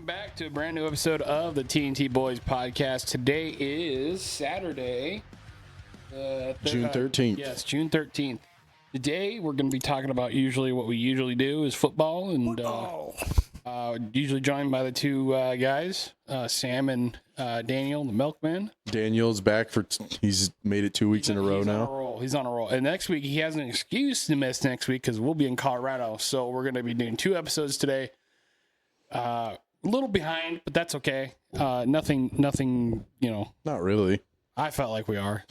Back to a brand new episode of the TNT Boys podcast. Today is Saturday, June 13th. Yes, June 13th. Today we're going to be talking about what we usually do is football, and usually joined by the two guys, Sam and Daniel, the milkman. Daniel's back he's made it 2 weeks in a row now. He's on a roll. And next week he has an excuse to miss next week because we'll be in Colorado. So we're going to be doing 2 episodes today. A little behind, but that's okay. Nothing, Not really. I felt like we are.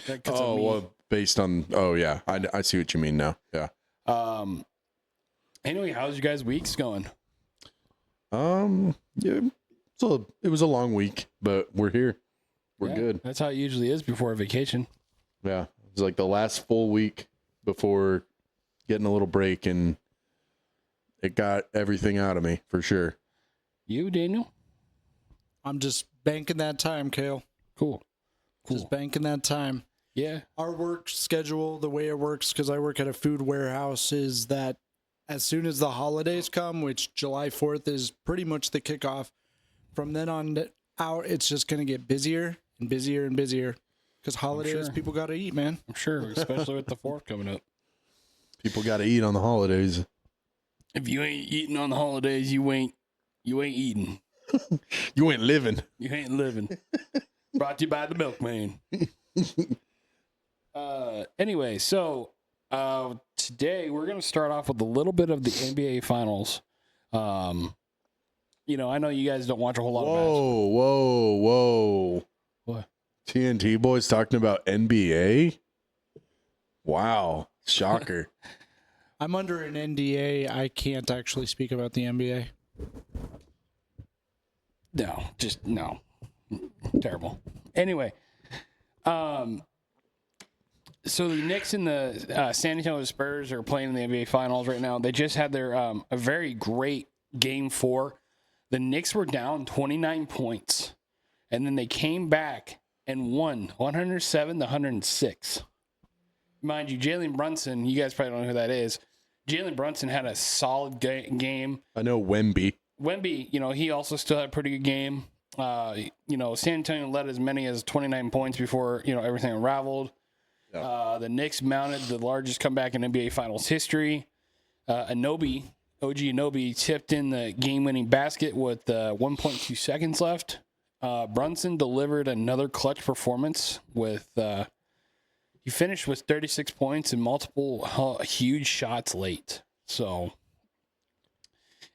Based on, yeah, I see what you mean now. Yeah. Anyway, how's you guys' weeks going? Yeah, so it was a long week, but we're here. We're good. That's how it usually is before a vacation. Yeah. It was like the last full week before getting a little break, and it got everything out of me for sure. You, Daniel? I'm just banking that time, Kale. Cool. Just banking that time. Yeah. Our work schedule, the way it works, because I work at a food warehouse, is that as soon as the holidays come, which July 4th is pretty much the kickoff, from then on out, it's just going to get busier and busier and busier. Because holidays, people got to eat, man. I'm sure, especially with the 4th coming up. People got to eat on the holidays. If you ain't eating on the holidays, you ain't eating. You ain't living. You ain't living. Brought to you by the milkman. Anyway, so today we're going to start off with a little bit of the NBA Finals. I know you guys don't watch a whole lot of basketball. Whoa. What? TNT Boys talking about NBA? Wow. Shocker. I'm under an NDA. I can't actually speak about the NBA. No. Terrible. Anyway, so the Knicks and the San Antonio Spurs are playing in the NBA Finals right now. They just had their a very great Game 4. The Knicks were down 29 points, and then they came back and won 107-106. Mind you, Jalen Brunson, you guys probably don't know who that is. Jalen Brunson had a solid game. I know Wemby, he also still had a pretty good game. San Antonio led as many as 29 points before, everything unraveled. Yeah. The Knicks mounted the largest comeback in NBA Finals history. OG Anunoby tipped in the game-winning basket with 1.2 seconds left. Brunson delivered another clutch performance with he finished with 36 points and multiple huge shots late. So,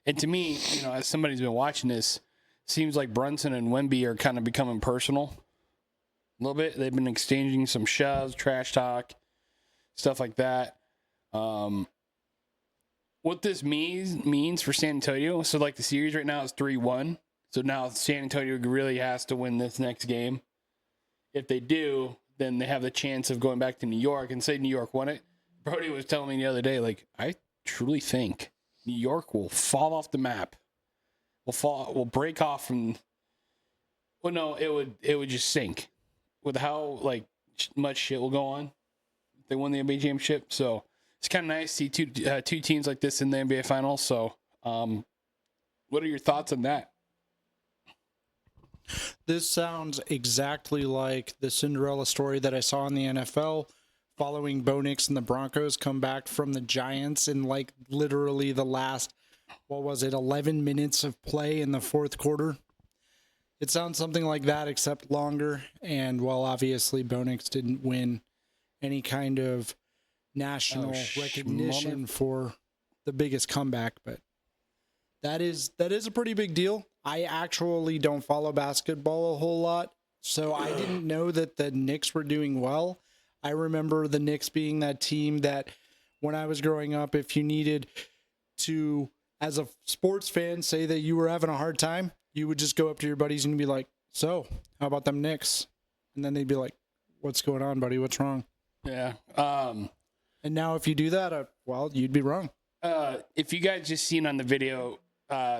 and to me, as somebody who's been watching this, seems like Brunson and Wemby are kind of becoming personal a little bit. They've been exchanging some shoves, trash talk, stuff like that. What this means for San Antonio, so like the series right now is 3-1. So now San Antonio really has to win this next game. If they do, then they have the chance of going back to New York and say New York won it. Brody was telling me the other day, I truly think New York will fall off the map. Will break off from. Well, no, it would just sink with how much shit will go on if they win the NBA championship. So it's kind of nice to see two teams like this in the NBA Finals. So, what are your thoughts on that? This sounds exactly like the Cinderella story that I saw in the NFL, following Bo Nix and the Broncos come back from the Giants in literally the last, 11 minutes of play in the fourth quarter. It sounds something like that, except longer. And while obviously Bo Nix didn't win any kind of national recognition for the biggest comeback, but that is a pretty big deal. I actually don't follow basketball a whole lot, so I didn't know that the Knicks were doing well. I remember the Knicks being that team that when I was growing up, if you needed to, as a sports fan, say that you were having a hard time, you would just go up to your buddies and be like, so, how about them Knicks? And then they'd be like, what's going on, buddy? What's wrong? Yeah. And now if you do that, you'd be wrong. If you guys just seen on the video,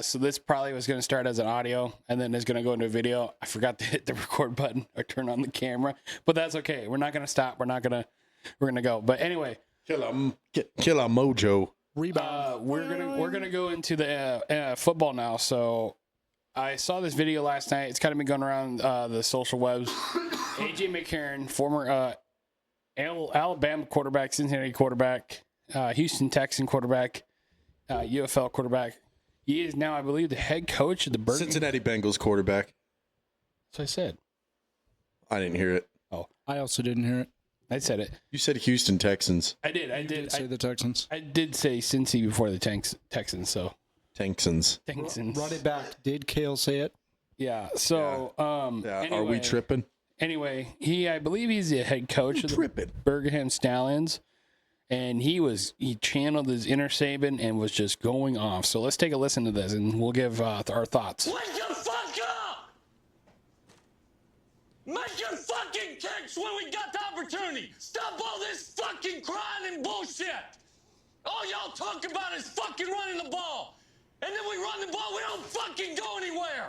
so this probably was going to start as an audio and then it's going to go into a video. I forgot to hit the record button or turn on the camera, but that's okay. We're not going to stop. We're not going to we're gonna go. But anyway, Killer Mojo. Rebound. we're gonna go into the football now. So I saw this video last night. It's kind of been going around the social webs. AJ McCarron, former Alabama quarterback, Cincinnati quarterback, Houston Texan quarterback, UFL quarterback. He is now, I believe, the head coach of the Cincinnati Bengals quarterback. That's what I said. I didn't hear it. Oh, I also didn't hear it. I said it. You said Houston Texans. I did. I did. Say the Texans. I did say Cincy before the Texans. So Texans. Run it back. Did Kale say it? Yeah. So Yeah. Anyway, Are we tripping? Anyway, I believe he's the head coach of the Birmingham Stallions. And he channeled his inner Saban and was just going off. So let's take a listen to this, and we'll give our thoughts. Wake the fuck up! Make your fucking kicks when we got the opportunity. Stop all this fucking crying and bullshit. All y'all talk about is fucking running the ball. And then we run the ball, we don't fucking go anywhere.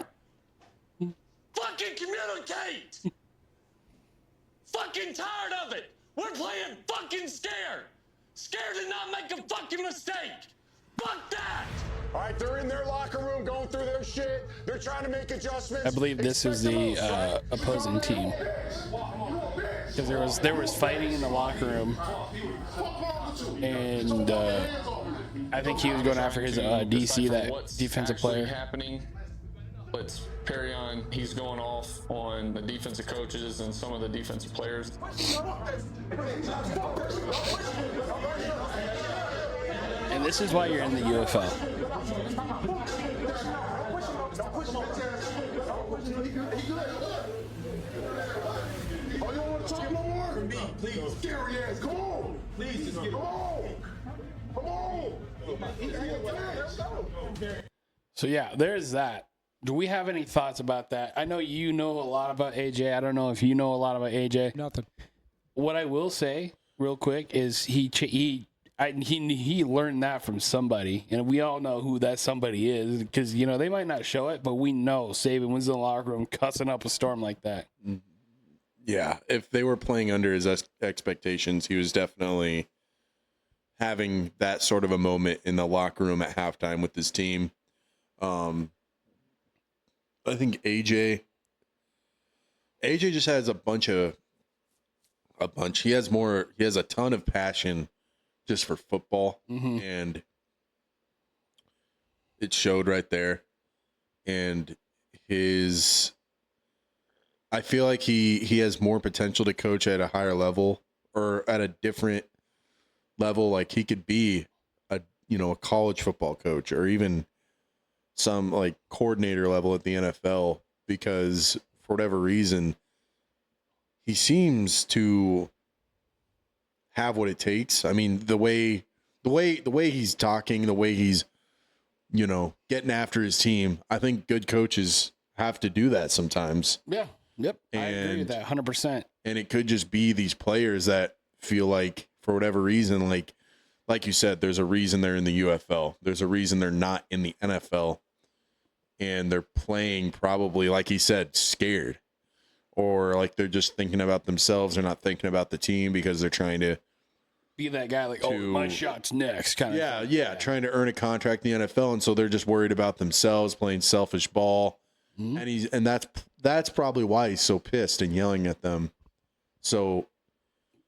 Fucking communicate. Fucking tired of it. We're playing fucking scared. Scared to not make a fucking mistake. Fuck that. All right, they're in their locker room going through their shit. They're trying to make adjustments. I believe this is the opposing team, because there was fighting in the locker room, and I think he was going after his DC, that defensive player. Happening. Let's carry on. He's going off on the defensive coaches and some of the defensive players. And this is why you're in the UFL. Oh, you don't want to talk no more? For me, please. Scary ass. Come on. Please, just get on. Come on. So yeah, there's that. Do we have any thoughts about that? I know you know a lot about AJ. I don't know if you know a lot about AJ. Nothing. What I will say, real quick, is he learned that from somebody, and we all know who that somebody is, because they might not show it, but we know Saban was in the locker room cussing up a storm like that. Yeah, if they were playing under his expectations, he was definitely having that sort of a moment in the locker room at halftime with his team. I think AJ just has he has a ton of passion just for football, and it showed right there. And I feel like he has more potential to coach at a higher level or at a different level. Like he could be a college football coach or even some like coordinator level at the NFL, because for whatever reason he seems to have what it takes. I mean, the way he's talking, the way he's getting after his team, I think good coaches have to do that sometimes. Yeah. Yep. I agree with that 100%. And it could just be these players that feel like, for whatever reason, like you said, there's a reason they're in the UFL. There's a reason they're not in the NFL. And they're playing probably, like he said, scared. Or like they're just thinking about themselves. They're not thinking about the team because they're trying to be that guy like, oh, my shot's next kind of thing. Yeah, trying to earn a contract in the NFL. And so they're just worried about themselves, playing selfish ball. Mm-hmm. And that's probably why he's so pissed and yelling at them. So,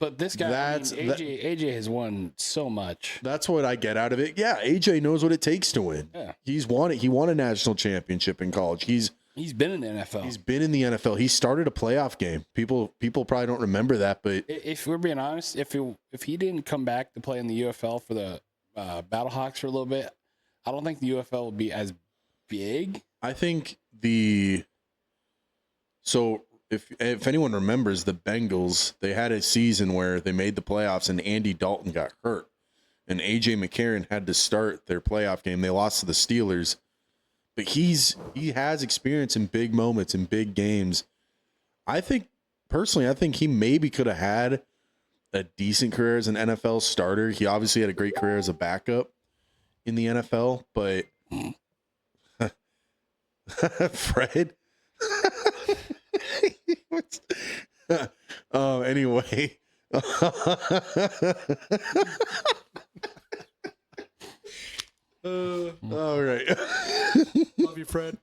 but this guy, AJ has won so much. That's what I get out of it. Yeah, AJ knows what it takes to win. Yeah. He won a national championship in college. He's been in the NFL. He's been in the NFL. He started a playoff game. People probably don't remember that, but if we're being honest, if he didn't come back to play in the UFL for the Battlehawks for a little bit, I don't think the UFL would be as big. I think if anyone remembers, the Bengals, they had a season where they made the playoffs and Andy Dalton got hurt, and AJ McCarron had to start their playoff game. They lost to the Steelers, but he has experience in big moments, in big games. I think he maybe could have had a decent career as an NFL starter. He obviously had a great career as a backup in the NFL, but Fred. Anyway, All right. Love you, Fred.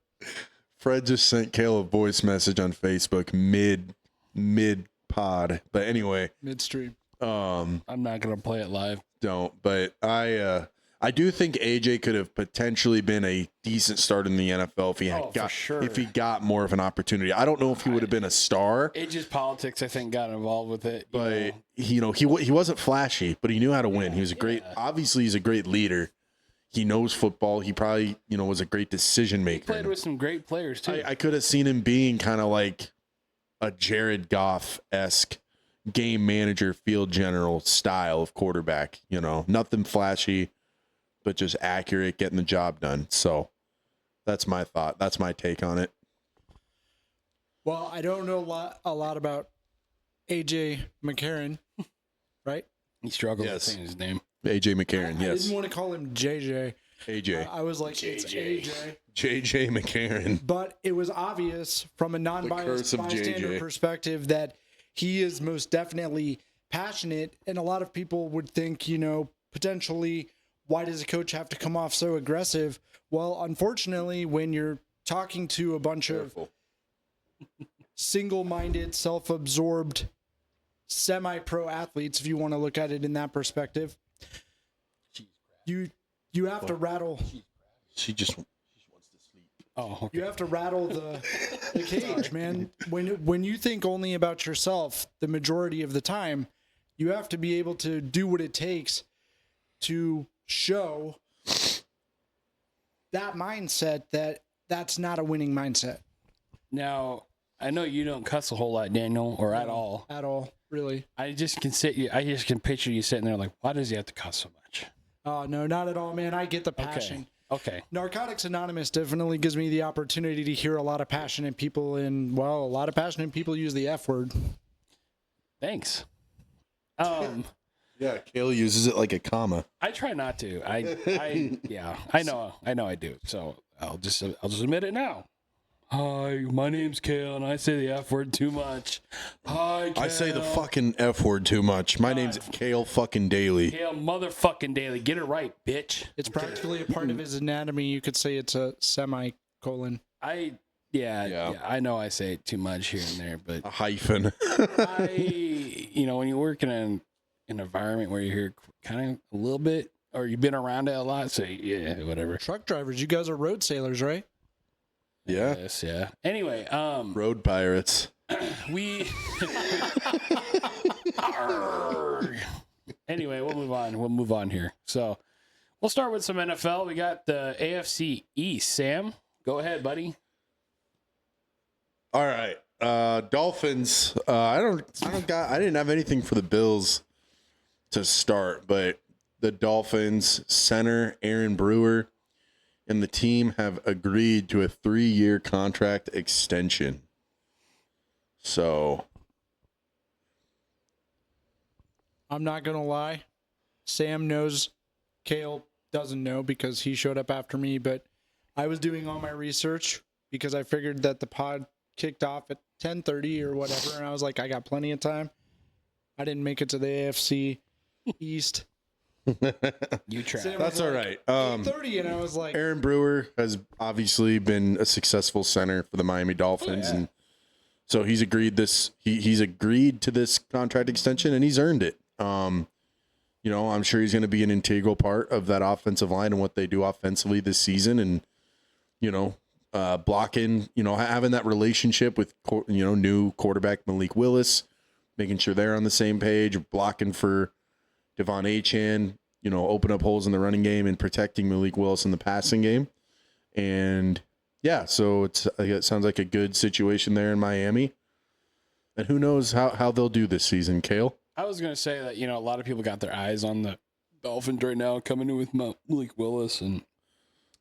Fred just sent Kale a voice message on Facebook mid pod. But anyway, Midstream. I'm not gonna play it live. don't. But I do think AJ could have potentially been a decent start in the NFL if he had for sure. if he got more of an opportunity. I don't know if he would have been a star, It just politics, I think, got involved with it. you but know. he wasn't flashy, but he knew how to win. He was a great. Obviously, he's a great leader. He knows football. He probably was a great decision maker. He played with some great players too. I could have seen him being kind of like a Jared Goff-esque game manager, field general style of quarterback. Nothing flashy, but just accurate, getting the job done. So that's my thought. That's my take on it. Well, I don't know a lot about AJ McCarron, right? He struggled Yes. with saying his name. AJ McCarron, I yes. didn't want to call him JJ. AJ. I was like, it's AJ. JJ McCarron. But it was obvious from a curse non-biased of bystander JJ. perspective that he is most definitely passionate. And a lot of people would think, potentially, why does a coach have to come off so aggressive? Well, unfortunately, when you're talking to a bunch of single-minded, self-absorbed, semi-pro athletes, if you want to look at it in that perspective, you have to rattle. She wants to sleep. Oh, okay. You have to rattle the cage, man. When you think only about yourself the majority of the time, you have to be able to do what it takes to show that mindset that's not a winning mindset Now, I know you don't cuss a whole lot, Daniel, or at all. at all, really. I just can picture you sitting there like, why does he have to cuss so much? Oh, no, not at all, man. I get the passion. Okay. Narcotics Anonymous definitely gives me the opportunity to hear a lot of passionate people, and a lot of passionate people use the F word. Thanks. Yeah, Kale uses it like a comma. I try not to. Yeah, I know I do. So I'll just admit it now. Hi, my name's Kale, and I say the F word too much. Hi, Kale. I say the fucking F word too much. My name's Kale fucking Daly. Kale motherfucking Daly. Get it right, bitch. It's practically a part of his anatomy. You could say it's a semicolon. Yeah, I know I say it too much here and there, but A hyphen. when you work in an environment where you hear kind of a little bit, or you've been around it a lot, so yeah, whatever. Truck drivers, you guys are road sailors, right? Yeah. Yes, yeah. Anyway, Road pirates. we. Anyway, we'll move on. We'll move on here. So, we'll start with some NFL. We got the AFC East. Sam, go ahead, buddy. All right. Dolphins. I didn't have anything for the Bills to start, but the Dolphins center Aaron Brewer and the team have agreed to a 3-year contract extension. So I'm not going to lie. Sam knows. Kale doesn't know because he showed up after me, but I was doing all my research because I figured that the pod kicked off at 10:30 or whatever, and I was like, I got plenty of time. I didn't make it to the AFC East. You try. Sam that's was all like, right. 8:30, and I was like, Aaron Brewer has obviously been a successful center for the Miami Dolphins, and so he's agreed to this contract extension, and he's earned it. I'm sure he's going to be an integral part of that offensive line and what they do offensively this season, and blocking, having that relationship with new quarterback Malik Willis, making sure they're on the same page, blocking for Devon Achane, open up holes in the running game and protecting Malik Willis in the passing game. And yeah, so it sounds like a good situation there in Miami. And who knows how they'll do this season, Kale? I was going to say that, a lot of people got their eyes on the Dolphins right now coming in with Malik Willis. And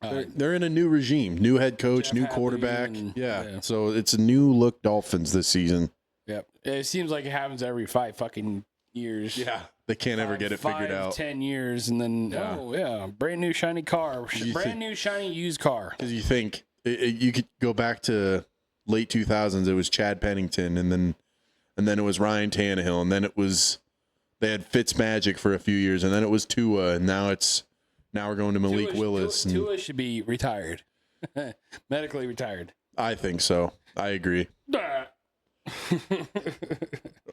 they're in a new regime, new head coach, Jeff new Hadley quarterback. and- Yeah. So it's a new look Dolphins this season. Yep. It seems like it happens every 5 fucking years. Yeah. They can't ever get it figured out. 10 years, and then, brand new shiny car. Brand new shiny used car. Because you think you could go back to late 2000s. It was Chad Pennington, and then it was Ryan Tannehill, and then it was They had Fitzmagic for a few years, and then it was Tua, and now we're going to Malik Willis. Tua should be retired, medically retired. I think so. I agree.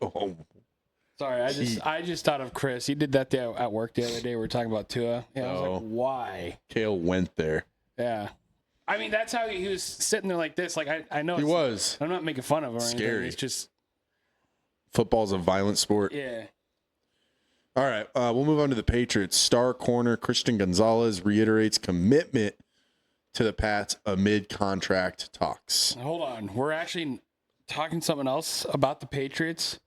Oh. Sorry, I just thought of Chris. He did that at work the other day. We were talking about Tua. Yeah, I was like, why? Kale went there. Yeah. I mean, that's how he was sitting there like this. Like, I know He was. I'm not making fun of him or Scary. anything. It's just. Football's a violent sport. Yeah. All right. We'll move on to the Patriots. Star corner Christian Gonzalez reiterates commitment to the Pats amid contract talks. Hold on. We're actually talking something else about the Patriots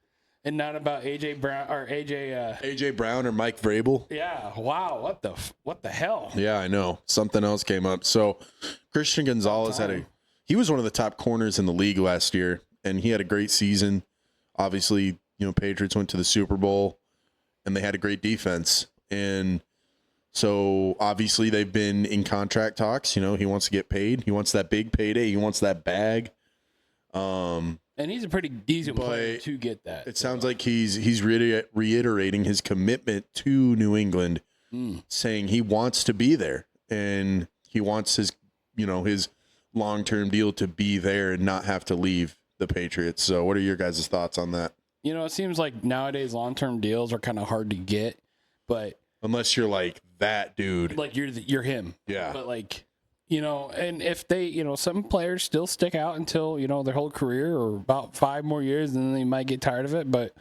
and not about AJ Brown or AJ Brown or Mike Vrabel. Yeah. Wow. What the hell? Yeah, I know. Something else came up. So Christian Gonzalez he was one of the top corners in the league last year, and he had a great season. Obviously, Patriots went to the Super Bowl, and they had a great defense. And so obviously they've been in contract talks. He wants to get paid. He wants that big payday. He wants that bag. And he's a pretty decent player to get that. It sounds like he's reiterating his commitment to New England, saying he wants to be there and he wants his long-term deal to be there and not have to leave the Patriots. So what are your guys' thoughts on that? It seems like nowadays long-term deals are kind of hard to get, but unless you're like that dude, like you're him. Yeah. But like, and if they, some players still stick out until, their whole career or about 5 more years, and then they might get tired of it. But,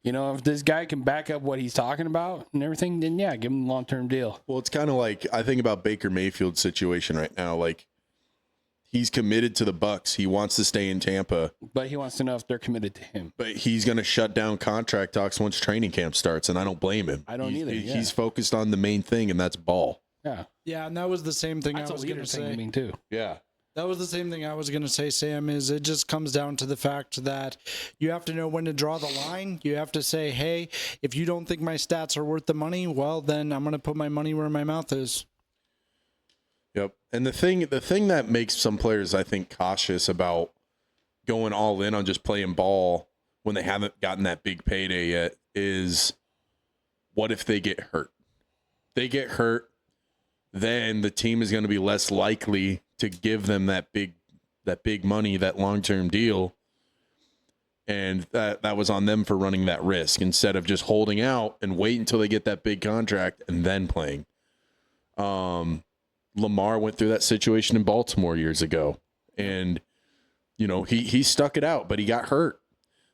if this guy can back up what he's talking about and everything, then yeah, give him a long-term deal. Well, it's kind of like, I think about Baker Mayfield's situation right now. Like, he's committed to the Bucs. He wants to stay in Tampa. But he wants to know if they're committed to him. But he's going to shut down contract talks once training camp starts, and I don't blame him. I don't either. Yeah. He's focused on the main thing, and that's ball. Yeah. Yeah, and that was the same thing That's I was going to say. too. Yeah. That was the same thing I was going to say, Sam, is it just comes down to the fact that you have to know when to draw the line. You have to say, hey, if you don't think my stats are worth the money, well, then I'm going to put my money where my mouth is. Yep. And the thing that makes some players, I think, cautious about going all in on just playing ball when they haven't gotten that big payday yet is, what if they get hurt? They get hurt, then the team is going to be less likely to give them that big money, that long-term deal. And that was on them for running that risk instead of just holding out and wait until they get that big contract and then playing. Lamar went through that situation in Baltimore years ago, and he stuck it out, but he got hurt,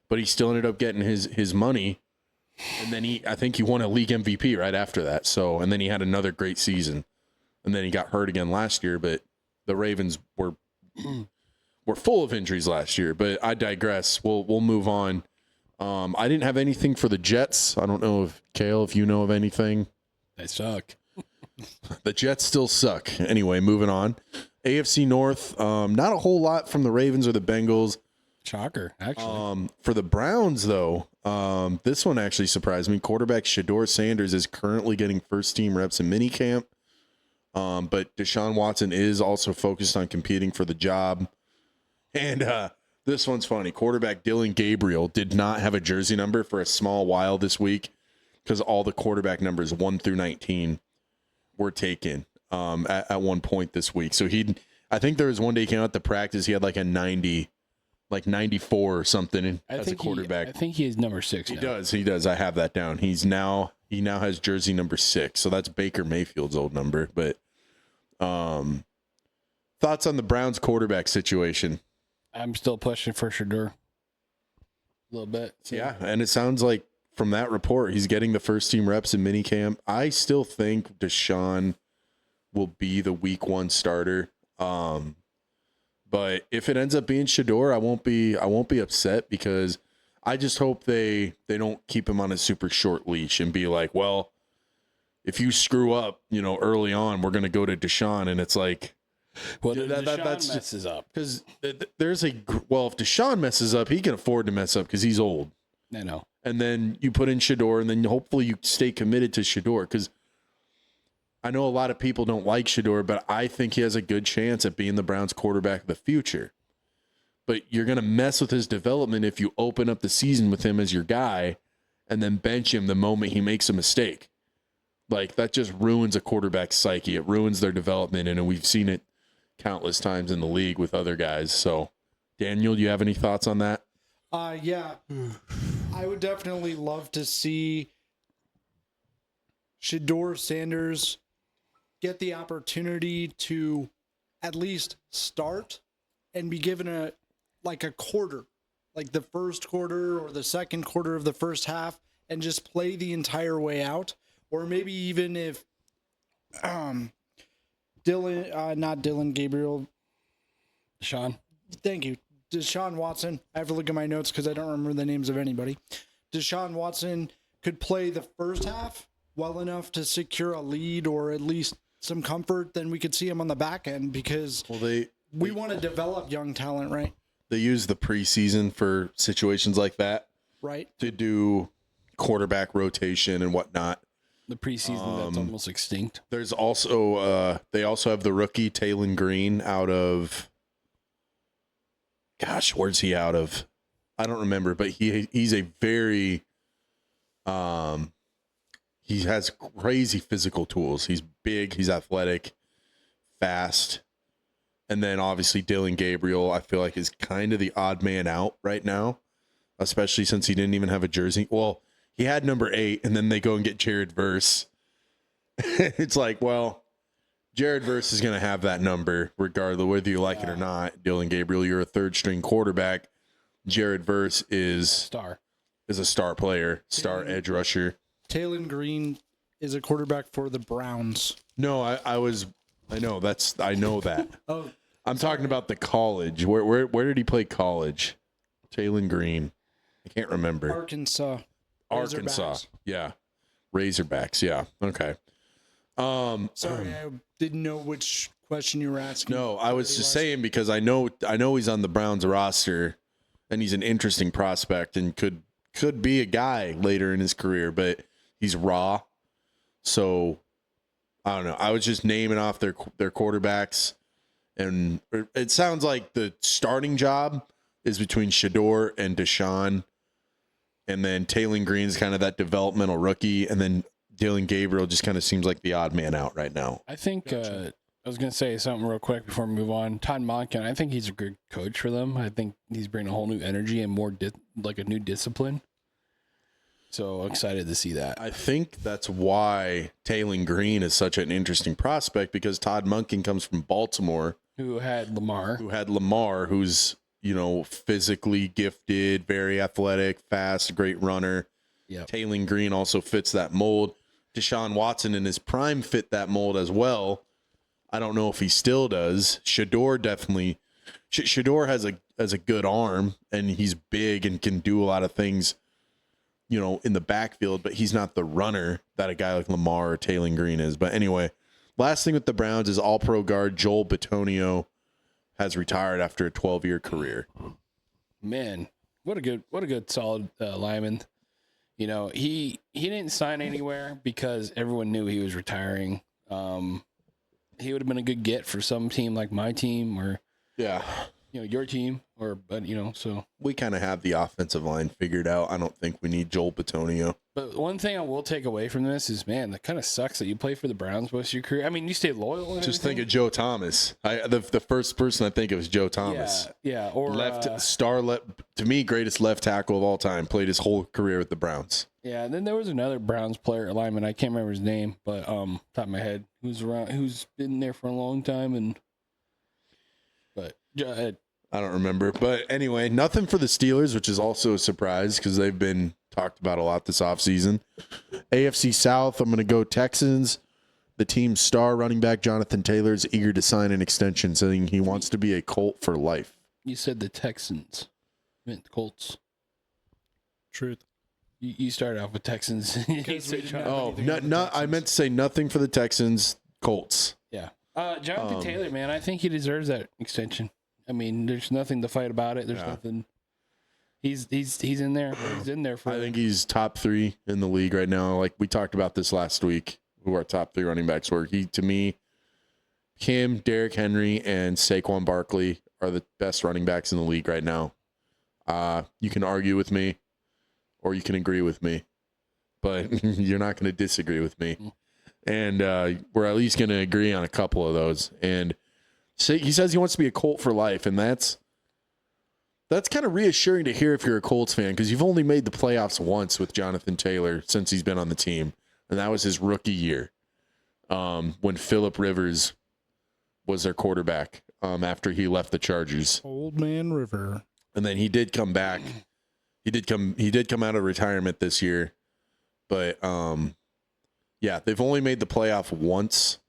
but he still ended up getting his money. And then I think he won a league MVP right after that. So, and then he had another great season, and then he got hurt again last year, but the Ravens were full of injuries last year. But I digress. We'll move on. I didn't have anything for the Jets. I don't know if Kale, if you know of anything. They suck. The Jets still suck. Anyway, moving on. AFC North, not a whole lot from the Ravens or the Bengals. Shocker, actually. For the Browns, though, this one actually surprised me. Quarterback Shedeur Sanders is currently getting first-team reps in minicamp, but Deshaun Watson is also focused on competing for the job. And this one's funny. Quarterback Dylan Gabriel did not have a jersey number for a small while this week because all the quarterback numbers 1 through 19 were taken at one point this week. So I think there was one day he came out to practice, he had like a 90, like 94 or something as a quarterback. I think he is number 6 now. He does. I have that down. He now has jersey number 6. So that's Baker Mayfield's old number. But thoughts on the Browns quarterback situation? I'm still pushing for Shedeur a little bit. So. Yeah, and it sounds like from that report, he's getting the first team reps in minicamp. I still think Deshaun will be the week 1 starter. But if it ends up being Shedeur, I won't be upset because I just hope they don't keep him on a super short leash and be like, well, if you screw up, early on, we're going to go to Deshaun. And it's like, well, Deshaun messes up. Because if Deshaun messes up, he can afford to mess up because he's old. I know. And then you put in Shedeur, and then hopefully you stay committed to Shedeur because I know a lot of people don't like Shedeur, but I think he has a good chance at being the Browns quarterback of the future. But you're going to mess with his development if you open up the season with him as your guy and then bench him the moment he makes a mistake. Like, that just ruins a quarterback's psyche. It ruins their development, and we've seen it countless times in the league with other guys. So, Daniel, do you have any thoughts on that? Yeah. I would definitely love to see Shedeur Sanders get the opportunity to at least start and be given a quarter, like the first quarter or the second quarter of the first half, and just play the entire way out. Or maybe even if Sean. Thank you. Deshaun Watson. I have to look at my notes because I don't remember the names of anybody. Deshaun Watson could play the first half well enough to secure a lead or at least some comfort, then we could see him on the back end, because we want to develop young talent, right? They use the preseason for situations like that, Right. to do quarterback rotation and whatnot. The preseason that's almost extinct. There's also they also have the rookie Taylon Green out of, gosh, where's he out of? I don't remember, but he's a very he has crazy physical tools. He's big, he's athletic, fast. And then obviously Dylan Gabriel, I feel like, is kind of the odd man out right now, especially since he didn't even have a jersey. Well, he had number 8, and then they go and get Jared Verse. It's like, well, Jared Verse is going to have that number regardless whether you like it or not. Dylan Gabriel, you're a third-string quarterback. Jared Verse is a star player, star edge rusher. Taylon Green is a quarterback for the Browns. No, I know that. Oh, I'm talking about the college. Where did he play college? Taylon Green. I can't remember. Arkansas. Arkansas. Yeah. Razorbacks. Yeah. Okay. Sorry, I didn't know which question you were asking. No, I was just saying because I know he's on the Browns roster and he's an interesting prospect and could be a guy later in his career, but he's raw. So I don't know. I was just naming off their quarterbacks, and it sounds like the starting job is between Shedeur and Deshaun, and then Taylon Green's kind of that developmental rookie, and then Dylan Gabriel just kind of seems like the odd man out right now. I think I was going to say something real quick before we move on. Todd Monken, I think he's a good coach for them. I think he's bringing a whole new energy and more like a new discipline. So excited to see that. I think that's why Taylon Green is such an interesting prospect, because Todd Monken comes from Baltimore, who had Lamar, who's, physically gifted, very athletic, fast, great runner. Yep. Taylon Green also fits that mold. Deshaun Watson in his prime fit that mold as well. I don't know if he still does. Shedeur definitely. Shedeur has a good arm, and he's big and can do a lot of things, in the backfield, but he's not the runner that a guy like Lamar or Taylon Green is. But anyway, last thing with the Browns is all-pro guard Joel Bitonio has retired after a 12-year career. Man, what a good solid lineman. He didn't sign anywhere because everyone knew he was retiring. He would have been a good get for some team like my team or your team, so we kind of have the offensive line figured out. I don't think we need Joel Bitonio. But one thing I will take away from this is, man, that kind of sucks that you play for the Browns most of your career. I mean, you stayed loyal. And just think of Joe Thomas. The first person I think of is Joe Thomas. Yeah. Or to me, greatest left tackle of all time. Played his whole career with the Browns. Yeah. And then there was another Browns player, lineman. I can't remember his name, but top of my head, who's been there for a long time, but. I don't remember. But anyway, nothing for the Steelers, which is also a surprise because they've been talked about a lot this offseason. AFC South, I'm going to go Texans. The team's star running back, Jonathan Taylor, is eager to sign an extension, saying he wants to be a Colt for life. You said the Texans. You meant the Colts. Truth. You started off with Texans. I meant to say nothing for the Texans, Colts. Yeah. Jonathan Taylor, man, I think he deserves that extension. I mean, there's nothing to fight about it. There's nothing. He's in there. He's in there for. I think he's top 3 in the league right now. Like we talked about this last week, who our top 3 running backs were. Him, Derrick Henry, and Saquon Barkley are the best running backs in the league right now. You can argue with me, or you can agree with me. but you're not going to disagree with me. And we're at least going to agree on a couple of those. And he says he wants to be a Colt for life, and that's kind of reassuring to hear if you're a Colts fan, because you've only made the playoffs once with Jonathan Taylor since he's been on the team, and that was his rookie year when Phillip Rivers was their quarterback after he left the Chargers. Old Man River. And then he did come back. He did come out of retirement this year, but yeah, they've only made the playoff once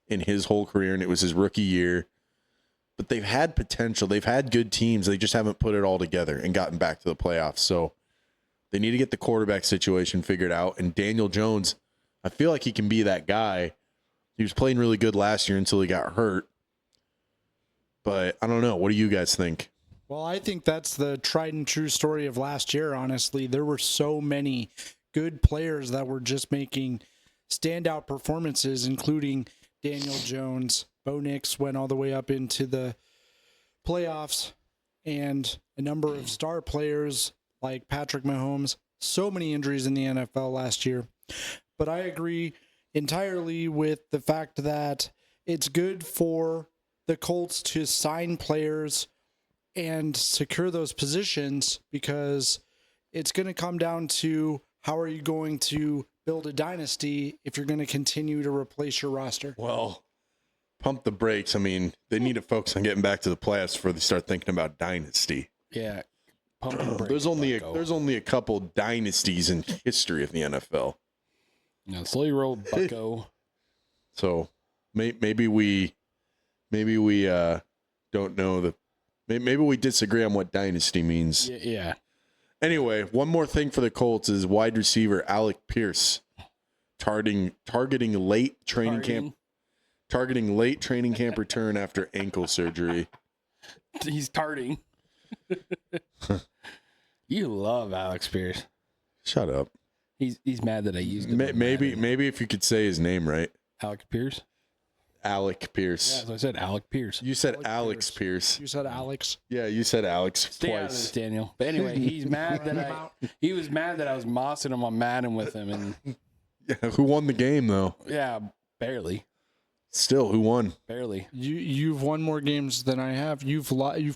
in his whole career, and it was his rookie year. But they've had potential. They've had good teams. They just haven't put it all together and gotten back to the playoffs. So they need to get the quarterback situation figured out. And Daniel Jones, I feel like he can be that guy. He was playing really good last year until he got hurt. But I don't know. What do you guys think? Well, I think that's the tried and true story of last year, honestly. There were so many good players that were just making standout performances, including Daniel Jones. Bo Nix went all the way up into the playoffs, and a number of star players like Patrick Mahomes. So many injuries in the NFL last year. But I agree entirely with the fact that it's good for the Colts to sign players and secure those positions, because it's going to come down to how are you going to build a dynasty if you're going to continue to replace your roster. Well, pump the brakes. I mean, they need to focus on getting back to the playoffs before they start thinking about dynasty. Yeah. Pump the brakes, There's only bucko. there's only a couple dynasties in history of the NFL. Yeah, slowly roll, bucko. So maybe we don't know maybe we disagree on what dynasty means. Yeah. Anyway, one more thing for the Colts is wide receiver Alec Pierce targeting late training camp return after ankle surgery. He's tarting. You love Alex Pierce. Shut up. He's mad that I used him. Maybe if you could say his name right. Alec Pierce? Alec Pierce. Yeah, so I said Alec Pierce. You said Alex Pierce. You said Alex. Yeah, you said Alex Stay out of this, twice. Daniel. But anyway, he's mad that he was mad that I was mossing him on Madden with him, and Yeah, who won the game though? yeah, barely. Still, who won? Barely. You've won more games than I have. You've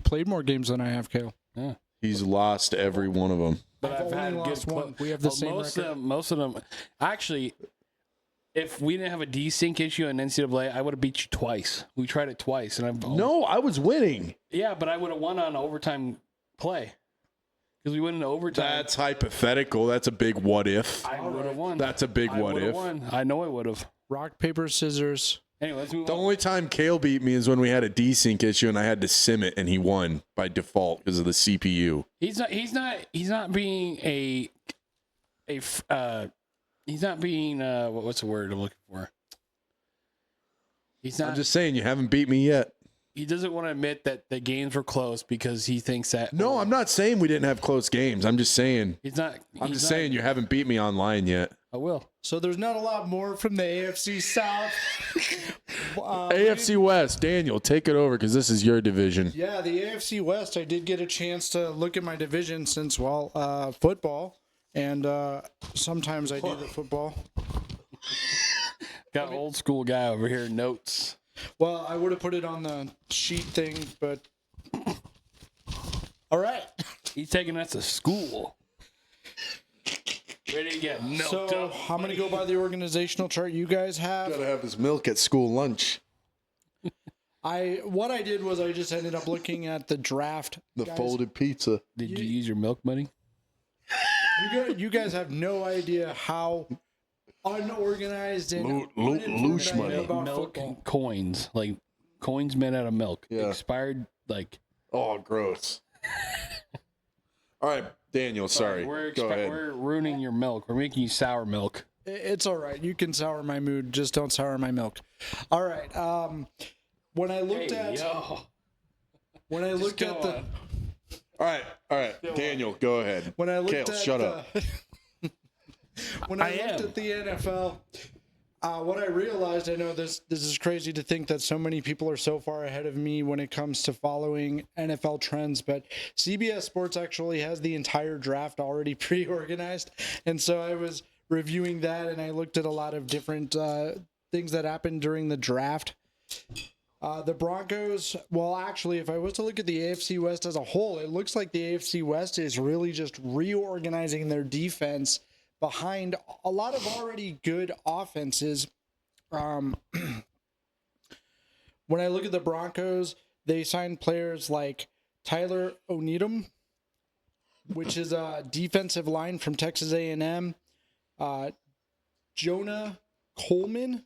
played more games than I have, Kale. Yeah. He's lost every one of them. But I've I've only had lost good one. We have the same record. most of them. Actually, if we didn't have a desync issue in NCAA, I would have beat you twice. We tried it twice, and No, I was winning. Yeah, but I would have won on overtime play because we went into overtime. That's hypothetical. That's a big what if. I would have won. That's a big I what would've if. won. I know I would have. Rock, paper, scissors. Anyway, let's move The on. only time Kale beat me is when we had a desync issue and I had to sim it and he won by default because of the CPU. He's not being what's the word I'm looking for? He's not. I'm just saying you haven't beat me yet. He doesn't want to admit that the games were close because he thinks that. No, I'm not saying we didn't have close games. I'm just saying. I'm just saying you haven't beat me online yet. I will. So there's not a lot more from the AFC South. AFC West, Daniel, take it over because this is your division. Yeah, the AFC West, I did get a chance to look at my division since, football. And sometimes I do the football. Got an old school guy over here, notes. Well, I would have put it on the sheet thing, but... All right. He's taking us to school. Ready to get milked So up. I'm going to go by the organizational chart you guys have. Gotta have his milk at school lunch. What I did was I just ended up looking at the draft. The Guys, folded pizza. Did you use your milk money? You guys have no idea how unorganized and Loose uninformed I am money. about Milk football. coins, like coins made out of milk. Yeah. Expired, like. Oh, gross. All right, Daniel, sorry. Go ahead. We're ruining your milk. We're making you sour milk. It's all right. You can sour my mood. Just don't sour my milk. All right. When I looked at the All right. Daniel, go ahead. when I looked Kale, at shut up. when I looked at the NFL, what I realized, I know this is crazy to think that so many people are so far ahead of me when it comes to following NFL trends, but CBS Sports actually has the entire draft already pre-organized, and so I was reviewing that, and I looked at a lot of different things that happened during the draft. The Broncos, well, actually, if I was to look at the AFC West as a whole, it looks like the AFC West is really just reorganizing their defense behind a lot of already good offenses. When I look at the Broncos, they signed players like Tyler Oneedham, which is a defensive line from Texas A&M. Jonah Coleman,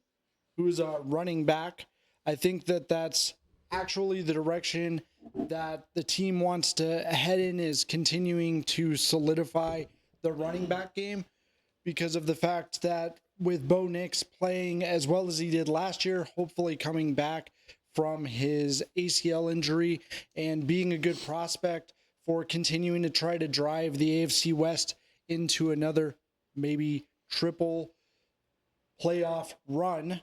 who's a running back. I think that that's actually the direction that the team wants to head in, is continuing to solidify the running back game, because of the fact that with Bo Nix playing as well as he did last year, hopefully coming back from his ACL injury and being a good prospect for continuing to try to drive the AFC West into another maybe triple playoff run,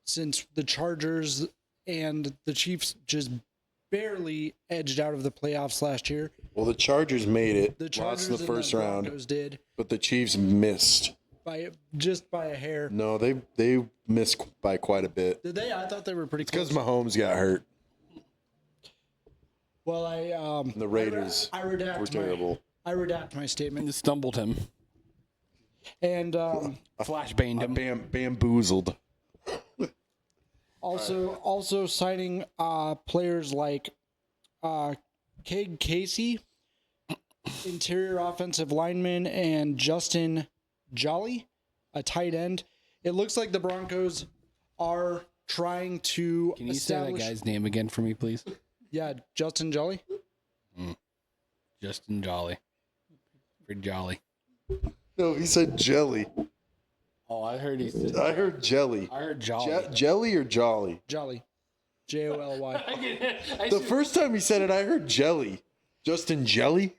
since the Chargers and the Chiefs just barely edged out of the playoffs last year. Well, the Chargers made it. The Chargers lost in the first round. Broncos did But the Chiefs missed. by a hair. No, they missed by quite a bit. Did they? I thought they were pretty close. Because Mahomes got hurt. Well, The Raiders I redact were terrible. I redact my statement. Just stumbled him. And Flashbanged him. Bamboozled. also signing players like Cade Casey, interior offensive lineman, and Justin Jolly, a tight end. It looks like the Broncos are trying to Can you say that guy's name again for me, please? Yeah, Justin Jolly. Justin Jolly. Pretty jolly. No, he said jelly. Oh, I heard he said. I heard jelly. I heard jolly. Jelly or jolly? Jolly. Jolly. The first time he said it, I heard jelly. Justin Jelly?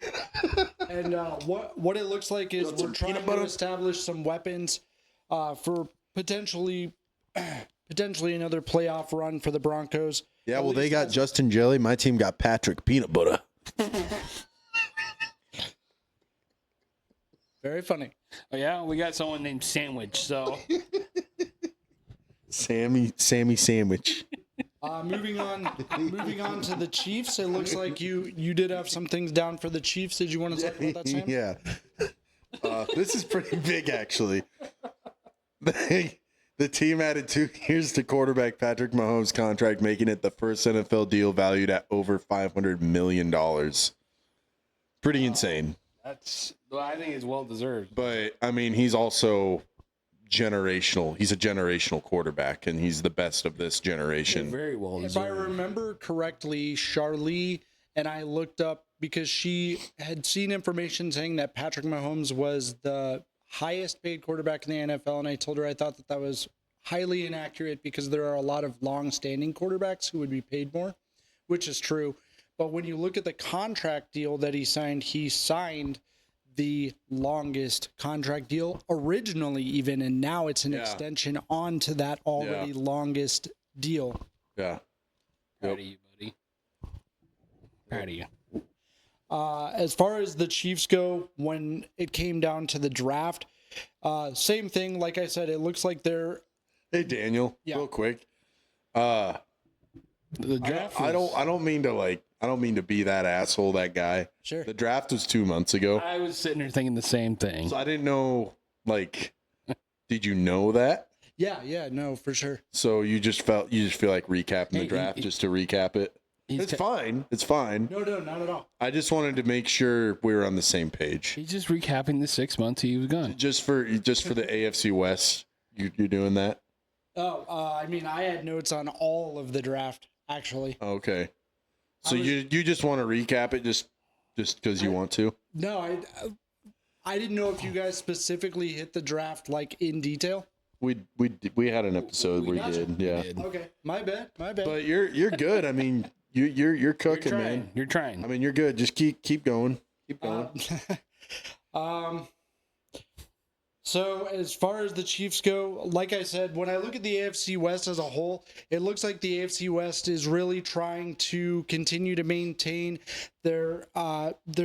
And what it looks like is we're trying to establish some weapons for potentially another playoff run for the Broncos. Yeah, well, they got Justin Jelly. My team got Patrick Peanut Butter. Very funny. Oh, yeah, we got someone named Sandwich, so. Sammy Sandwich. Moving on to the Chiefs. It looks like you did have some things down for the Chiefs. Did you want to talk about that, Sam? Yeah. This is pretty big, actually. The team added 2 years to quarterback Patrick Mahomes' contract, making it the first NFL deal valued at over $500 million. Pretty insane. I think it's well deserved. But, I mean, he's also generational. He's a generational quarterback, and he's the best of this generation. Very well If deserved. I remember correctly, Charlie and I looked up because she had seen information saying that Patrick Mahomes was the highest paid quarterback in the NFL, and I told her I thought that was highly inaccurate because there are a lot of long-standing quarterbacks who would be paid more, which is true. But when you look at the contract deal that he signed the longest contract deal originally even, and now it's an extension onto that already longest deal. Yeah. Proud of you, buddy. Proud of you. As far as the Chiefs go, when it came down to the draft, same thing. Like I said, it looks like they're... Hey, Daniel, real quick. The draft I don't mean to be that asshole, that guy. Sure. The draft was 2 months ago. I was sitting there thinking the same thing. So I didn't know, did you know that? Yeah, no, for sure. So you just feel like recapping the draft just to recap it? It's fine. It's fine. No, not at all. I just wanted to make sure we were on the same page. He's just recapping the 6 months he was gone. Just for the AFC West, you're doing that? Oh, I mean, I had notes on all of the draft, actually. Okay. So you just want to recap it just because you want to? No, I didn't know if you guys specifically hit the draft in detail. We had an episode where you did, yeah. Okay, my bad. But you're good. I mean, you're cooking, man. You're trying. I mean, you're good. Just keep going. Keep going. So as far as the Chiefs go, like I said, when I look at the AFC West as a whole, it looks like the AFC West is really trying to continue to maintain their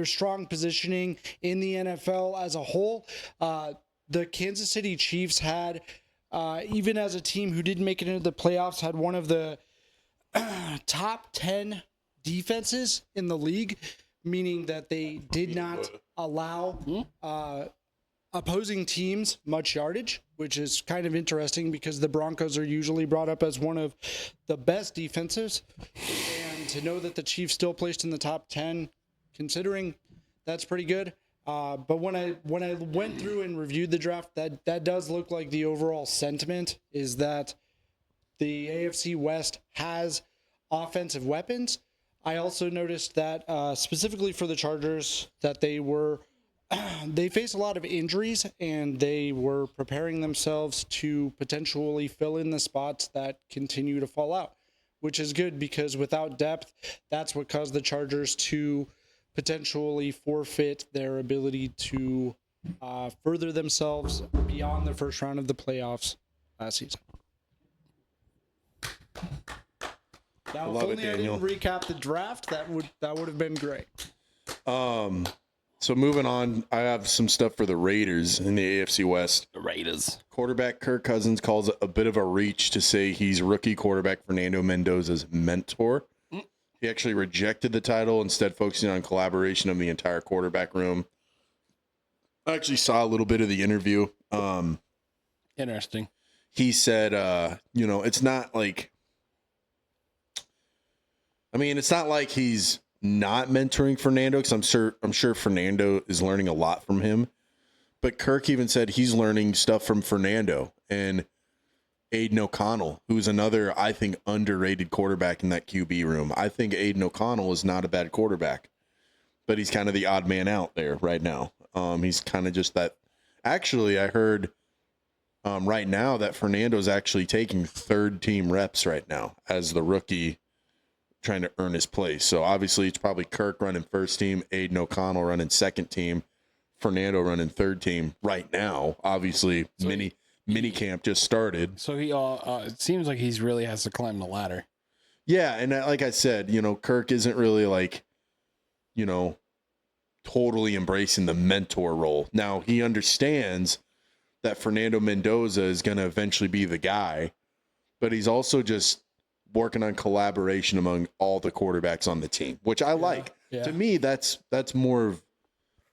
strong positioning in the NFL as a whole. the Kansas City Chiefs had, even as a team who didn't make it into the playoffs, had one of the top 10 defenses in the league, meaning that they did not allow opposing teams much yardage, which is kind of interesting because the Broncos are usually brought up as one of the best defenses. And to know that the Chiefs still placed in the top 10, considering that's pretty good. But when I went through and reviewed the draft, that does look like the overall sentiment is that the AFC West has offensive weapons. I also noticed that specifically for the Chargers that they face a lot of injuries and they were preparing themselves to potentially fill in the spots that continue to fall out, which is good because without depth, that's what caused the Chargers to potentially forfeit their ability to further themselves beyond the first round of the playoffs last season. Now, if only I didn't recap the draft, that would have been great. So moving on, I have some stuff for the Raiders in the AFC West. The Raiders. Quarterback Kirk Cousins calls it a bit of a reach to say he's rookie quarterback Fernando Mendoza's mentor. He actually rejected the title, instead focusing on collaboration of the entire quarterback room. I actually saw a little bit of the interview. Interesting. He said, it's not like, it's not like he's not mentoring Fernando, because I'm sure Fernando is learning a lot from him. But Kirk even said he's learning stuff from Fernando and Aiden O'Connell, who's another, I think, underrated quarterback in that QB room. I think Aiden O'Connell is not a bad quarterback, but he's kind of the odd man out there right now. He's kind of just that. Actually, I heard right now that Fernando's actually taking third team reps right now as the rookie, trying to earn his place. So obviously it's probably Kirk running first team, Aiden O'Connell running second team, Fernando running third team right now. Obviously, so mini camp just started. So he it seems like he's really has to climb the ladder. Yeah, and like I said, Kirk isn't really like, totally embracing the mentor role. Now, he understands that Fernando Mendoza is going to eventually be the guy, but he's also just working on collaboration among all the quarterbacks on the team, which I like. Yeah. To me, that's more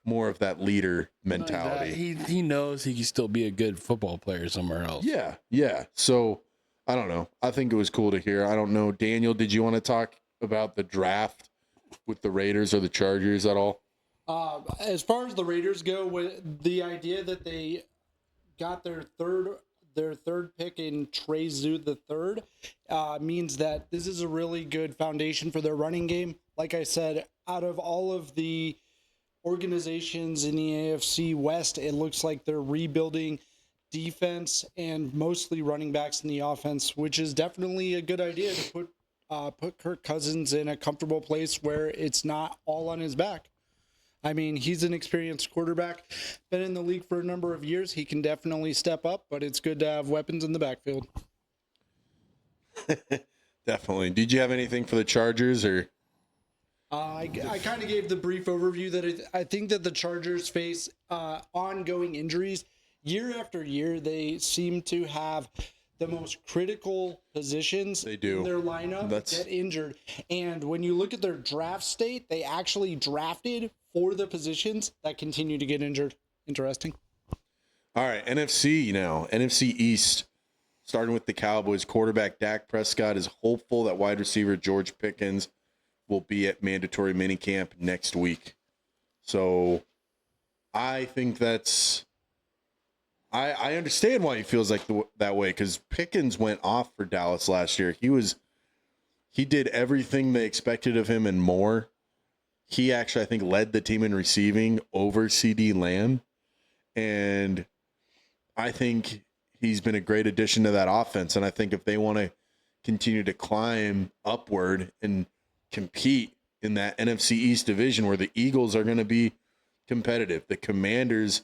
of that leader mentality. He knows he can still be a good football player somewhere else. Yeah. So I don't know. I think it was cool to hear. I don't know, Daniel, did you want to talk about the draft with the Raiders or the Chargers at all? As far as the Raiders go, with the idea that they got their third pick in Trey Zoo the third means that this is a really good foundation for their running game. Like I said, out of all of the organizations in the AFC West, it looks like they're rebuilding defense and mostly running backs in the offense, which is definitely a good idea to put Kirk Cousins in a comfortable place where it's not all on his back. He's an experienced quarterback, been in the league for a number of years. He can definitely step up, but it's good to have weapons in the backfield. Definitely. Did you have anything for the Chargers or? I kind of gave the brief overview that I think that the Chargers face ongoing injuries. Year after year, they seem to have the most critical positions in their lineup get injured. And when you look at their draft state, they actually drafted for the positions that continue to get injured. Interesting. All right, NFC now. NFC East, starting with the Cowboys. Quarterback Dak Prescott is hopeful that wide receiver George Pickens will be at mandatory minicamp next week. So I think that's... I understand why he feels like that way, because Pickens went off for Dallas last year. He did everything they expected of him and more. He actually, I think, led the team in receiving over CD Lamb. And I think he's been a great addition to that offense. And I think if they want to continue to climb upward and compete in that NFC East division where the Eagles are going to be competitive, the Commanders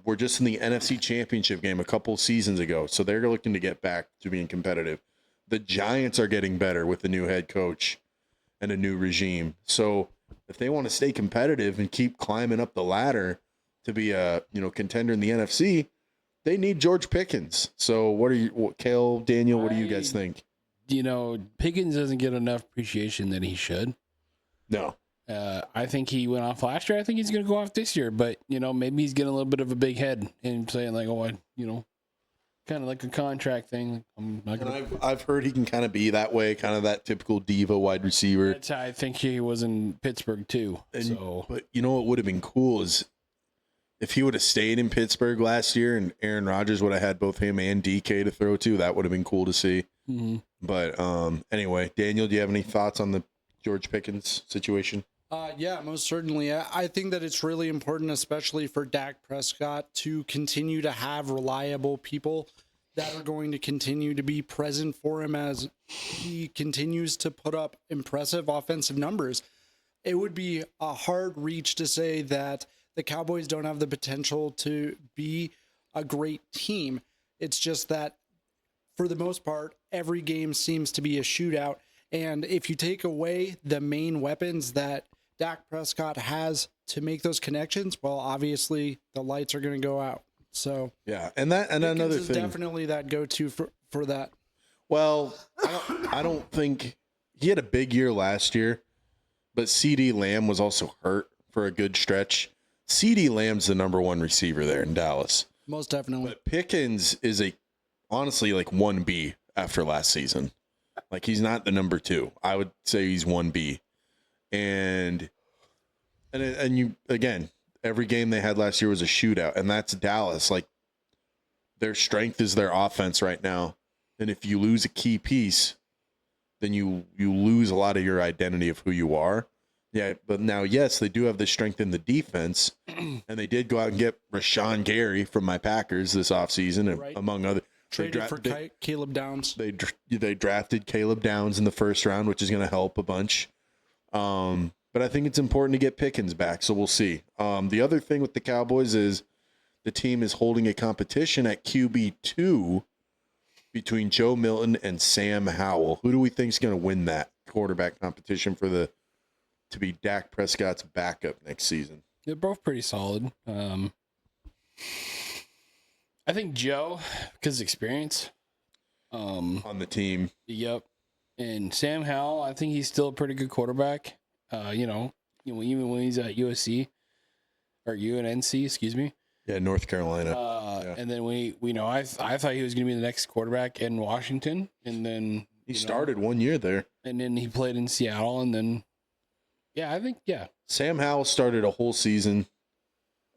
were just in the NFC Championship game a couple seasons ago, so they're looking to get back to being competitive. The Giants are getting better with the new head coach and a new regime. So if they want to stay competitive and keep climbing up the ladder, to be a contender in the NFC, they need George Pickens. So Kale, Daniel, what do you guys think? Pickens doesn't get enough appreciation that he should. No. I think he went off last year. I think he's going to go off this year, but maybe he's getting a little bit of a big head and saying like, kind of like a contract thing. I'm not gonna... I've heard he can kind of be that way, kind of that typical diva wide receiver. That's how I think he was in Pittsburgh too. But what would have been cool is if he would have stayed in Pittsburgh last year and Aaron Rodgers would have had both him and DK to throw to. That would have been cool to see. Mm-hmm. But anyway, Daniel, do you have any thoughts on the George Pickens situation? Yeah, most certainly. I think that it's really important, especially for Dak Prescott, to continue to have reliable people that are going to continue to be present for him as he continues to put up impressive offensive numbers. It would be a hard reach to say that the Cowboys don't have the potential to be a great team. It's just that for the most part, every game seems to be a shootout. And if you take away the main weapons that Dak Prescott has to make those connections, well, obviously the lights are going to go out. So yeah, and another is thing, definitely that go-to for that. Well, I don't think he had a big year last year, but CeeDee Lamb was also hurt for a good stretch. CeeDee Lamb's the number one receiver there in Dallas, most definitely. But Pickens is honestly like 1B after last season. Like he's not the number 2. I would say he's 1B. And you again, every game they had last year was a shootout, and that's Dallas. Like their strength is their offense right now, and if you lose a key piece, then you lose a lot of your identity of who you are. Yeah, but now yes, they do have the strength in the defense, and they did go out and get Rashawn Gary from my Packers this offseason, right. Among other. Traded for Caleb Downs. They drafted Caleb Downs in the first round, which is going to help a bunch. But I think it's important to get Pickens back, so we'll see. The other thing with the Cowboys is the team is holding a competition at QB2 between Joe Milton and Sam Howell. Who do we think is going to win that quarterback competition to be Dak Prescott's backup next season? They're both pretty solid. I think Joe, because of experience. On the team. Yep. And Sam Howell, I think he's still a pretty good quarterback. Even when he's at USC or UNC, excuse me. Yeah, North Carolina. Yeah. And then I thought he was going to be the next quarterback in Washington, and then he started 1 year there, and then he played in Seattle, and then Sam Howell started a whole season,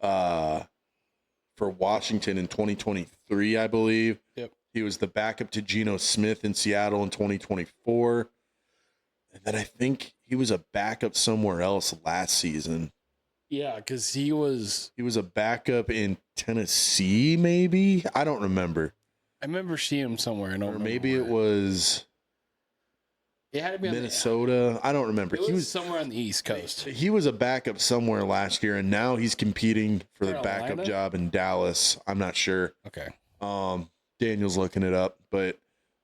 for Washington in 2023, I believe. Yep. He was the backup to Geno Smith in Seattle in 2024. And then I think he was a backup somewhere else last season. Yeah, because he was a backup in Tennessee, maybe? I don't remember. I remember seeing him somewhere. Or maybe it was it had to be Minnesota. I don't remember. He was somewhere on the East Coast. He was a backup somewhere last year, and now he's competing for the backup job in Dallas. I'm not sure. Okay. Daniel's looking it up, but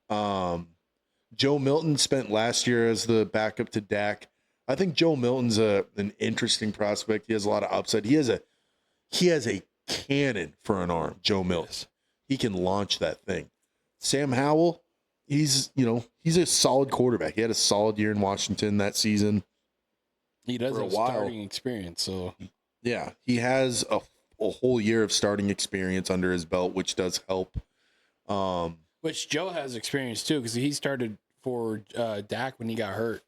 Joe Milton spent last year as the backup to Dak. I think Joe Milton's an interesting prospect. He has a lot of upside. He has a cannon for an arm. Joe Milton, he can launch that thing. Sam Howell, he's a solid quarterback. He had a solid year in Washington that season. He does have starting experience, so yeah, he has a whole year of starting experience under his belt, which does help. Which Joe has experience too, because he started for Dak when he got hurt.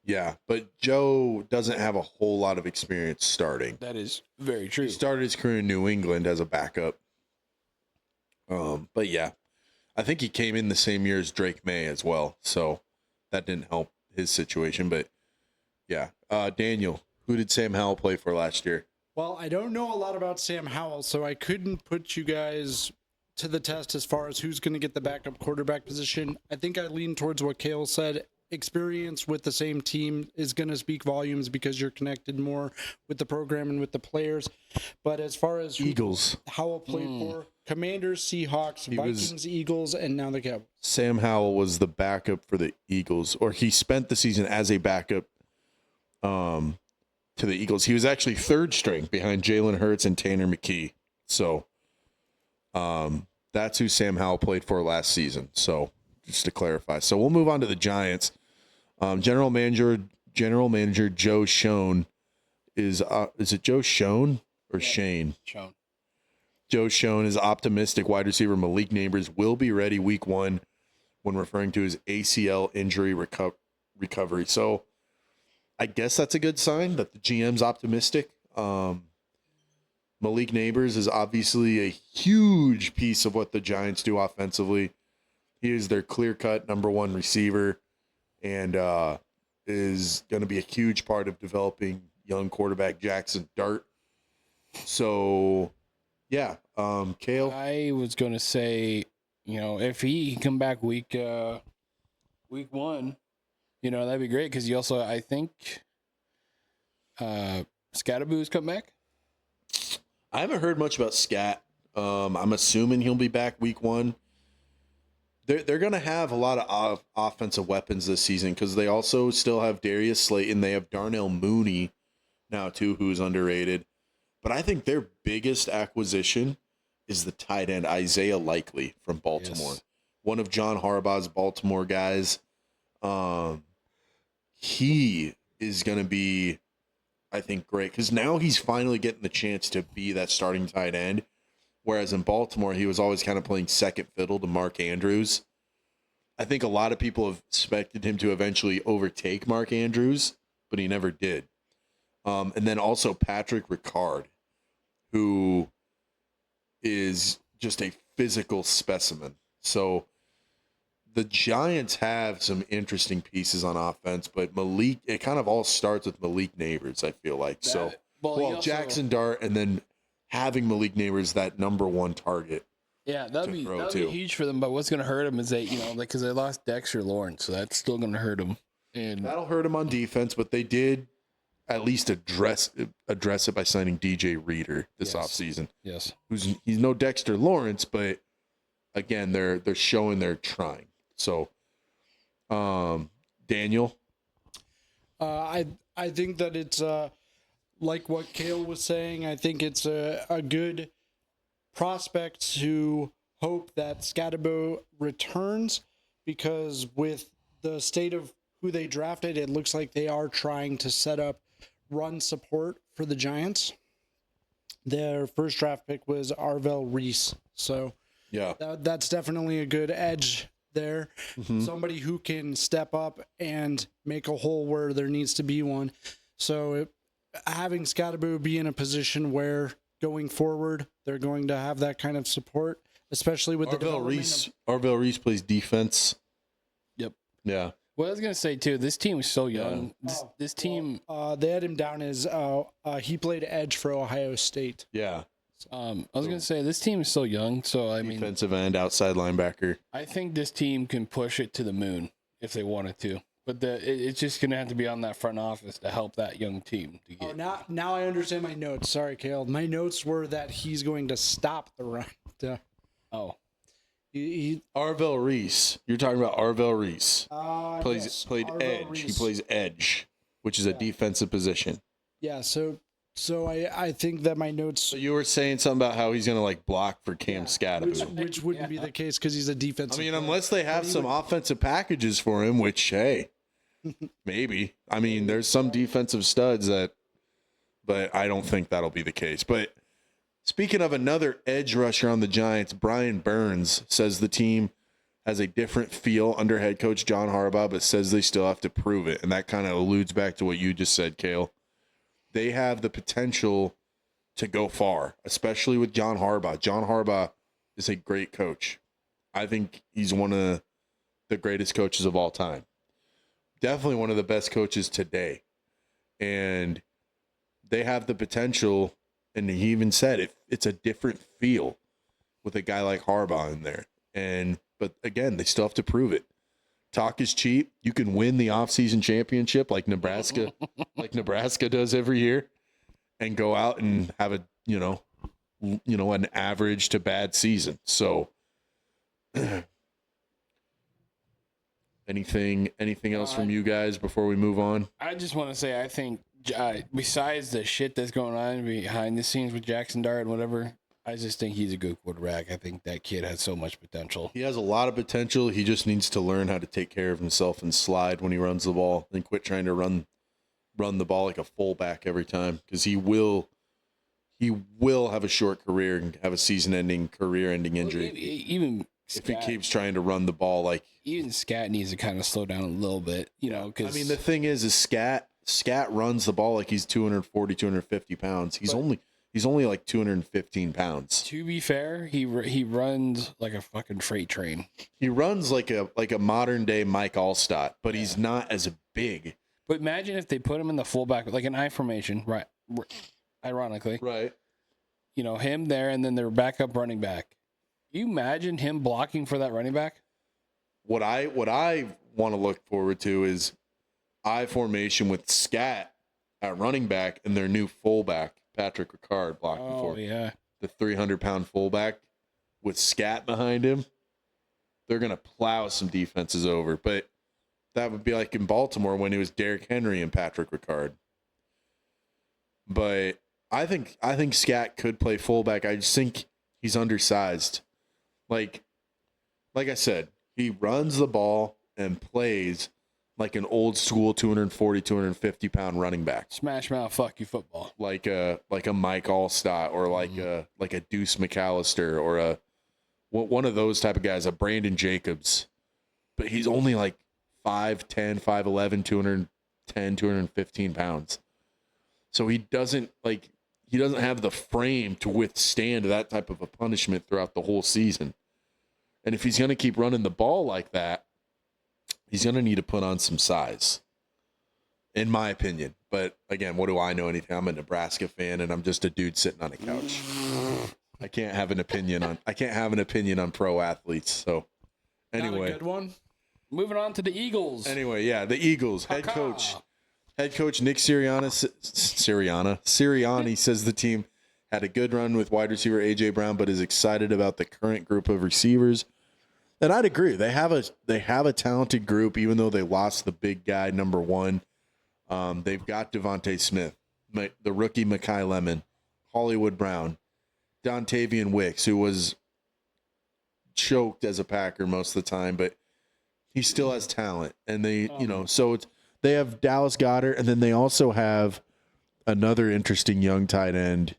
Yeah, but Joe doesn't have a whole lot of experience starting. That is very true. He started his career in New England as a backup. But yeah, I think he came in the same year as Drake May as well, so that didn't help his situation. But yeah, Daniel, who did Sam Howell play for last year? Well, I don't know a lot about Sam Howell, so I couldn't put you guys to the test as far as who's going to get the backup quarterback position. I think I lean towards what Kale said. Experience with the same team is going to speak volumes because you're connected more with the program and with the players. But as far as Eagles, Howell played for Commanders, Seahawks, Vikings, Eagles, and now the Cowboys. Sam Howell was the backup for the Eagles, or he spent the season as a backup to to the Eagles. He was actually third string behind Jalen Hurts and Tanner McKee. So that's who Sam Howell played for last season. So just to clarify. So we'll move on to the Giants. General Manager Joe Schoen is it Joe Schoen or Shane? Shown. Joe Schoen is optimistic wide receiver Malik Neighbors will be ready week 1 when referring to his ACL injury recovery. So I guess that's a good sign that the GM's optimistic. Malik Neighbors is obviously a huge piece of what the Giants do offensively. He is their clear-cut number 1 receiver and is going to be a huge part of developing young quarterback Jackson Dart. So, yeah, Kale. I was going to say, if he can come back week 1, that'd be great because he also, I think, Scatterboo's come back. I haven't heard much about Scat. I'm assuming he'll be back week 1. They're going to have a lot of offensive weapons this season because they also still have Darius Slayton. They have Darnell Mooney now, too, who's underrated. But I think their biggest acquisition is the tight end, Isaiah Likely from Baltimore. Yes. One of John Harbaugh's Baltimore guys. He is going to be, I think, great because now he's finally getting the chance to be that starting tight end. Whereas in Baltimore, he was always kind of playing second fiddle to Mark Andrews. I think a lot of people have expected him to eventually overtake Mark Andrews, but he never did. And then also Patrick Ricard, who is just a physical specimen. So the Giants have some interesting pieces on offense, but Malik, it kind of all starts with Malik Neighbors, I feel like. Jackson Dart and then having Malik Neighbors that number 1 target. Yeah, that'd be huge for them. But what's going to hurt them is because they lost Dexter Lawrence, so that's still going to hurt them. And that'll hurt them on defense, but they did at least address it by signing DJ Reader this offseason. Yes, He's no Dexter Lawrence, but again, they're showing they're trying. So, Daniel, I think that it's like what Kale was saying. I think it's a good prospect to hope that Scatterbo returns because with the state of who they drafted, it looks like they are trying to set up run support for the Giants. Their first draft pick was Arvell Reese. So yeah, that's definitely a good edge there. Mm-hmm. Somebody who can step up and make a hole where there needs to be one. So having Scatterbo be in a position where going forward, they're going to have that kind of support, especially with Arvell Reese plays defense. Yep. Yeah. Well, I was going to say, too, this team is so young. This team... they had him down as he played edge for Ohio State. Yeah. I was going to say, this team is so young, so I mean... Defensive end, outside linebacker. I think this team can push it to the moon if they wanted to. But it's just going to have to be on that front office to help that young team to get... Now I understand my notes. Sorry, Kale. My notes were that he's going to stop the run. Arvell Reese. You're talking about Arvell Reese. Played Arvell edge. Reese. He plays edge, which is a defensive position. Yeah, so I think that my notes... So you were saying something about how he's going to block for Cam Scatterbo. Which wouldn't be the case because he's a defensive player. Unless they have some offensive packages for him, which, hey, maybe. There's some defensive studs but I don't think that'll be the case. But speaking of another edge rusher on the Giants, Brian Burns says the team has a different feel under head coach John Harbaugh, but says they still have to prove it. And that kind of alludes back to what you just said, Kale. They have the potential to go far, especially with John Harbaugh. John Harbaugh is a great coach. I think he's one of the greatest coaches of all time. Definitely one of the best coaches today. And they have the potential, and he even said it's a different feel with a guy like Harbaugh in there. But again, they still have to prove it. Talk is cheap. You can win the offseason championship like Nebraska does every year, and go out and have an average to bad season. So anything else from you guys before we move on? I just want to say I think besides the shit that's going on behind the scenes with Jackson Dart and whatever, I just think he's a good quarterback. I think that kid has so much potential. He has a lot of potential. He just needs to learn how to take care of himself and slide when he runs the ball, and quit trying to run the ball like a fullback every time, because he will have a short career and have a season-ending, career-ending injury. Even if he keeps trying to run the ball like. Even Scat needs to kind of slow down a little bit, because I mean, the thing is Scat runs the ball like he's 240, 250 pounds. He's only like 215 pounds. To be fair, he runs like a fucking freight train. He runs like a modern day Mike Allstott, but he's not as big. But imagine if they put him in the fullback, like an I formation, right? Ironically, right? Him there, and then their backup running back. You imagine him blocking for that running back? What I want to look forward to is I formation with Scat at running back and their new fullback, Patrick Ricard, blocking for him. Yeah. The 300-pound fullback with Scat behind him. They're going to plow some defenses over. But that would be like in Baltimore when it was Derrick Henry and Patrick Ricard. But I think Scat could play fullback. I just think he's undersized. Like I said, he runs the ball and plays like an old school 240, 250 pound running back. Smash mouth, fuck you football. Like a Mike Allstott or like a Deuce McAllister or one of those type of guys, a Brandon Jacobs. But he's only like 5'10", 5'11", 210, 215 pounds. So he doesn't have the frame to withstand that type of a punishment throughout the whole season. And if he's going to keep running the ball like that, he's going to need to put on some size, in my opinion. But again, what do I know anything? I'm a Nebraska fan, and I'm just a dude sitting on a couch. I can't have an opinion on pro athletes. So anyway, Not a good one. Moving on to the Eagles. Anyway, yeah, the Eagles head coach Nick Sirianni says the team had a good run with wide receiver A.J. Brown, but is excited about the current group of receivers. And I'd agree. They have a talented group, even though they lost the big guy, number one. They've got Devontae Smith, the rookie Mekhi Lemon, Hollywood Brown, Dontavian Wicks, who was choked as a Packer most of the time, but he still has talent. And they have Dallas Goedert, and then they also have another interesting young tight end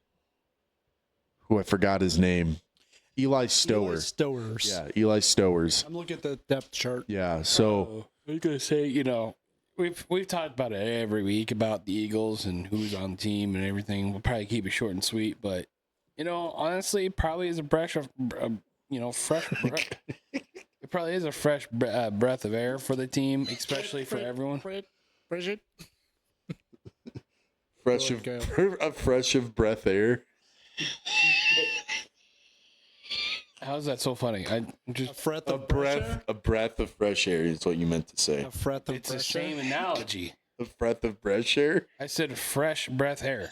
who I forgot his name. Eli Stowers. Yeah, Eli Stowers. I'm looking at the depth chart. Yeah, so I was gonna say, we've talked about it every week about the Eagles and who's on the team and everything. We'll probably keep it short and sweet, but honestly, probably is a breath of it probably is a fresh breath of air for the team, especially for everyone. fresh of breath air. How's that so funny? A breath of fresh air is what you meant to say. It's the same analogy. A breath of fresh air? I said fresh breath air.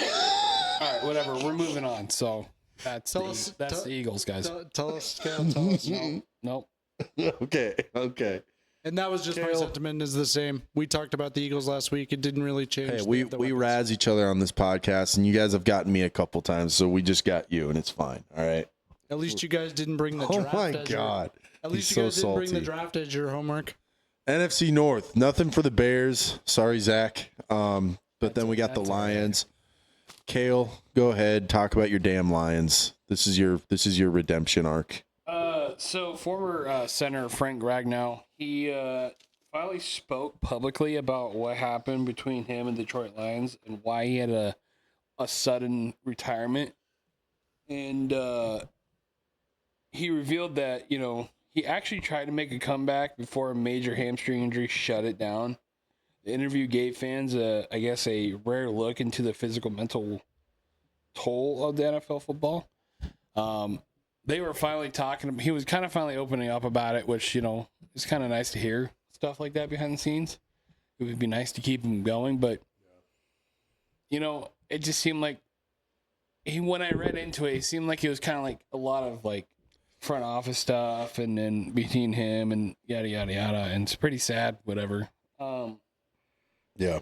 All right, whatever. We're moving on. So that's the Eagles, guys. Tell us. Nope. Okay. And that was just my sentiment is the same. We talked about the Eagles last week. It didn't really change. Hey, we razz each other on this podcast, and you guys have gotten me a couple times, so we just got you, and it's fine. All right. At least you guys didn't bring the draft. Oh my God. At least you guys didn't bring the draft as your homework. NFC North, nothing for the Bears. Sorry, Zach. But then we got the Lions. Right. Kale, go ahead, talk about your damn Lions. This is your redemption arc. So former center Frank Ragnow, he finally spoke publicly about what happened between him and Detroit Lions and why he had a sudden retirement. And he revealed that, he actually tried to make a comeback before a major hamstring injury shut it down. The interview gave fans, I guess, a rare look into the physical, mental toll of the NFL football. They were finally talking. He was kind of finally opening up about it, which, is kind of nice to hear stuff like that behind the scenes. It would be nice to keep him going, but, it just seemed like when I read into it, it seemed like it was kind of like a lot of like front office stuff, and then between him and yada yada yada, and it's pretty sad. Whatever. Yeah.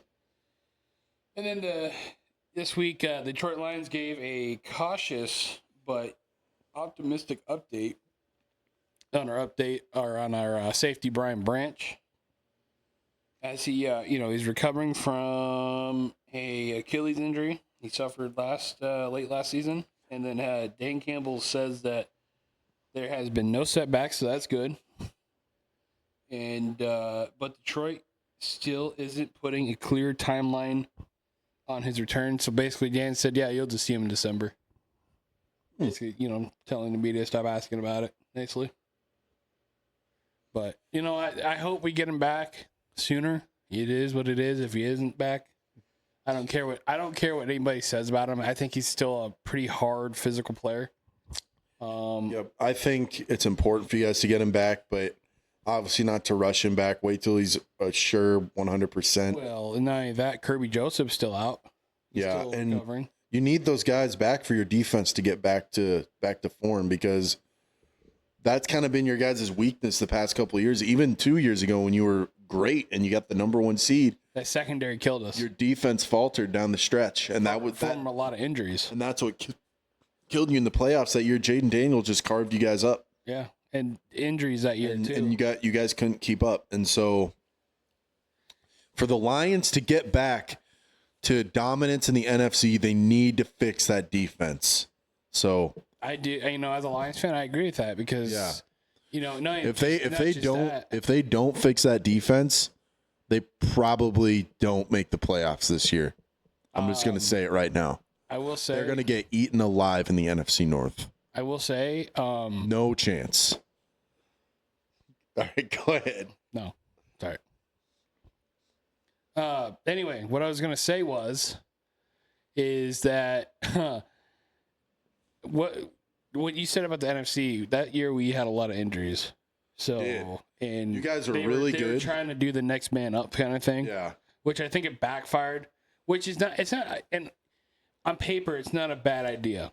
And then this week, the Detroit Lions gave a cautious but optimistic update on our safety Brian Branch, as he he's recovering from a Achilles injury he suffered late last season, and then Dan Campbell says that there has been no setbacks, so that's good. And but Detroit still isn't putting a clear timeline on his return. So basically, Dan said, "Yeah, you'll just see him in December." Basically, telling the media to stop asking about it, basically. But I hope we get him back sooner. It is what it is. If he isn't back, I don't care what anybody says about him. I think he's still a pretty hard physical player. Yep. I think it's important for you guys to get him back, but obviously not to rush him back. Wait till he's a sure 100%. Well, and not only that, Kirby Joseph's still out. He's still recovering. You need those guys back for your defense to get back to form, because that's kind of been your guys' weakness the past couple of years. Even 2 years ago when you were great and you got the number 1 seed, that secondary killed us. Your defense faltered down the stretch, and that was from a lot of injuries. And that's what killed you in the playoffs that year. Jaden Daniels just carved you guys up. Yeah, and injuries that year too. And you guys couldn't keep up, and so for the Lions to get back to dominance in the NFC, they need to fix that defense. So I do, as a Lions fan, I agree with that, because if they don't fix that defense, they probably don't make the playoffs this year. I'm just going to say it right now. I will say they're going to get eaten alive in the NFC North. I will say no chance. All right, go ahead. No, sorry. Anyway, what I was going to say is that what you said about the NFC, that year we had a lot of injuries. So, and you guys are they really were good. Trying to do the next man up kind of thing. Yeah. Which I think it backfired, it's not, and on paper, it's not a bad idea.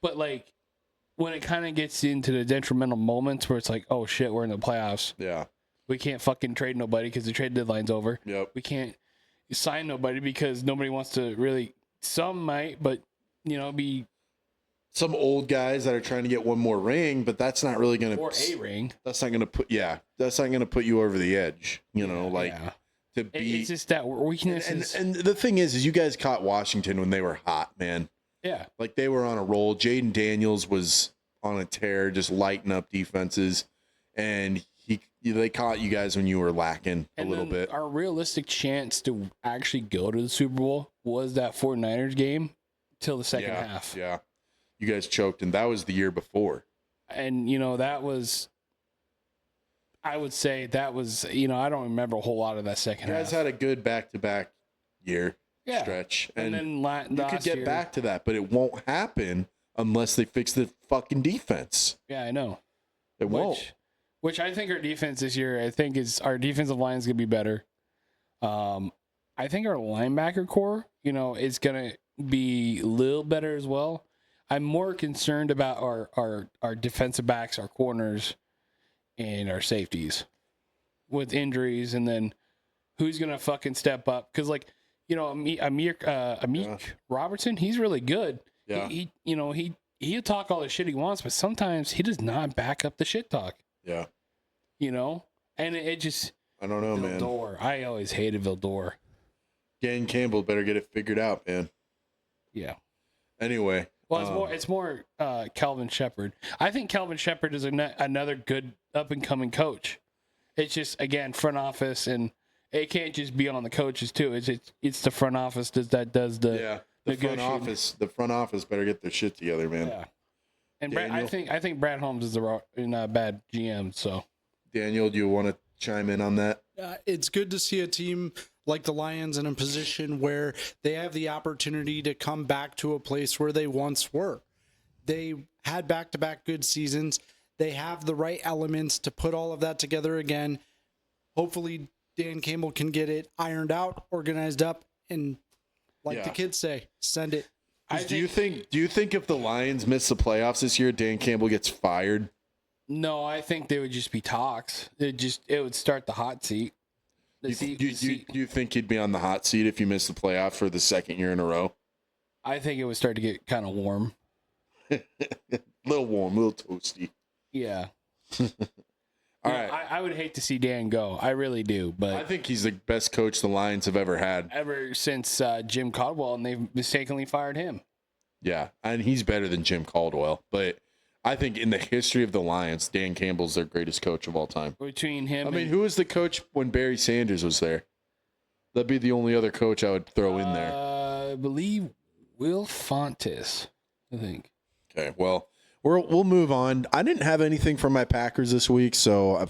But like, when it kind of gets into the detrimental moments where it's like, oh shit, we're in the playoffs. Yeah. We can't fucking trade nobody because the trade deadline's over. Yep. We can't sign nobody because nobody wants to really. Some might, but be some old guys that are trying to get one more ring, but that's not really going to, or a ring. That's not going to that's not going to put you over the edge. To be. It's just that weakness. And the thing is you guys caught Washington when they were hot, man. Yeah. Like they were on a roll. Jaden Daniels was on a tear, just lighting up defenses, and they caught you guys when you were lacking a little bit. Our realistic chance to actually go to the Super Bowl was that 49ers game till the second half. Yeah. You guys choked, and that was the year before. And, that was, I would say that was, I don't remember a whole lot of that second half. You guys had a good back-to-back year stretch. And then you could get back to that, but it won't happen unless they fix the fucking defense. Yeah, I know. It won't. Which I think our defense this year, our defensive line is going to be better. I think our linebacker core, is going to be a little better as well. I'm more concerned about our defensive backs, our corners, and our safeties with injuries, and then who's going to fucking step up. Because, Amik Robertson, he's really good. Yeah. He'll talk all the shit he wants, but sometimes he does not back up the shit talk. Yeah. And it just... I don't know, man. Vildor. I always hated Vildor. Dan Campbell better get it figured out, man. Yeah. Anyway. Well, it's more Calvin Shepard. I think Calvin Shepard is another good up-and-coming coach. It's just, again, front office, and it can't just be on the coaches, too. It's the front office that does the The front office better get their shit together, man. Yeah. And I think Brad Holmes is a bad GM, so. Daniel, do you want to chime in on that? It's good to see a team like the Lions in a position where they have the opportunity to come back to a place where they once were. They had back-to-back good seasons. They have the right elements to put all of that together again. Hopefully, Dan Campbell can get it ironed out, organized up, and the kids say, send it. Do you think if the Lions miss the playoffs this year, Dan Campbell gets fired? No, I think they would just be talks. It would start the hot seat. Do you think he'd be on the hot seat if you missed the playoff for the second year in a row? I think it would start to get kind of warm. Little warm, little toasty. Yeah. All right. I would hate to see Dan go. I really do. But I think he's the best coach the Lions have ever had. Ever since Jim Caldwell, and they've mistakenly fired him. Yeah, and he's better than Jim Caldwell. But I think in the history of the Lions, Dan Campbell's their greatest coach of all time. Between him who was the coach when Barry Sanders was there? That'd be the only other coach I would throw in there. I believe Will Fontes, I think. Okay, well, we'll move on. I didn't have anything from my Packers this week, so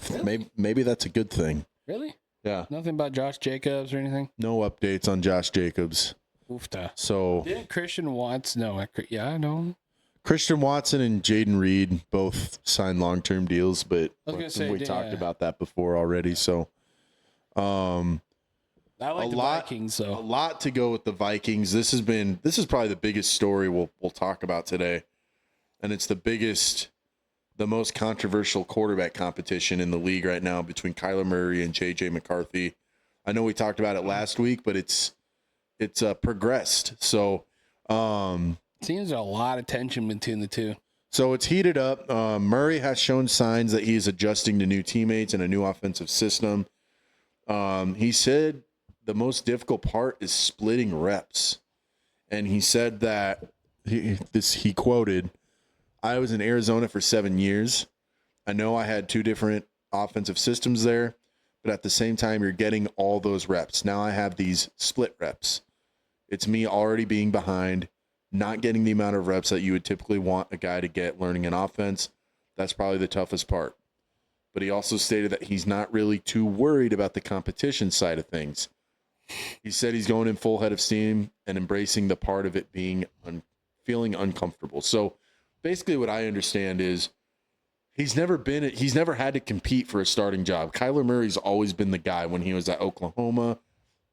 maybe that's a good thing. Really? Yeah. Nothing about Josh Jacobs or anything? No updates on Josh Jacobs. Oofta. So didn't Christian Watson? No, I know. Christian Watson and Jaden Reed both signed long-term deals, but we talked about that before already. So, I like the Vikings. So a lot to go with the Vikings. This is probably the biggest story we'll talk about today, and it's the most controversial quarterback competition in the league right now between Kyler Murray and JJ McCarthy. I know we talked about it last week, but it's progressed. So, seems a lot of tension between the two. So it's heated up. Murray has shown signs that he is adjusting to new teammates and a new offensive system. He said the most difficult part is splitting reps. And he said that, he quoted, "I was in Arizona for 7 years. I know I had 2 different offensive systems there, but at the same time, you're getting all those reps. Now I have these split reps. It's me already being behind, not getting the amount of reps that you would typically want a guy to get learning an offense. That's probably the toughest part." But he also stated that he's not really too worried about the competition side of things. He said he's going in full head of steam and embracing the part of it being feeling uncomfortable. So basically what I understand is he's never had to compete for a starting job. Kyler Murray's always been the guy when he was at Oklahoma,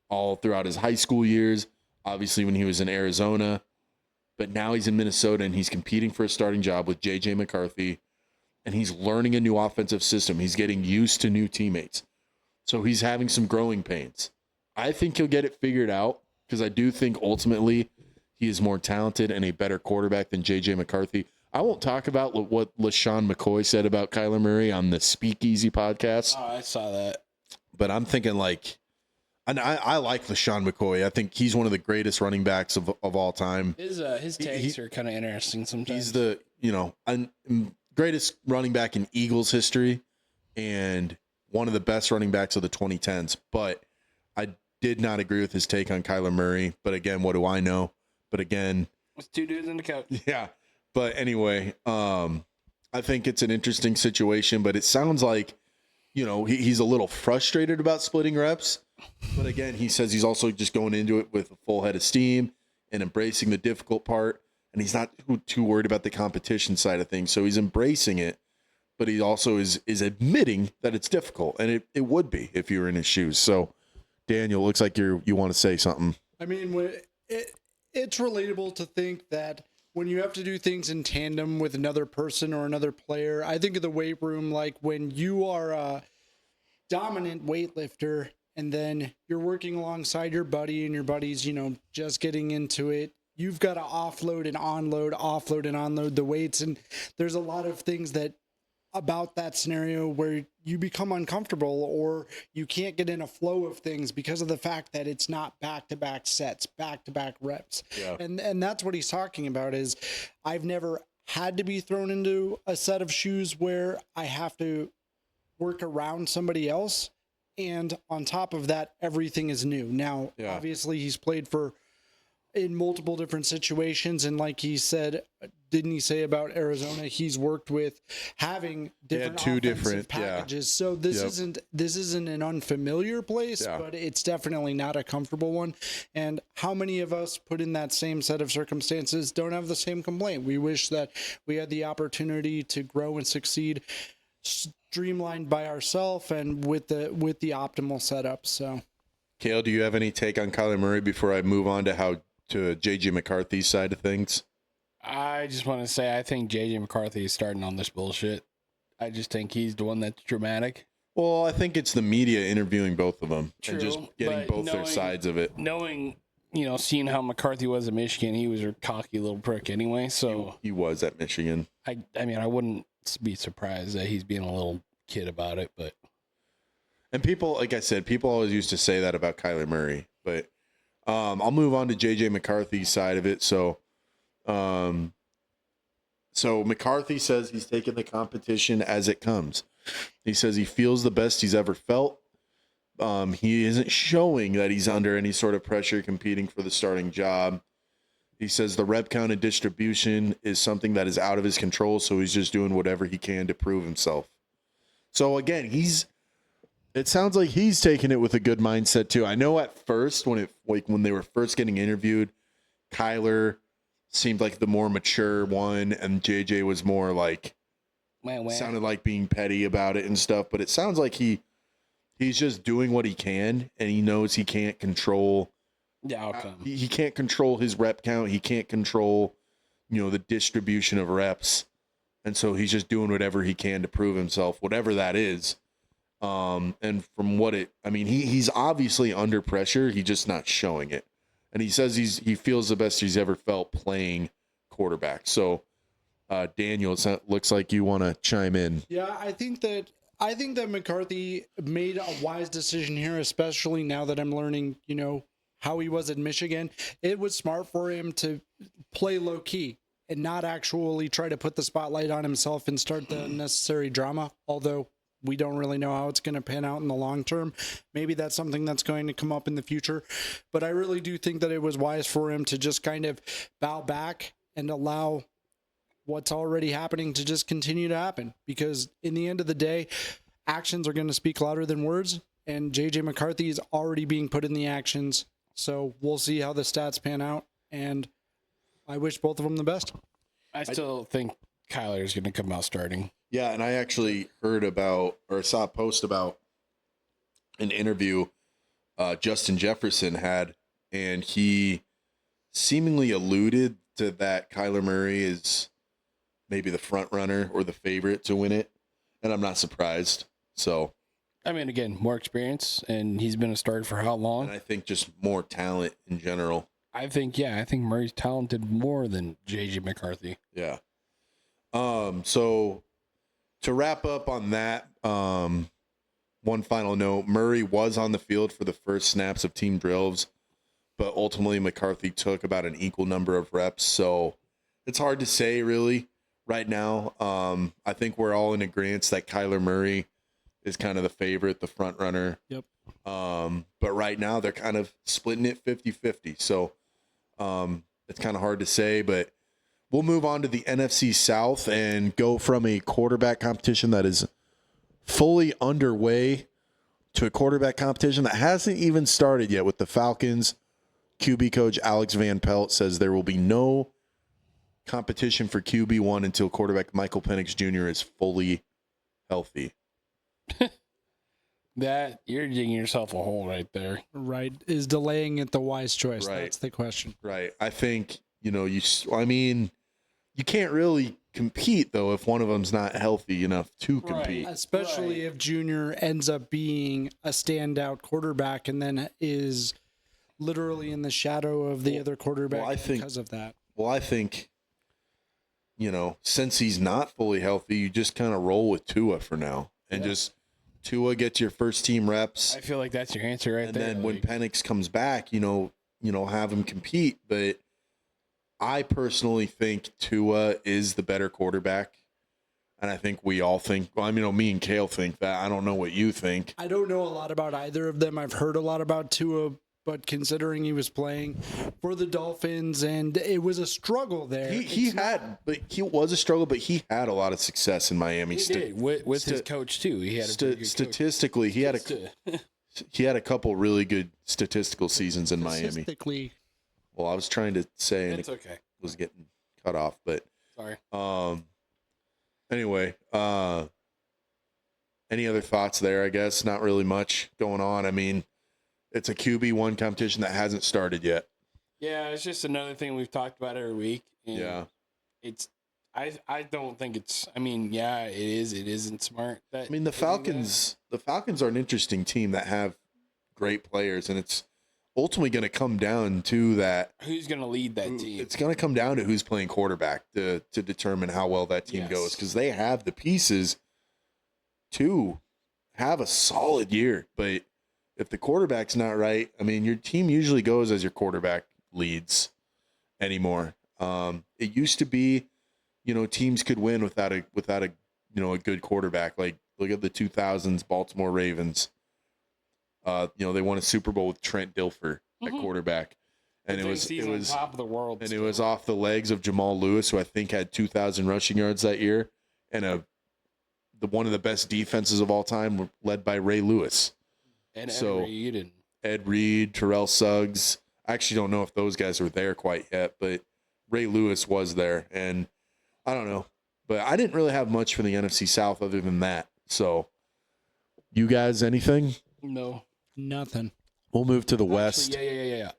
all throughout his high school years, obviously when he was in Arizona. But now he's in Minnesota and he's competing for a starting job with JJ McCarthy, and he's learning a new offensive system. He's getting used to new teammates. So he's having some growing pains. I think he'll get it figured out because I do think ultimately he is more talented and a better quarterback than JJ McCarthy. I won't talk about what LaShawn McCoy said about Kyler Murray on the Speakeasy podcast. Oh, I saw that. But I'm thinking and I like LaShawn McCoy. I think he's one of the greatest running backs of all time. His takes are kind of interesting sometimes. He's the greatest running back in Eagles history and one of the best running backs of the 2010s. But I did not agree with his take on Kyler Murray. But again, what do I know? But again, it's 2 dudes in the couch. Yeah. But anyway, I think it's an interesting situation. But it sounds like he's a little frustrated about splitting reps. But again, he says he's also just going into it with a full head of steam and embracing the difficult part. And he's not too worried about the competition side of things. So he's embracing it. But he also is admitting that it's difficult. And it would be if you were in his shoes. So, Daniel, looks like you want to say something. I mean, it's relatable to think that when you have to do things in tandem with another person or another player, I think of the weight room like when you are a dominant weightlifter and then you're working alongside your buddy and your buddy's, just getting into it. You've got to offload and onload the weights. And there's a lot of things about that scenario where you become uncomfortable or you can't get in a flow of things because of the fact that it's not back-to-back sets, back-to-back reps. Yeah. And that's what he's talking about is I've never had to be thrown into a set of shoes where I have to work around somebody else. And on top of that, everything is new. Now, Obviously he's played in multiple different situations. And like he said, didn't he say about Arizona, he's worked with having different two different packages. So this isn't an unfamiliar place, but it's definitely not a comfortable one. And how many of us put in that same set of circumstances don't have the same complaint? We wish that we had the opportunity to grow and succeed streamlined by ourselves and with the optimal setup. So, Kale, do you have any take on Kyler Murray before I move on to JJ McCarthy's side of things? I just want to say I think JJ McCarthy is starting on this bullshit. I just think he's the one that's dramatic. Well, I think it's the media interviewing both of them and just True, getting but both their knowing- sides of it. Knowing, seeing how McCarthy was at Michigan, he was a cocky little prick anyway. So He was at Michigan. I mean, I wouldn't be surprised that he's being a little kid about it, but And people, like I said, people always used to say that about Kyler Murray. But I'll move on to JJ McCarthy's side of it. So McCarthy says he's taking the competition as it comes. He says he feels the best he's ever felt. He isn't showing that he's under any sort of pressure competing for the starting job. He says the rep count and distribution is something that is out of his control, so he's just doing whatever he can to prove himself. So again, it sounds like he's taking it with a good mindset too. I know at first when they were first getting interviewed, Kyler seemed like the more mature one, and JJ was more like sounded like being petty about it and stuff. But it sounds like he's just doing what he can, and he knows he can't control the outcome. He can't control his rep count. He can't control, the distribution of reps, and so he's just doing whatever he can to prove himself, whatever that is. And from he's obviously under pressure. He's just not showing it. And he says he feels the best he's ever felt playing quarterback. So, Daniel, it looks like you want to chime in. Yeah, I think that McCarthy made a wise decision here, especially now that I'm learning, how he was at Michigan. It was smart for him to play low key and not actually try to put the spotlight on himself and start the unnecessary drama. Although we don't really know how it's going to pan out in the long term. Maybe that's something that's going to come up in the future. But I really do think that it was wise for him to just kind of bow back and allow what's already happening to just continue to happen. Because in the end of the day, actions are going to speak louder than words. And JJ McCarthy is already being put in the actions. So we'll see how the stats pan out. And I wish both of them the best. I still think Kyler is going to come out starting. Yeah, and I actually heard about or saw a post about an interview Justin Jefferson had, and he seemingly alluded to that Kyler Murray is maybe the front runner or the favorite to win it, and I'm not surprised. So, I mean, again, more experience, and he's been a starter for how long? And I think just more talent in general. I think Murray's talented more than JJ McCarthy. Yeah. So to wrap up on that, one final note, Murray was on the field for the first snaps of team drills, but ultimately McCarthy took about an equal number of reps. So it's hard to say really right now. I think we're all in agreement that Kyler Murray is kind of the favorite, the front runner. Yep. But right now they're kind of splitting it 50-50. So it's kind of hard to say, but we'll move on to the NFC South and go from a quarterback competition that is fully underway to a quarterback competition that hasn't even started yet with the Falcons. QB coach Alex Van Pelt says there will be no competition for QB1 until quarterback Michael Penix Jr. is fully healthy. That you're digging yourself a hole right there. Right. Is delaying it the wise choice? Right. That's the question. Right. I think, you can't really compete, though, if one of them's not healthy enough to compete. Especially if Junior ends up being a standout quarterback and then is literally in the shadow of the other quarterback because of that. Well, I think, since he's not fully healthy, you just kind of roll with Tua for now and just Tua gets your first team reps. I feel like that's your answer right there. And then when Penix comes back, have him compete. But I personally think Tua is the better quarterback. And I think we all think, me and Kale think that. I don't know what you think. I don't know a lot about either of them. I've heard a lot about Tua, but considering he was playing for the Dolphins and it was a struggle there. He was a struggle, but he had a lot of success in Miami. He did with his coach too. He had a statistically, he had a couple really good statistical seasons in Miami. Well, I was trying to say, and it was getting cut off, but sorry. Anyway, any other thoughts there? I guess not really much going on. It's a QB1 competition that hasn't started yet. Yeah, it's just another thing we've talked about every week. And yeah. I don't think it's. I mean, yeah, it is. It isn't smart. I mean, the Falcons are an interesting team that have great players, and it's ultimately going to come down to that. Who's going to lead that team? It's going to come down to who's playing quarterback to determine how well that team goes, because they have the pieces to have a solid year. But if the quarterback's not right, I mean, your team usually goes as your quarterback leads anymore. It used to be, teams could win without a a good quarterback. Like, look at the 2000s Baltimore Ravens. They won a Super Bowl with Trent Dilfer at quarterback, and it was on top of the world, and it was off the legs of Jamal Lewis, who I think had 2,000 rushing yards that year, and one of the best defenses of all time, led by Ray Lewis. And Ed Reed, Terrell Suggs. I actually don't know if those guys were there quite yet, but Ray Lewis was there, and I don't know. But I didn't really have much for the NFC South other than that. So, you guys, anything? No. Nothing. We'll move to the West. Yeah.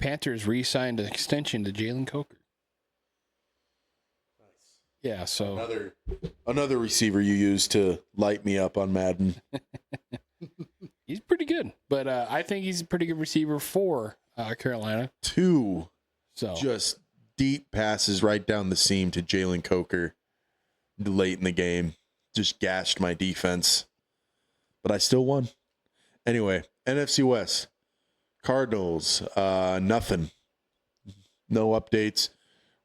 Panthers re-signed an extension to Jalen Coker. Nice. Yeah, so another receiver you use to light me up on Madden. He's pretty good, but I think he's a pretty good receiver for Carolina. Two just deep passes right down the seam to Jalen Coker late in the game. Just gashed my defense, but I still won. Anyway, NFC West. Cardinals, nothing. No updates.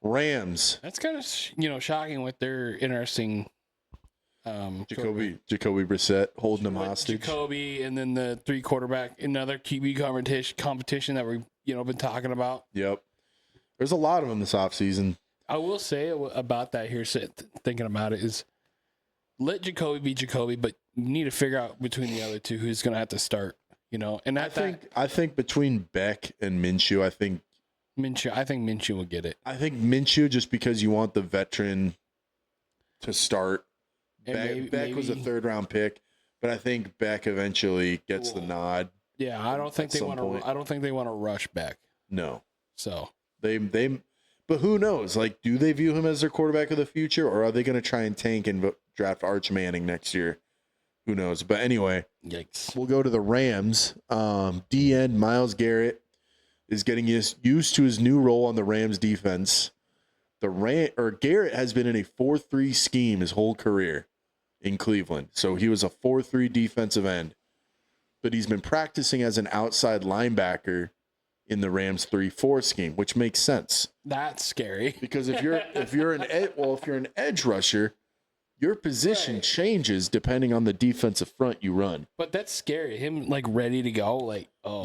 Rams. That's kind of, shocking with their interesting Jacoby Brissett holding them hostage. Jacoby, and then the 3 quarterback, another QB competition that we've been talking about. Yep. There's a lot of them this offseason. I will say about that here, thinking about it, is let Jacoby be Jacoby, but you need to figure out between the other two who's going to have to start. And I think between Beck and Minshew, I think Minshew will get it. I think Minshew, just because you want the veteran to start. Beck was a 3rd-round pick, but I think Beck eventually gets the nod. Yeah, I don't think they want to. I don't think they want to rush Beck. No. So they, but who knows? Like, do they view him as their quarterback of the future, or are they going to try and tank and draft Arch Manning next year? Who knows? But anyway, yikes. We'll go to the Rams. D-end Myles Garrett is getting used to his new role on the Rams defense. Garrett has been in a 4-3 scheme his whole career in Cleveland. So he was a 4-3 defensive end. But he's been practicing as an outside linebacker in the Rams 3-4 scheme, which makes sense. That's scary. Because if you're an edge rusher, your position changes depending on the defensive front you run. But that's scary. Him ready to go,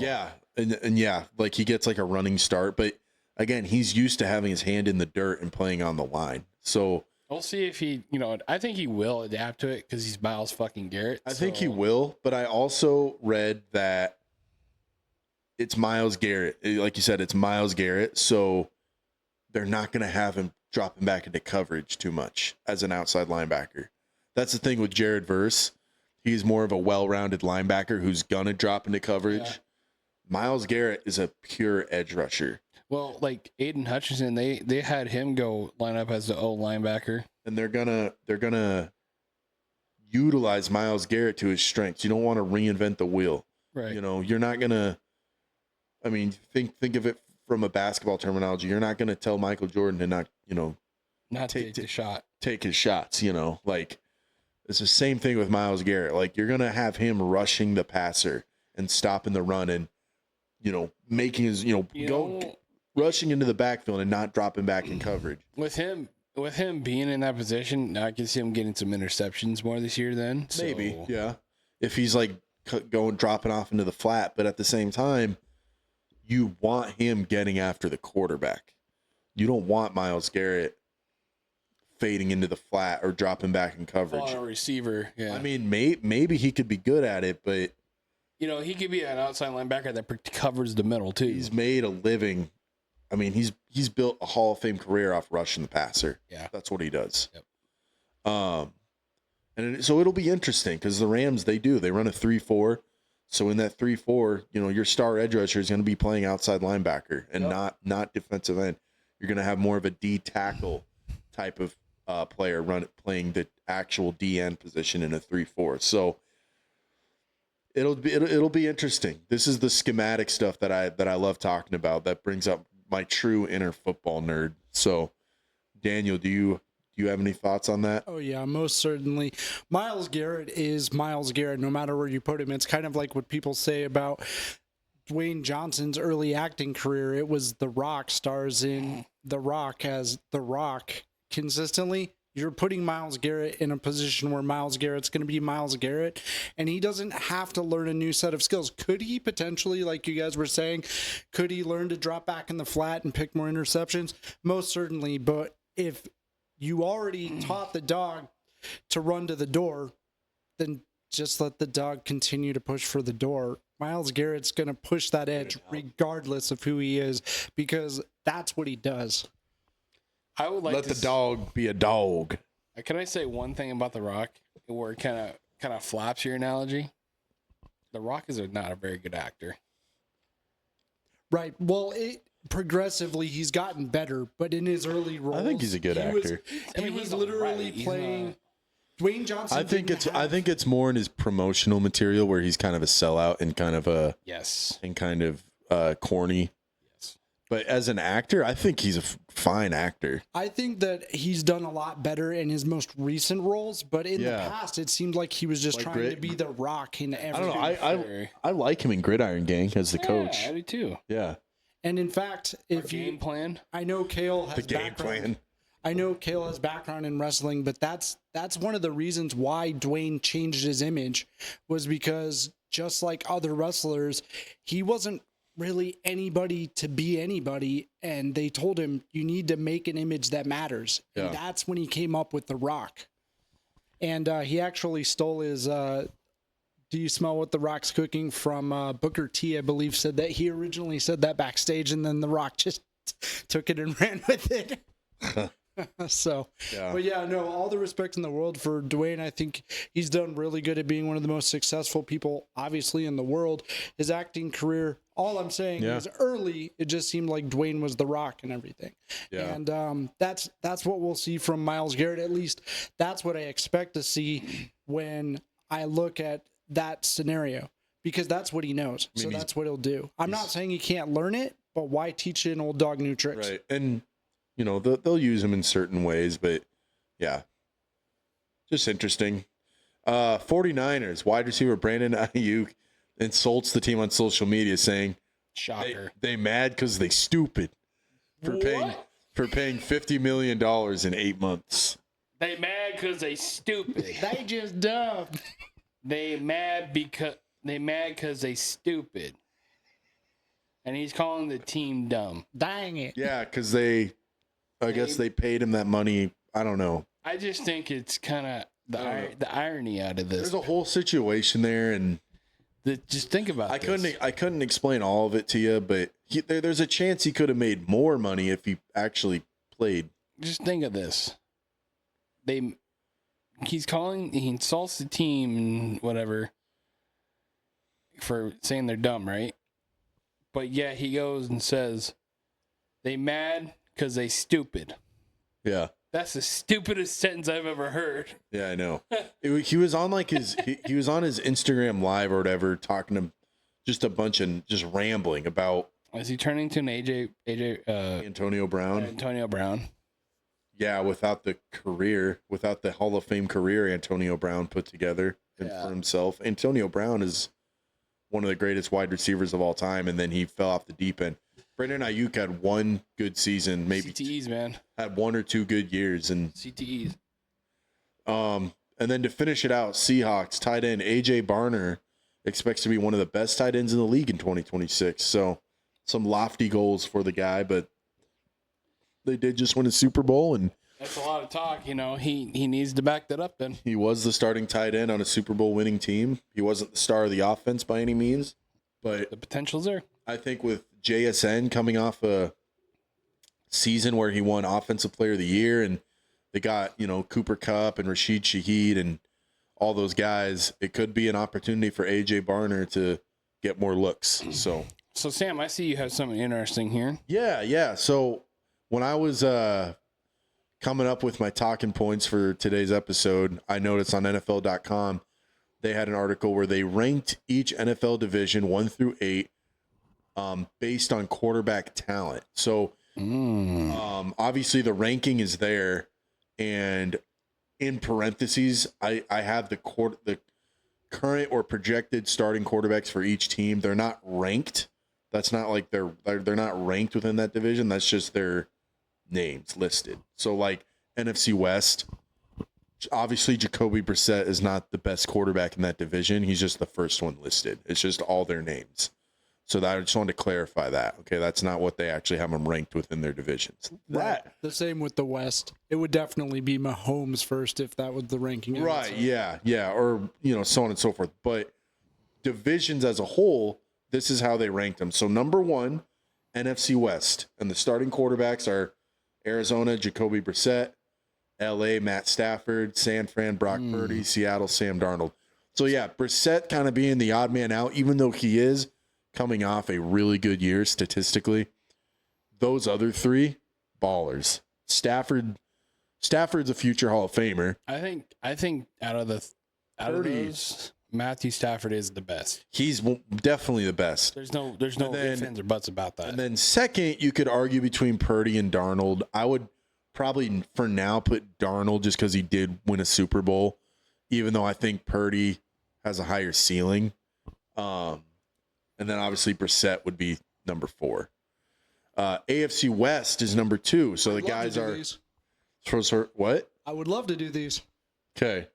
Yeah. And yeah, he gets a running start, but again, he's used to having his hand in the dirt and playing on the line. So we'll see if he, I think he will adapt to it because he's Myles fucking Garrett. I think he will, but I also read that it's Myles Garrett. Like you said, it's Myles Garrett. So they're not going to have him dropping back into coverage too much as an outside linebacker. That's the thing with Jared Verse. He's more of a well-rounded linebacker who's going to drop into coverage. Yeah. Myles Garrett is a pure edge rusher. Well, Aiden Hutchinson, they had him go line up as the O linebacker. And they're gonna utilize Myles Garrett to his strengths. You don't want to reinvent the wheel. Right. You're not gonna, I mean, think of it from a basketball terminology. You're not gonna tell Michael Jordan to not take the shot. Take his shots, It's the same thing with Myles Garrett. You're gonna have him rushing the passer and stopping the run and making his, rushing into the backfield and not dropping back in coverage. With him being in that position, I can see him getting some interceptions more this year then. So. Maybe, yeah. If he's dropping off into the flat, but at the same time, you want him getting after the quarterback. You don't want Myles Garrett fading into the flat or dropping back in coverage. On a receiver, yeah. I mean, maybe he could be good at it, but he could be an outside linebacker that covers the middle too. He's made a living. I mean, he's built a Hall of Fame career off rushing the passer. Yeah, that's what he does. Yep. So it'll be interesting because the Rams they run a 3-4. So in that 3-4, your star edge rusher is going to be playing outside linebacker and not defensive end. You're going to have more of a D tackle type of player playing the actual DN position in a 3-4. So it'll be interesting. This is the schematic stuff that I love talking about. That brings up my true inner football nerd. So, Daniel, do you have any thoughts on that? Oh, yeah, most certainly. Myles Garrett is Myles Garrett, no matter where you put him. It's kind of like what people say about Dwayne Johnson's early acting career. It was The Rock stars in The Rock as The Rock consistently. You're putting Myles Garrett in a position where Myles Garrett's going to be Myles Garrett, and he doesn't have to learn a new set of skills. Could he potentially, like you guys were saying, could he learn to drop back in the flat and pick more interceptions? Most certainly, but if you already taught the dog to run to the door, then just let the dog continue to push for the door. Myles Garrett's going to push that edge regardless of who he is, because that's what he does. I would like let the dog be a dog. Can I say one thing about The Rock where it kind of flops your analogy? The Rock is not a very good actor. Right. Well, progressively he's gotten better, but in his early roles, I think he's a good actor. He was literally playing Dwayne Johnson. I think it's more in his promotional material where he's kind of a sellout and kind of corny. But as an actor, I think he's a fine actor. I think that he's done a lot better in his most recent roles, but in the past, it seemed like he was just trying to be the Rock in everything. I don't know. I like him in Gridiron Gang as the coach. I do too. Yeah. And in fact, game plan, I know Kale has I know Kale has background in wrestling, but that's one of the reasons why Dwayne changed his image, was because just like other wrestlers, he wasn't really anybody to be anybody, and they told him you need to make an image that matters. Yeah. And that's when he came up with The Rock. And he actually stole his Do You Smell What The Rock's Cooking from Booker T, I believe, said that he originally said that backstage, and then The Rock just took it and ran with it. So, but yeah, no, all the respect in the world for Dwayne. I think he's done really good at being one of the most successful people, obviously, in the world. His acting career, all I'm saying is early, it just seemed like Dwayne was The Rock and everything. Yeah. And that's what we'll see from Myles Garrett. At least that's what I expect to see when I look at that scenario, because that's what he knows. So that's what he'll do. I'm not saying he can't learn it, but why teach an old dog new tricks? Right. And you know, they'll use him in certain ways, but yeah, just interesting. 49ers wide receiver Brandon Ayuk insults the team on social media, saying, "Shocker, they mad because they stupid for paying $50 million in 8 months. They mad because they stupid. They just dumb. They mad because they stupid." And he's calling the team dumb. Dang it. Yeah, because I guess they paid him that money. I don't know. I just think it's kind of the irony out of this. There's a whole situation there, and just think about it. I couldn't explain all of it to you, but there's a chance he could have made more money if he actually played. Just think of this. He insults the team and whatever for saying they're dumb, right? But yeah, he goes and says they mad because they stupid. Yeah. That's the stupidest sentence I've ever heard. Yeah, I know. He was on like he was on his Instagram live or whatever, talking to just a bunch and just rambling about. Is he turning to an Antonio Brown? Antonio Brown. Yeah, without the Hall of Fame career Antonio Brown put together for himself. Antonio Brown is one of the greatest wide receivers of all time, and then he fell off the deep end. Brandon Ayuk had one good season, maybe CTEs, man. Had 1 or 2 good years, and CTEs. And then to finish it out, Seahawks tight end AJ Barner expects to be one of the best tight ends in the league in 2026. So some lofty goals for the guy, but they did just win a Super Bowl, and that's a lot of talk. You know, he needs to back that up. Then he was the starting tight end on a Super Bowl winning team. He wasn't the star of the offense by any means, but the potential's there. I think with JSN coming off a season where he won Offensive Player of the Year, and they got, Cooper Kupp and Rashid Shaheed and all those guys, it could be an opportunity for AJ Barner to get more looks. So Sam, I see you have something interesting here. Yeah. So when I was coming up with my talking points for today's episode, I noticed on NFL.com, they had an article where they ranked each NFL division 1 through 8 based on quarterback talent. So obviously the ranking is there, and in parentheses, I have the current or projected starting quarterbacks for each team. They're not ranked. That's not like they're not ranked within that division. That's just their names listed. So like NFC West, obviously Jacoby Brissett is not the best quarterback in that division. He's just the first one listed. It's just all their names. So that, I just wanted to clarify that. Okay, that's not what they actually have them ranked within their divisions. Right. The same with the West. It would definitely be Mahomes first if that was the ranking. Right, yeah, or so on and so forth. But divisions as a whole, this is how they ranked them. So number 1, NFC West, and the starting quarterbacks are Arizona, Jacoby Brissett; LA, Matt Stafford; San Fran, Brock Purdy; Seattle, Sam Darnold. So yeah, Brissett kind of being the odd man out, even though he is coming off a really good year statistically. Those other 3, ballers. Stafford's a future Hall of Famer. I think out of those, Matthew Stafford is the best. He's definitely the best. There's no ifs, ands, or buts about that. And then second, you could argue between Purdy and Darnold. I would probably for now put Darnold just because he did win a Super Bowl, even though I think Purdy has a higher ceiling. And then obviously Brissett would be number 4. AFC West is number 2. So the guys are what? I would love to do these. Okay.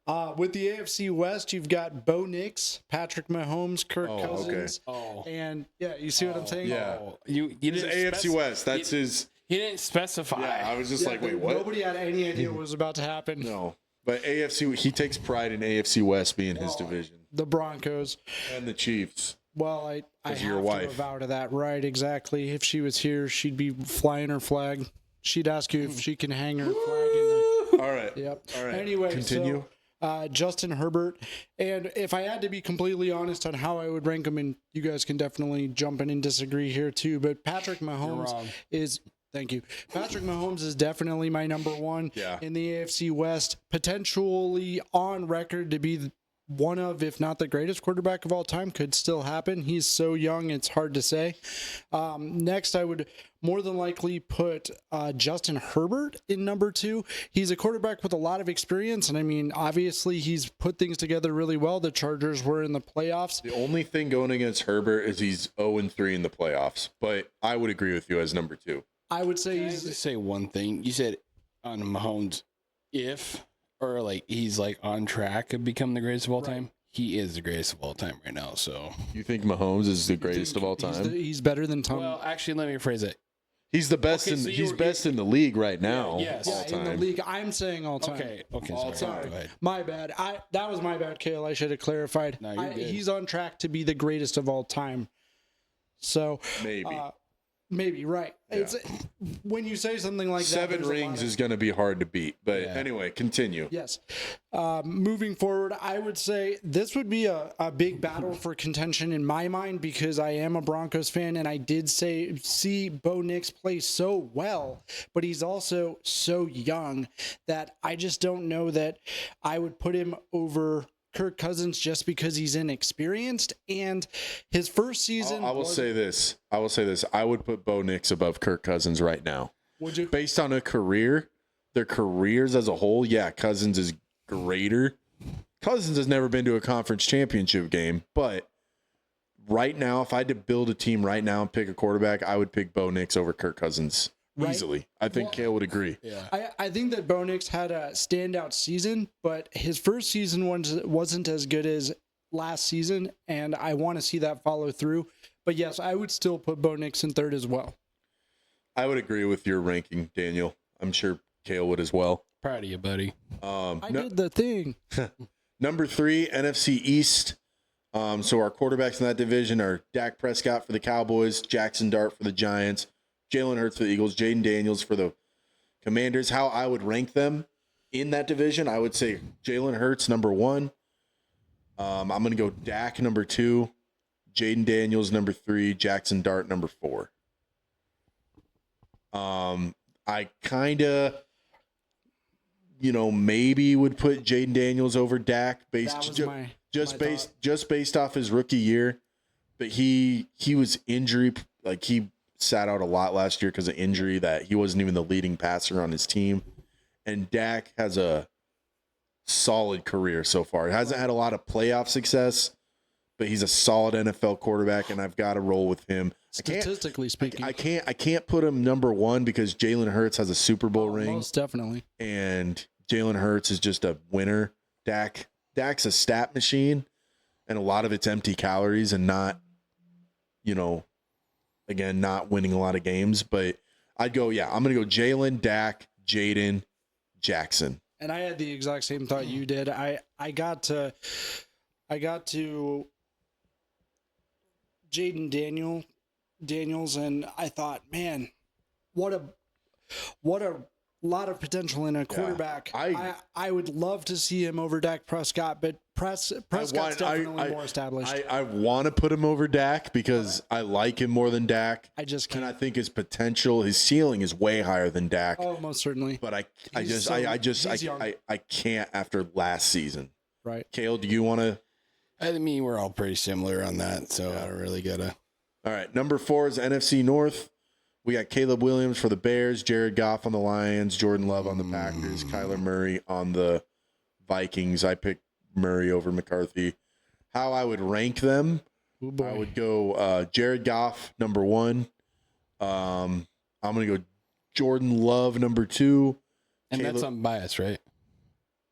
With the AFC West, you've got Bo Nix, Patrick Mahomes, Kirk Cousins, and you see what I'm saying? Yeah. You didn't AFC West. That's his. He didn't specify. Yeah, I was just like, wait, what? Nobody had any idea what was about to happen. No. But AFC, he takes pride in AFC West being his division. The Broncos. And the Chiefs. Well, I have your to wife. avow to that. Right, exactly. If she was here, she'd be flying her flag. She'd ask you if she can hang her flag in the... All right. Yep. All right. Anyway, continue. So, Justin Herbert. And if I had to be completely honest on how I would rank him, and you guys can definitely jump in and disagree here too, but Patrick Mahomes is... Thank you. Patrick Mahomes is definitely my number 1 in the AFC West, potentially on record to be one of, if not the greatest quarterback of all time. Could still happen. He's so young, it's hard to say. Next, I would more than likely put Justin Herbert in number 2. He's a quarterback with a lot of experience, and I mean, obviously, he's put things together really well. The Chargers were in the playoffs. The only thing going against Herbert is he's 0-3 in the playoffs, but I would agree with you as number 2. I would say Can I just say one thing? You said on Mahomes, he's like on track to become the greatest of all time. He is the greatest of all time right now. So you think Mahomes is the greatest of all time? He's better than Tom. Well, actually, let me rephrase it. He's the best he's best in the league right now. Yes. all time. In the league, I'm saying all time. Okay. All Sorry. time. Go ahead. My bad. That was my bad, Kale. I should have clarified. No, you're good. He's on track to be the greatest of all time. So maybe right. Yeah. It's when you say something like 7 that. rings is going to be hard to beat. But anyway, continue. Yes. Moving forward, I would say this would be a big battle for contention in my mind because I am a Broncos fan and I did see Bo Nix play so well, but he's also so young that I just don't know that I would put him over Kirk Cousins just because he's inexperienced. And his first season... I will say this. I would put Bo Nix above Kirk Cousins right now. Would you? Based on their careers as a whole, Cousins is greater. Cousins has never been to a conference championship game, but right now, if I had to build a team right now and pick a quarterback, I would pick Bo Nix over Kirk Cousins easily. I think Kale would agree. Yeah. I think that Bo Nix had a standout season, but his first season wasn't as good as last season, and I want to see that follow through. But yes, I would still put Bo Nix in 3rd as well. I would agree with your ranking, Daniel. I'm sure Kale would as well. Proud of you, buddy. I did the thing. Number 3, NFC East. So our quarterbacks in that division are Dak Prescott for the Cowboys, Jackson Dart for the Giants, Jalen Hurts for the Eagles, Jaden Daniels for the Commanders. How I would rank them in that division, I would say Jalen Hurts number 1. I'm going to go Dak number 2, Jaden Daniels number 3, Jackson Dart number 4. I kind of, maybe would put Jaden Daniels over Dak just based off his rookie year. But he was injury, like he sat out a lot last year because of injury, that he wasn't even the leading passer on his team. And Dak has a solid career so far. He hasn't had a lot of playoff success, but he's a solid NFL quarterback, and I've got to roll with him. Statistically speaking, I can't put him number one because Jalen Hurts has a Super Bowl ring. Most definitely. And Jalen Hurts is just a winner. Dak's a stat machine, and a lot of it's empty calories and not, again, not winning a lot of games. But I'd go, I'm going to go Jalen, Dak, Jaden, Jackson. And I had the exact same thought you did. I got to Jaden Daniels, and I thought, man, what a lot of potential in a quarterback. I would love to see him over Dak Prescott, but Prescott's definitely more established. I want to put him over Dak because I like him more than Dak. I just can't. And I think his potential, his ceiling is way higher than Dak. Oh, most certainly. But I can't after last season. Right. Kale, do you want to? I mean, we're all pretty similar on that, so I don't really gotta. All right, number 4 is NFC North. We got Caleb Williams for the Bears, Jared Goff on the Lions, Jordan Love on the Packers, Kyler Murray on the Vikings. I picked Murray over McCarthy. How I would rank them, I would go Jared Goff number 1. I'm going to go Jordan Love number 2. And that's unbiased, right?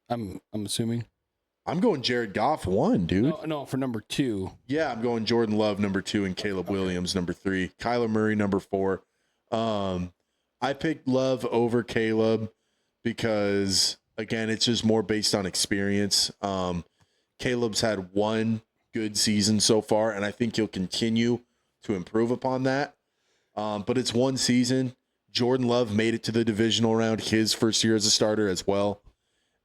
I'm assuming. I'm going Jared Goff 1, dude. No, for number 2. Yeah, I'm going Jordan Love number 2 and Caleb Williams number 3. Kyler Murray number 4. I picked Love over Caleb because, again, it's just more based on experience. Caleb's had one good season so far, and I think he'll continue to improve upon that. But it's one season. Jordan Love made it to the divisional round his first year as a starter as well.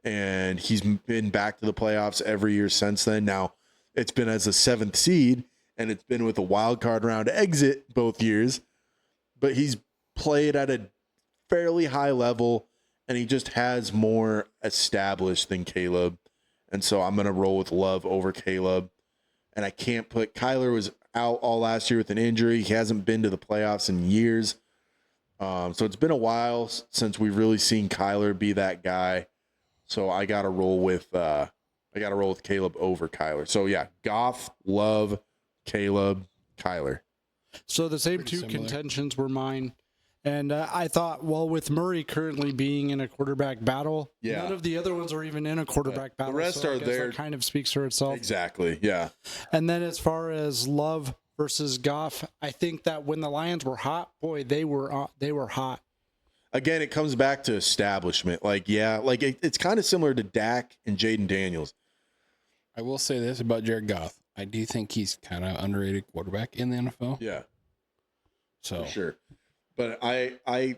And he's been back to the playoffs every year since then. Now, it's been as a 7th seed, and it's been with a wild card round exit both years. But he's played at a fairly high level, and he just has more established than Caleb. And so I'm going to roll with Love over Caleb. And I can't put – Kyler was out all last year with an injury. He hasn't been to the playoffs in years. So it's been a while since we've really seen Kyler be that guy. So I got to roll with Caleb over Kyler. So yeah, Goff, Love, Caleb, Kyler. So the same two contentions were mine. And I thought, well, with Murray currently being in a quarterback battle, none of the other ones are even in a quarterback battle. The rest so are there. That kind of speaks for itself. Exactly. Yeah. And then as far as Love versus Goff, I think that when the Lions were hot, boy, they were hot. Again, it comes back to establishment. It's kind of similar to Dak and Jaden Daniels. I will say this about Jared Goff. I do think he's kind of underrated quarterback in the NFL. Yeah. So For sure. But I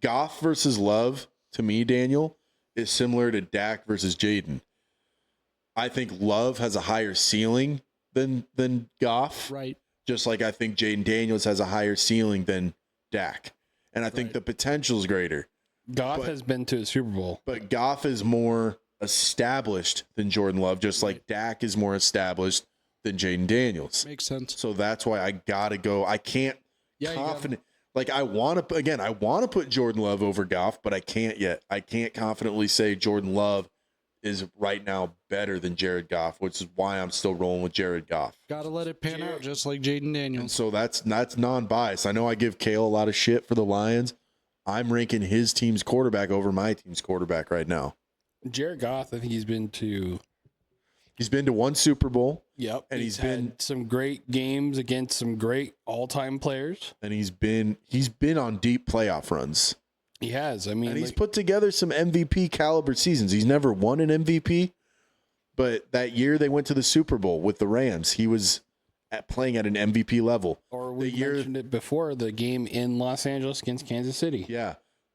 Goff versus Love, to me, Daniel, is similar to Dak versus Jaden. I think Love has a higher ceiling than Goff. Right. Just like I think Jaden Daniels has a higher ceiling than Dak. And I think the potential is greater. Goff has been to a Super Bowl. But Goff is more established than Jordan Love, just like Dak is more established than Jaden Daniels. Makes sense. So that's why I got to go. I can't confident. Like I want to put Jordan Love over Goff, but I can't yet. I can't confidently say Jordan Love is right now better than Jared Goff, which is why I'm still rolling with Jared Goff. Got to let it pan out just like Jaden Daniels. And so that's non-biased. I know I give Kale a lot of shit for the Lions. I'm ranking his team's quarterback over my team's quarterback right now. Jared Goff, I think he's been to one Super Bowl. Yep. And he's had some great games against some great all-time players. And he's been on deep playoff runs. He has. I mean, and he's put together some MVP caliber seasons. He's never won an MVP, but that year they went to the Super Bowl with the Rams. He was playing at an MVP level. Or we mentioned it before, the game in Los Angeles against Kansas City. Yeah.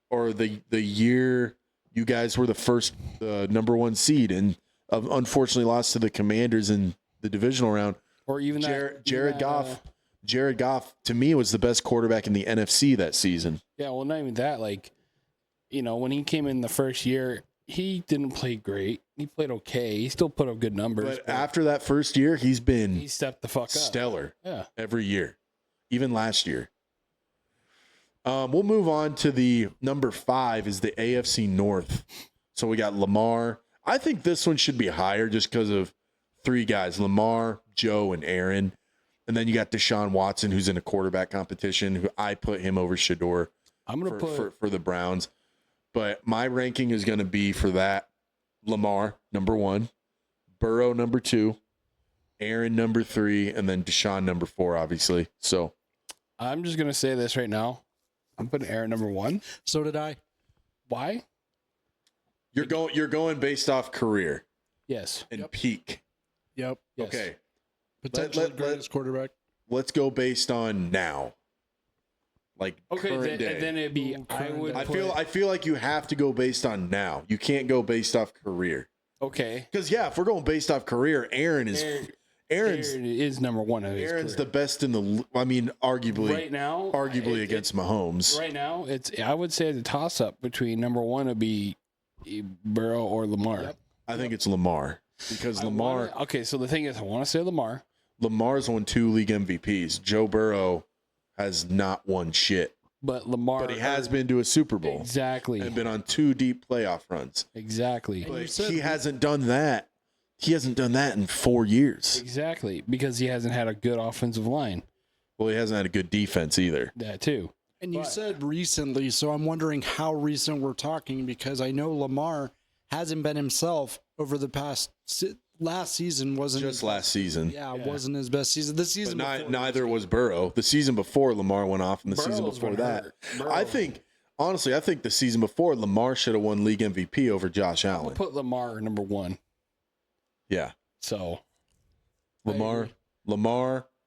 Or the year you guys were the number 1 seed and unfortunately lost to the Commanders in the divisional round. Or even Jared Goff. Jared Goff, to me, was the best quarterback in the NFC that season. Yeah, well, not even that. Like, when he came in the first year, he didn't play great. He played okay. He still put up good numbers. But after that first year, he's been he stepped the fuck up. stellar. Yeah. Every year, even last year. We'll move on to the number 5 is the AFC North. So we got Lamar. I think this one should be higher just because of 3 guys, Lamar, Joe, and Aaron. And then you got Deshaun Watson, who's in a quarterback competition, who I put him over Shedeur for the Browns. But my ranking is going to be for that Lamar, number 1, Burrow, number 2, Aaron, number 3, and then Deshaun, number 4, obviously. So I'm just going to say this right now. I'm putting Aaron number 1. So did I. Why? you're going based off career Yes. and peak. Yep. Yes. Okay. Potentially greatest quarterback. Let's go based on now. Like Okay, current day. and then it'd be I feel like you have to go based on now. You can't go based off career. okay. Because if we're going based off career, Aaron is number 1 of his Aaron's career. the best in the. I mean, arguably right now. against Mahomes. Right now, I would say the toss up between number 1 would be Burrow or Lamar. Yep. I think it's Lamar because Lamar. Okay, so the thing is, I want to say Lamar. Lamar's won 2 league MVPs. Joe Burrow has not won shit, But Lamar. but he has been to a Super Bowl Exactly. and been on 2 deep playoff runs. Exactly. But he hasn't done that. He hasn't done that in 4 years. Exactly. Because he hasn't had a good offensive line. Well, he hasn't had a good defense either. That too. And you said recently, so I'm wondering how recent we're talking because I know Lamar hasn't been himself over the past last season wasn't Just last season. Yeah, it wasn't his best season. This season But neither was Burrow. The season before Lamar went off, and the season Burrow's before been that. hurt. I think the season before Lamar should have won league MVP over Josh I'll Allen. put Lamar number 1. Yeah. So Lamar,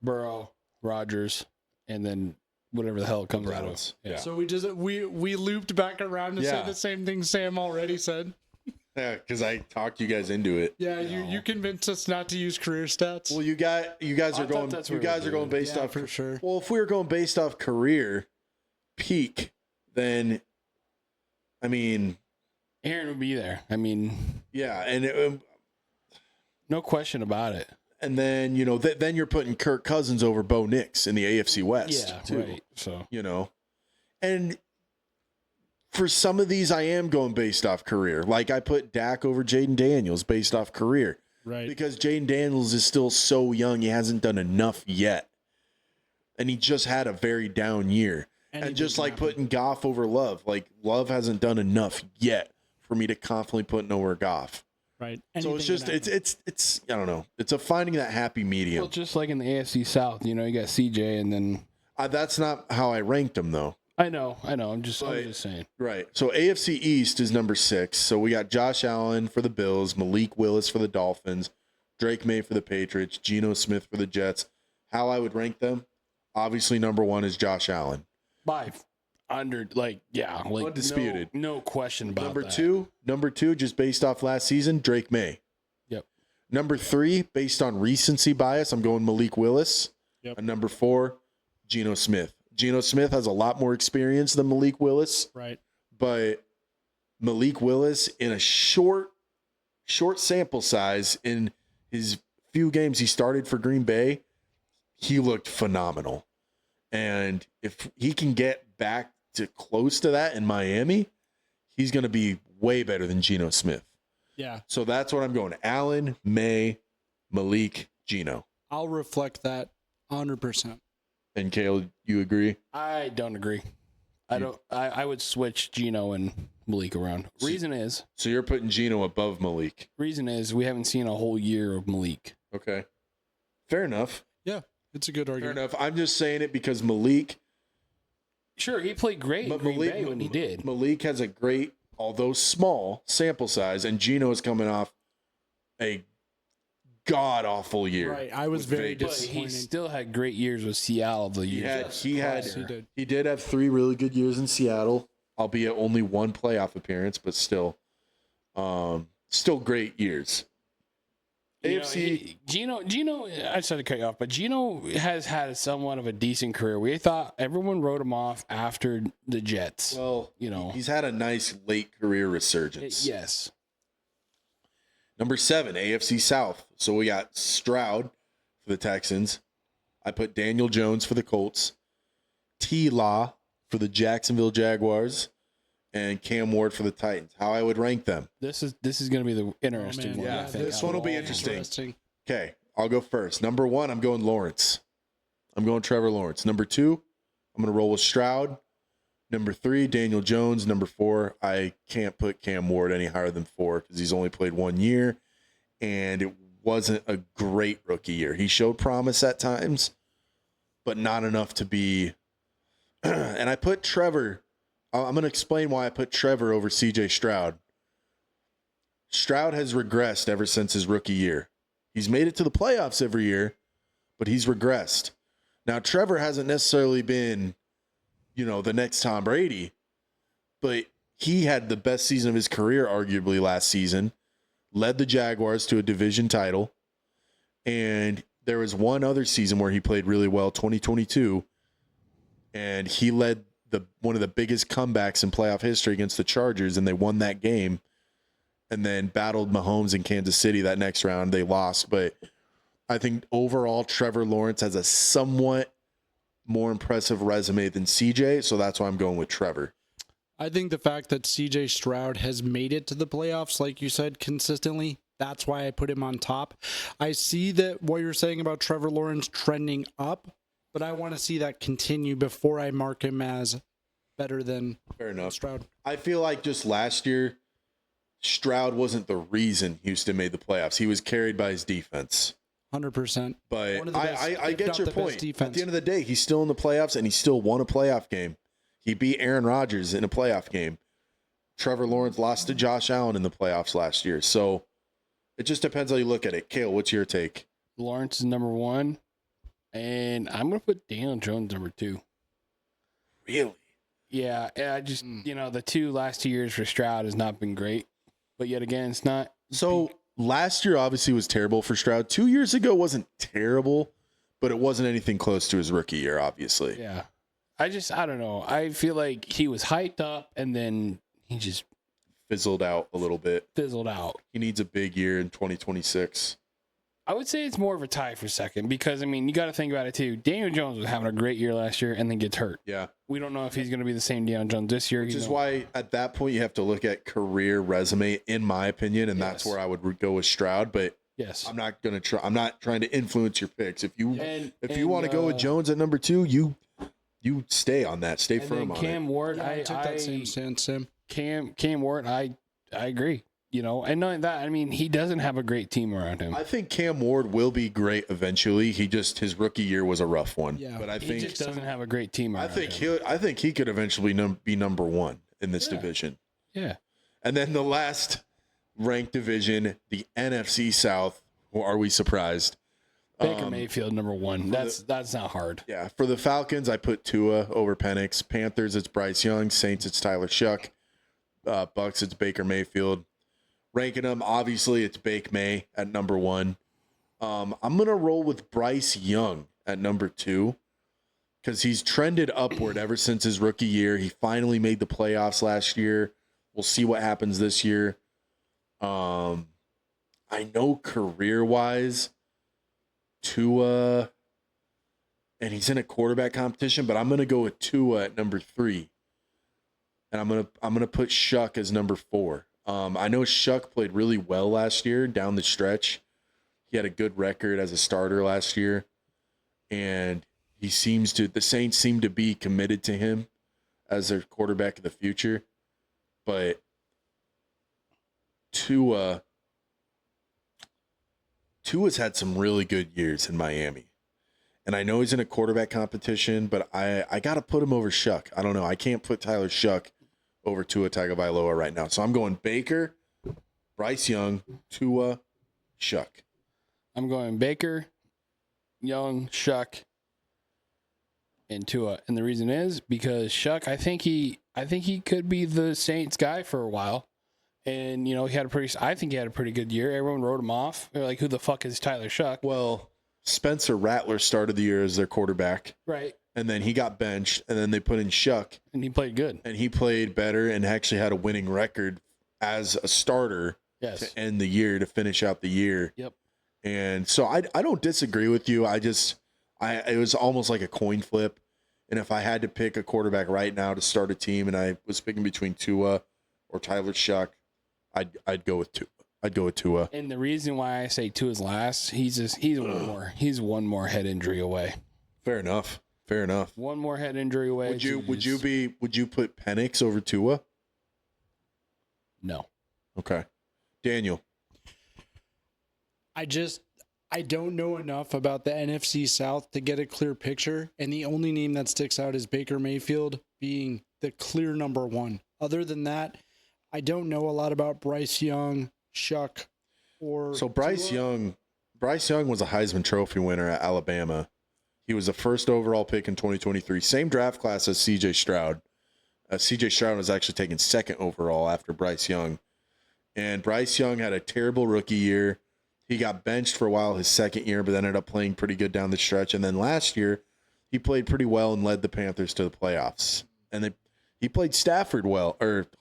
Burrow, Rodgers, and then whatever the hell comes out of Browns. it. Yeah. So we looped back around to say the same thing Sam already said. Yeah, because I talked you guys into it. Yeah, you convinced us not to use career stats. Well, you guys are going. that's You what guys we are going did. based off for sure. Well, if we were going based off career peak, then I mean, Aaron would be there. I mean, yeah, and no question about it. and then then you're putting Kirk Cousins over Bo Nix in the AFC West. Yeah, too. right. So And for some of these, I am going based off career. Like I put Dak over Jaden Daniels based off career. Right. Because Jaden Daniels is still so young. He hasn't done enough yet. And he just had a very down year. And just like putting Goff over Love. Like Love hasn't done enough yet for me to confidently put over Goff. Right. So it's just, it's I don't know. It's a finding that happy medium. well, just like in the AFC South, you got CJ, and then That's not how I ranked him though. I know. I'm just saying. Right. So AFC East is number 6. So we got Josh Allen for the Bills, Malik Willis for the Dolphins, Drake May for the Patriots, Geno Smith for the Jets. How I would rank them? Obviously, number 1 is Josh Allen. Undisputed. No question about Number that. number two, just based off last season, Drake May. Yep. Number 3, based on recency bias, I'm going Malik Willis. Yep. And number 4, Geno Smith. Geno Smith has a lot more experience than Malik Willis. Right. But Malik Willis, in a short sample size, in his few games he started for Green Bay, he looked phenomenal. And if he can get back to close to that in Miami, he's going to be way better than Geno Smith. Yeah. So that's what I'm going. Allen, May, Malik, Geno. I'll reflect that 100%. And Caleb, you agree? I don't agree. I would switch Geno and Malik around. Reason is So you're putting Geno above Malik. we haven't seen a whole year of Malik. Okay. Fair enough. Yeah. It's a good Fair argument. enough. I'm just saying it because Malik, Sure, he played great in Green Bay when he did. Malik has a great, although small, sample size, and Geno is coming off a god-awful year. Right. I was with very Vegas. But he disappointed. still had great years with Seattle the year. He did have 3 really good years in Seattle, albeit only 1 playoff appearance, but still great years. AFC. Gino, I just had to cut you off, but Gino has had somewhat of a decent career. We thought everyone wrote him off after the Jets. Well, he's had a nice late career resurgence. Yes. Number 7, AFC South. So we got Stroud for the Texans. I put Daniel Jones for the Colts. T-Law for the Jacksonville Jaguars. And Cam Ward for the Titans. How I would rank them. This is going to be the interesting one. Yeah, I think. this one will be interesting. Okay, I'll go first. Number 1, I'm going Lawrence. I'm going Trevor Lawrence. Number 2, I'm going to roll with Stroud. Number 3, Daniel Jones. Number 4, I can't put Cam Ward any higher than 4 because he's only played 1 year, and it wasn't a great rookie year. He showed promise at times, but not enough to be. And I put Trevor. I'm going to explain why I put Trevor over CJ Stroud. Stroud has regressed ever since his rookie year. He's made it to the playoffs every year, but he's regressed. Now, Trevor hasn't necessarily been, the next Tom Brady, but he had the best season of his career, arguably, last season, led the Jaguars to a division title, and there was one other season where he played really well, 2022, and he led one of the biggest comebacks in playoff history against the Chargers, and they won that game, and then battled Mahomes in Kansas City that next round. They lost, but I think overall Trevor Lawrence has a somewhat more impressive resume than CJ, so that's why I'm going with Trevor. I think the fact that CJ Stroud has made it to the playoffs, like you said, consistently, that's why I put him on top. I see that what you're saying about Trevor Lawrence trending up, but I want to see that continue before I mark him as better than Fair enough. Stroud. I feel like just last year, Stroud wasn't the reason Houston made the playoffs. He was carried by his defense. 100%. But I get your point. At the end of the day, he's still in the playoffs, and he still won a playoff game. He beat Aaron Rodgers in a playoff game. Trevor Lawrence lost to Josh Allen in the playoffs last year. So it just depends how you look at it. Kale, what's your take? Lawrence is number 1, and I'm going to put Daniel Jones number 2. Really? Yeah, I just, the last 2 years for Stroud has not been great. But yet again, it's not. So last year obviously was terrible for Stroud. 2 years ago wasn't terrible, but it wasn't anything close to his rookie year, obviously. Yeah. I don't know. I feel like he was hyped up and then he just fizzled out a little bit. Fizzled out. He needs a big year in 2026. I would say it's more of a tie for second because, you got to think about it too. Daniel Jones was having a great year last year and then gets hurt. Yeah. We don't know if he's going to be the same Daniel Jones this year. Which is why at that point you have to look at career resume, in my opinion, and that's where I would go with Stroud. But yes, I'm not going to try. I'm not trying to influence your picks. If you want to go with Jones at number 2, you stay on that. Stay firm on Cam it. Ward, I took that same stance, Sam. Cam Ward, I agree. And knowing that, he doesn't have a great team around him. I think Cam Ward will be great eventually. His rookie year was a rough one. Yeah, but I think he just doesn't have a great team around him. I think he could eventually be number 1 in this division. Yeah. And then the last ranked division, the NFC South. Well, are we surprised? Baker Mayfield number 1. That's not hard. Yeah. For the Falcons, I put Tua over Penix. Panthers, it's Bryce Young. Saints, it's Tyler Shuck. Bucks, it's Baker Mayfield. Ranking them, obviously, it's Bake May at number 1. I'm going to roll with Bryce Young at number 2 because he's trended upward ever since his rookie year. He finally made the playoffs last year. We'll see what happens this year. I know career-wise, Tua, and he's in a quarterback competition, but I'm going to go with Tua at number 3. And I'm gonna put Shuck as number 4. I know Shuck played really well last year down the stretch. He had a good record as a starter last year, and the Saints seem to be committed to him as their quarterback of the future. But Tua's had some really good years in Miami. And I know he's in a quarterback competition, but I got to put him over Shuck. I don't know. I can't put Tyler Shuck over Tua Tagovailoa right now. So I'm going Baker, Bryce Young, Tua, Shuck. I'm going Baker, Young, Shuck, and Tua. And the reason is because Shuck, I think he could be the Saints guy for a while. And, I think he had a pretty good year. Everyone wrote him off. They're like, who the fuck is Tyler Shuck? Well, Spencer Rattler started the year as their quarterback. Right. And then he got benched, and then they put in Shuck. And he played good. And he played better and actually had a winning record as a starter to end the year, to finish out the year. Yep. And so I don't disagree with you. It was almost like a coin flip. And if I had to pick a quarterback right now to start a team, and I was picking between Tua or Tyler Shuck, I'd go with Tua. I'd go with Tua. And the reason why I say Tua's last, he's one more head injury away. Fair enough. One more head injury away. Would you put Penix over Tua? No. Okay. Daniel. I don't know enough about the NFC South to get a clear picture, and the only name that sticks out is Baker Mayfield being the clear number one. Other than that, I don't know a lot about Bryce Young, Shuck, or Bryce Young was a Heisman Trophy winner at Alabama. He was the first overall pick in 2023, same draft class as C.J. Stroud. C.J. Stroud was actually taken second overall after Bryce Young, and Bryce Young had a terrible rookie year. He got benched for a while his second year, but ended up playing pretty good down the stretch. And then last year, he played pretty well and led the Panthers to the playoffs. And he played Stafford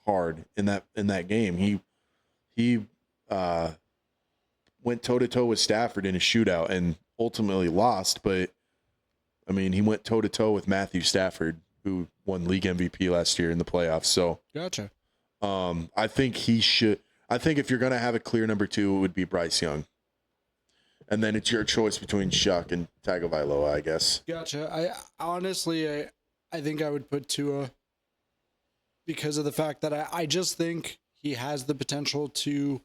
hard in that game. He went toe to toe with Stafford in a shootout and ultimately lost. But I mean, he went toe to toe with Matthew Stafford, who won league MVP last year in the playoffs. So gotcha. I think he should. I think if you're going to have a clear number two, it would be Bryce Young. And then it's your choice between Shuck and Tagovailoa, I guess. Gotcha. I honestly think I would put Tua because of the fact that I just think he has the potential to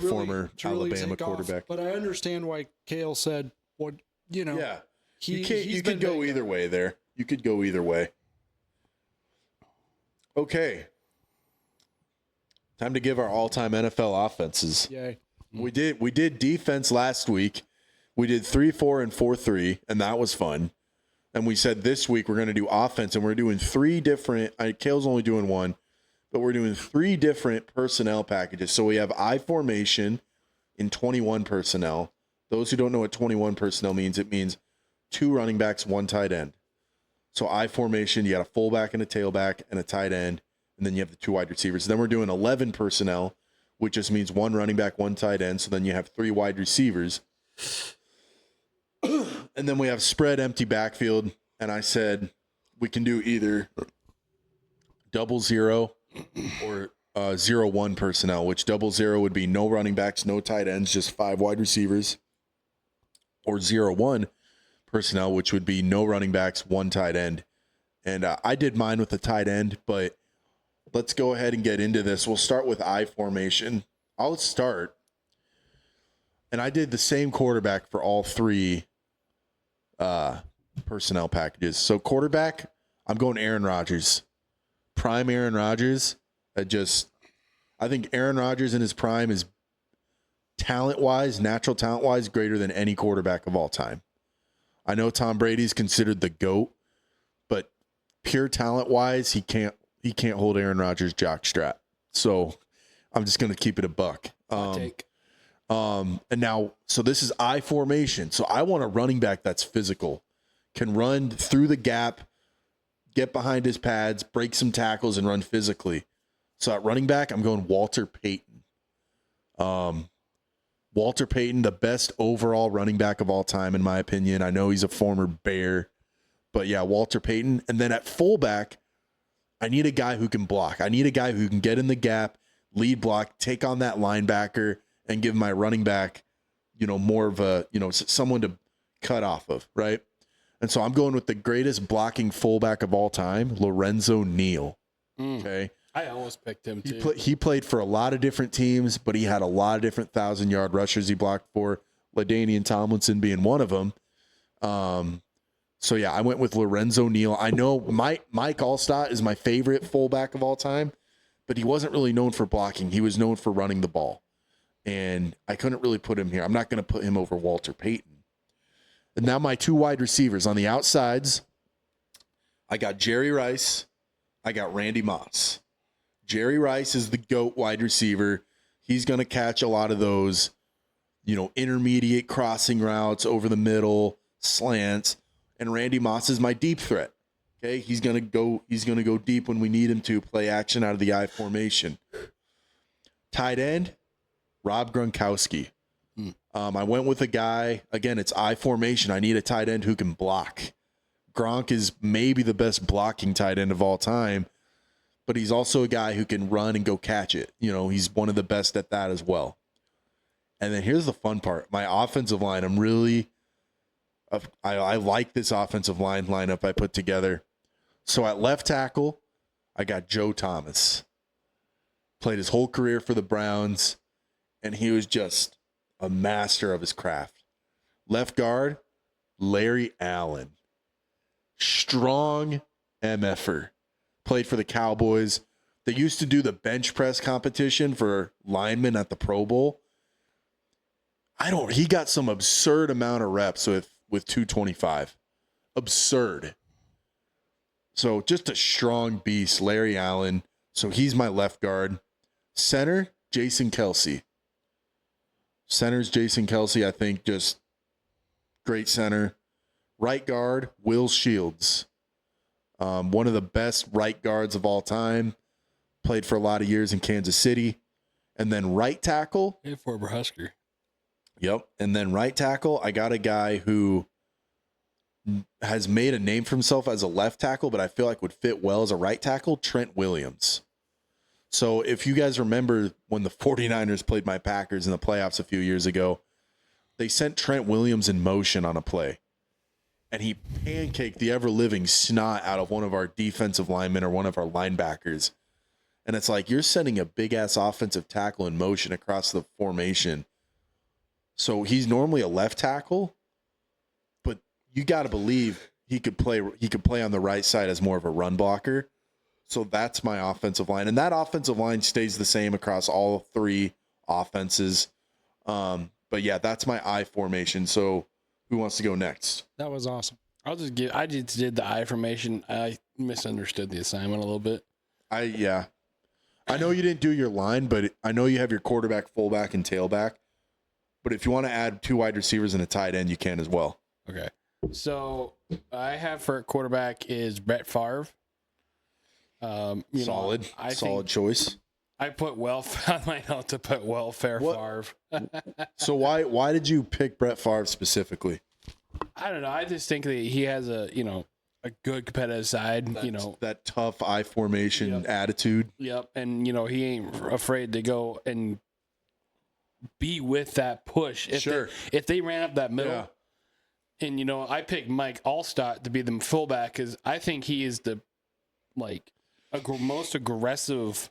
former Alabama quarterback. But I understand why Kale said Yeah. You could go either way there. You could go either way. Okay. Time to give our all-time NFL offenses. Yay. We did defense last week. We did 3-4 and 4-3, and that was fun. And we said this week we're going to do offense, and we're doing three different. Kale's only doing one, but we're doing three different personnel packages. So we have I formation in 21 personnel. Those who don't know what 21 personnel means, it means 2 running backs, 1 tight end. So I formation, you got a fullback and a tailback and a tight end, and then you have the 2 wide receivers. Then we're doing 11 personnel, which just means 1 running back, 1 tight end. So then you have 3 wide receivers. And then we have spread empty backfield. And I said we can do either 0-0 or 0-1 personnel, which 0-0 would be no running backs, no tight ends, just 5 wide receivers. Or 0-1 personnel, which would be no running backs, 1 tight end. And I did mine with the tight end, but let's go ahead and get into this. We'll start with I formation. I'll start. And I did the same quarterback for all 3 personnel packages. So quarterback, I'm going Aaron Rodgers. Prime Aaron Rodgers. I think Aaron Rodgers in his prime is talent-wise, natural talent-wise, greater than any quarterback of all time. I know Tom Brady's considered the GOAT, but pure talent-wise, he can't hold Aaron Rodgers' jockstrap. So I'm just going to keep it a buck. And now, so this is I formation. So I want a running back that's physical, can run through the gap, get behind his pads, break some tackles, and run physically. So at running back, I'm going Walter Payton. Walter Payton, the best overall running back of all time, in my opinion. I know he's a former Bear, but yeah, Walter Payton. And then at fullback, I need a guy who can block. I need a guy who can get in the gap, lead block, take on that linebacker, and give my running back, more of a, someone to cut off of, right? And so I'm going with the greatest blocking fullback of all time, Lorenzo Neal. Okay. I almost picked him too. He played for a lot of different teams, but he had a lot of different 1,000-yard rushers he blocked for, LaDainian Tomlinson being one of them. So yeah, I went with Lorenzo Neal. I know Mike Allstott is my favorite fullback of all time, but he wasn't really known for blocking. He was known for running the ball. And I couldn't really put him here. I'm not going to put him over Walter Payton. And now my 2 wide receivers on the outsides, I got Jerry Rice. I got Randy Moss. Jerry Rice is the GOAT wide receiver. He's going to catch a lot of those, intermediate crossing routes over the middle, slants. And Randy Moss is my deep threat. Okay, he's gonna go deep when we need him to, play action out of the I formation. Tight end, Rob Gronkowski. I went with a guy, again, it's I formation. I need a tight end who can block. Gronk is maybe the best blocking tight end of all time, but he's also a guy who can run and go catch it. He's one of the best at that as well. And then here's the fun part. My offensive line, I like this offensive line lineup I put together. So at left tackle, I got Joe Thomas. Played his whole career for the Browns, and he was just a master of his craft. Left guard, Larry Allen. Strong MFer. Played for the Cowboys. They used to do the bench press competition for linemen at the Pro Bowl. He got some absurd amount of reps with 225. Absurd. So just a strong beast, Larry Allen. So he's my left guard. Center, Jason Kelsey. Center's Jason Kelsey, I think, just great center. Right guard, Will Shields. One of the best right guards of all time. Played for a lot of years in Kansas City. And then right tackle. Hey, former Husker. Yep. And then right tackle, I got a guy who has made a name for himself as a left tackle, but I feel like would fit well as a right tackle, Trent Williams. So if you guys remember when the 49ers played my Packers in the playoffs a few years ago, they sent Trent Williams in motion on a play, and he pancaked the ever-living snot out of one of our defensive linemen or one of our linebackers. And it's like, you're sending a big-ass offensive tackle in motion across the formation. So he's normally a left tackle, but you got to believe he could play on the right side as more of a run blocker. So that's my offensive line. And that offensive line stays the same across all three offenses. But yeah, that's my I formation. So who wants to go next? That was awesome. I just did the I formation. I misunderstood the assignment a little bit. I know you didn't do your line, but I know you have your quarterback, fullback, and tailback. But if you want to add 2 wide receivers and a tight end, you can as well. Okay. So I have for quarterback is Brett Favre. Solid choice. I put on my note to put Favre. So why did you pick Brett Favre specifically? I don't know. I just think that he has a good competitive side. That tough I formation attitude. Yep, and he ain't afraid to go and be with that push. If they ran up that middle, and I picked Mike Allstott to be the fullback because I think he is the most aggressive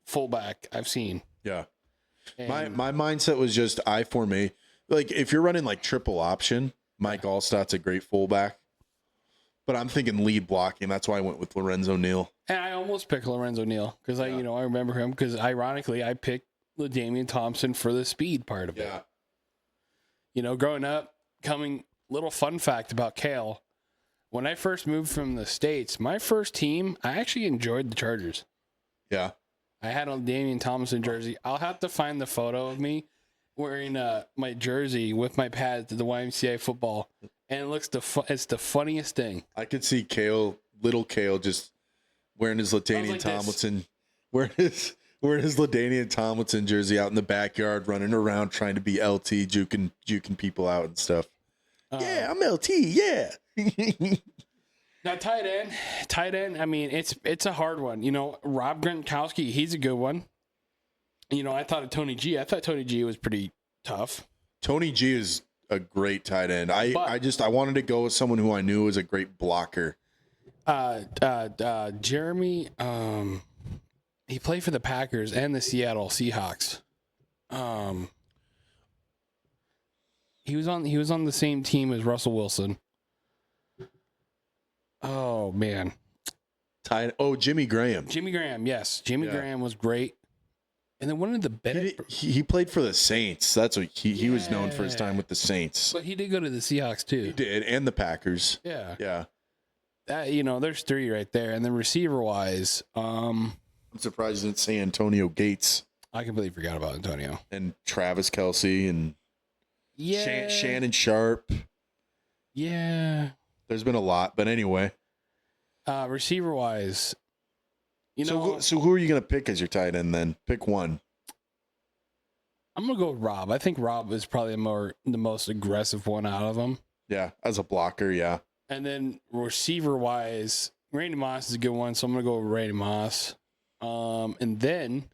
fullback I've seen. Yeah, and my mindset was just I formation. Like if you're running like triple option, Mike Allstott's a great fullback. But I'm thinking lead blocking. That's why I went with Lorenzo Neal. And I almost picked Lorenzo Neal because I remember him because ironically I picked LaDainian Thompson for the speed part of it. Growing up, little fun fact about Kale. When I first moved from the States, my first team, I actually enjoyed the Chargers. Yeah. I had a LaDainian Thompson jersey. I'll have to find the photo of me wearing my jersey with my pads to the YMCA football. And it looks it's the funniest thing. I could see little Kale just wearing his LaDainian Tomlinson, wearing his LaDainian Tomlinson jersey out in the backyard, running around trying to be LT, juking people out and stuff. Yeah, I'm LT. Yeah. Now tight end. I mean, it's a hard one. Rob Gronkowski, he's a good one. I thought of Tony G. I thought Tony G was pretty tough. Tony G is a great tight end. I wanted to go with someone who I knew was a great blocker. Jeremy, he played for the Packers and the Seattle Seahawks. He was on the same team as Russell Wilson. Oh man. Jimmy Graham. Jimmy Graham, yes. Jimmy Graham was great. And then one of the better he played for the Saints. That's what he was known for his time with the Saints. But he did go to the Seahawks too. He did, and the Packers. Yeah. Yeah. That there's 3 right there. And then receiver wise, I'm surprised you didn't say Antonio Gates I completely forgot about Antonio. and Travis Kelce and Yeah. Shannon Sharp. Yeah. There's been a lot, but anyway. Receiver wise, So who are you going to pick as your tight end then? Pick one. I'm gonna go with Rob. I think Rob is probably the most aggressive one out of them. Yeah, as a blocker, yeah. And then receiver wise, Randy Moss is a good one, so I'm gonna go with Randy Moss. And then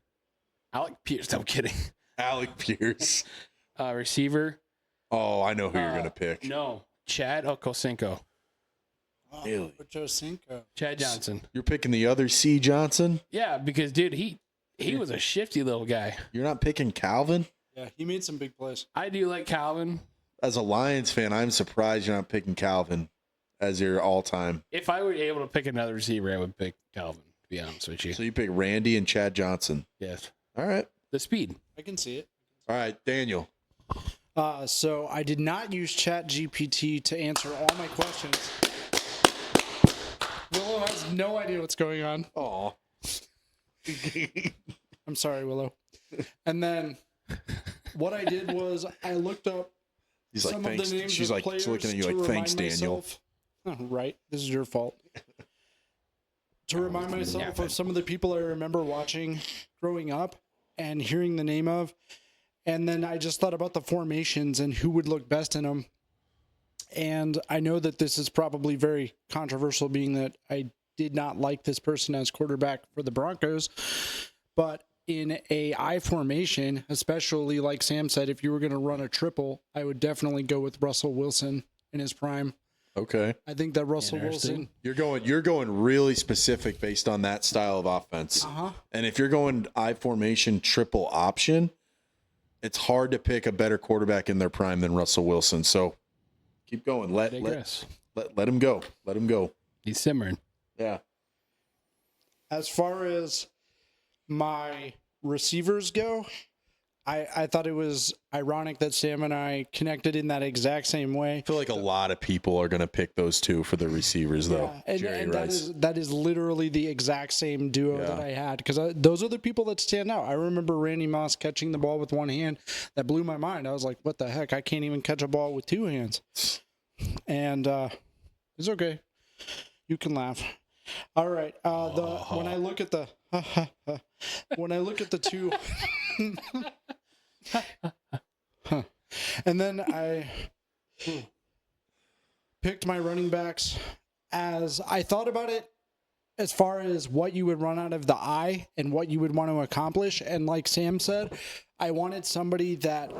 Alec Pierce. I'm kidding. Alec Pierce. Receiver. Oh, I know who you're going to pick. No, Chad Okosinko. Really? Ocho Cinco. Chad Johnson. You're picking the other C. Johnson? Yeah, because dude, he was a shifty little guy. You're not picking Calvin? Yeah, he made some big plays. I do like Calvin. As a Lions fan, I'm surprised you're not picking Calvin as your all-time. If I were able to pick another receiver, I would pick Calvin, to be honest with you. So you pick Randy and Chad Johnson. Yes. All right. The speed. I can see it. All right, Daniel. So I did not use Chat GPT to answer all my questions. Willow has no idea what's going on. Oh. I'm sorry, Willow. And then what I did was I looked up He's like, some of thanks. the names She's of like, players she's looking at you to like, remind thanks, Daniel. myself- Oh, right. This is your fault. To remind myself of some of the people I remember watching growing up and hearing the name of. And then I just thought about the formations and who would look best in them. And I know that this is probably very controversial, being that I did not like this person as quarterback for the Broncos. But in a I formation, especially like Sam said, if you were going to run a triple, I would definitely go with Russell Wilson in his prime. Okay. I think that Russell Wilson. You're going really specific based on that style of offense. Uh-huh. And if you're going I formation triple option, it's hard to pick a better quarterback in their prime than Russell Wilson. So keep going. Let him go. Let him go. He's simmering. Yeah. As far as my receivers go, I thought it was ironic that Sam and I connected in that exact same way. I feel like a lot of people are going to pick those two for the receivers, though. Yeah, Jerry and Rice. that is literally the exact same duo that I had, because those are the people that stand out. I remember Randy Moss catching the ball with one hand. That blew my mind. I was like, what the heck? I can't even catch a ball with two hands. And it's okay. You can laugh. All right. When I look at the two, and then I picked my running backs as I thought about it, as far as what you would run out of the eye and what you would want to accomplish. And like Sam said, I wanted somebody that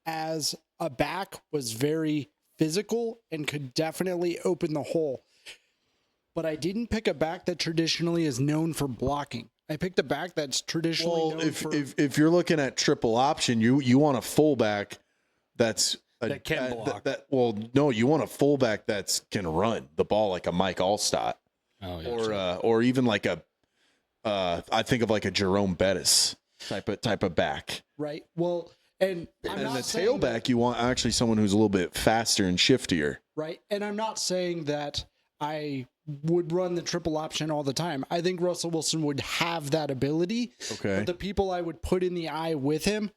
as a back was very physical and could definitely open the hole. But I didn't pick a back that traditionally is known for blocking. I picked a back that's traditionally known for... if you're looking at triple option, you want a fullback that can block. No, you want a fullback that can run the ball like a Mike Allstott. Oh, yeah, Or even like I think of like a Jerome Bettis type of back. Right. Well, and The tailback, you want actually someone who's a little bit faster and shiftier. Right. And I'm not saying that I would run the triple option all the time. I think Russell Wilson would have that ability. Okay. But the people I would put in the eye with him,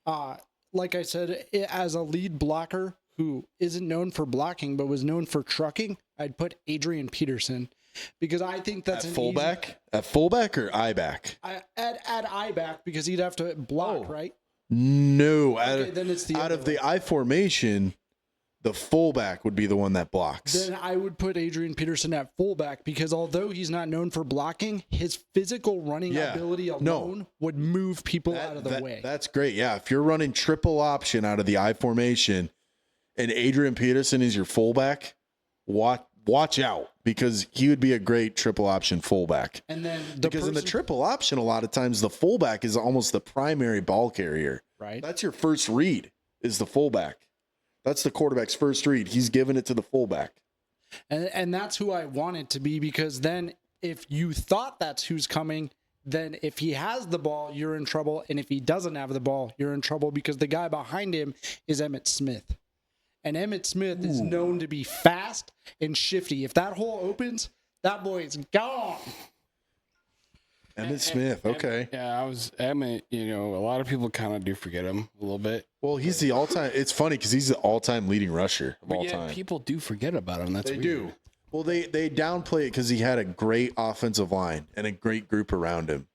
like I said, as a lead blocker who isn't known for blocking but was known for trucking, I'd put Adrian Peterson, because I think that's At fullback or I back? At I back, because he'd have to block, right? No. Then it's the out other of the I formation, the fullback would be the one that blocks. Then I would put Adrian Peterson at fullback, because although he's not known for blocking, his physical running ability alone would move people out of the way. That's great. Yeah. If you're running triple option out of the I formation and Adrian Peterson is your fullback, watch out, because he would be a great triple option fullback. And then in the triple option, a lot of times the fullback is almost the primary ball carrier. Right. That's your first read, is the fullback. That's the quarterback's first read. He's giving it to the fullback. And that's who I want it to be, because then if you thought that's who's coming, then if he has the ball, you're in trouble. And if he doesn't have the ball, you're in trouble, because the guy behind him is Emmitt Smith. And Emmitt Smith is known to be fast and shifty. If that hole opens, that boy is gone. Emmett Smith. Okay. Yeah, Emmett, a lot of people kind of do forget him a little bit. Well, he's the all-time. It's funny because he's the all-time leading rusher of all time. People do forget about him. That's They weird. do. Well, they downplay it because he had a great offensive line and a great group around him.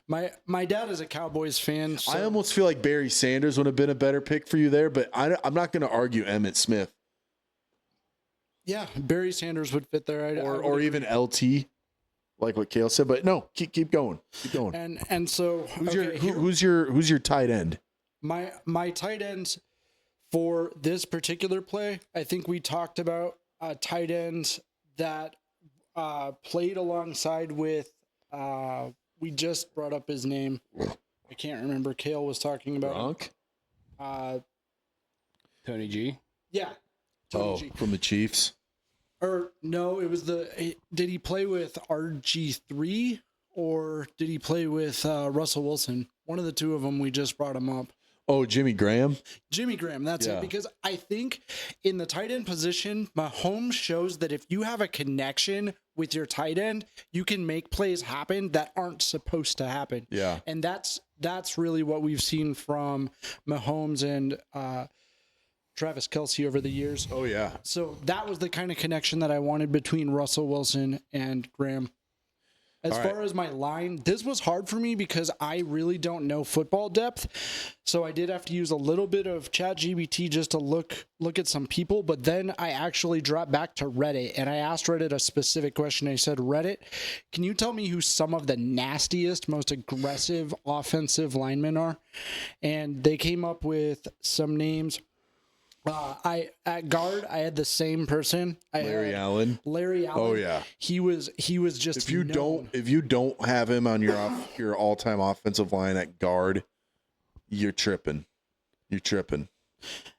My dad is a Cowboys fan. So I almost feel like Barry Sanders would have been a better pick for you there, but I'm not going to argue Emmett Smith yeah, Barry Sanders would fit there. or even LT, like what Kale said. But no, keep going, keep going. And so Who's your tight end? My tight ends for this particular play, I think we talked about tight ends that played alongside with. We just brought up his name. I can't remember. Kale was talking about Gronk? Tony G. Yeah. Tony G. From the Chiefs. Or no, it was did he play with RG3 or did he play with Russell Wilson? One of the two of them, we just brought him up. Oh, Jimmy Graham? Jimmy Graham, that's Yeah. it. Because I think in the tight end position, Mahomes shows that if you have a connection with your tight end, you can make plays happen that aren't supposed to happen. Yeah. And that's really what we've seen from Mahomes and Travis Kelce over the years. Oh, yeah. So that was the kind of connection that I wanted between Russell Wilson and Graham. As far as my line, this was hard for me because I really don't know football depth. So I did have to use a little bit of ChatGPT just to look at some people. But then I actually dropped back to Reddit and I asked Reddit a specific question. I said, Reddit, can you tell me who some of the nastiest, most aggressive offensive linemen are? And they came up with some names. At guard, I had the same person. Larry Allen. Larry Allen. Oh, yeah. He was just. If you don't have him on your all-time offensive line at guard, you're tripping. You're tripping.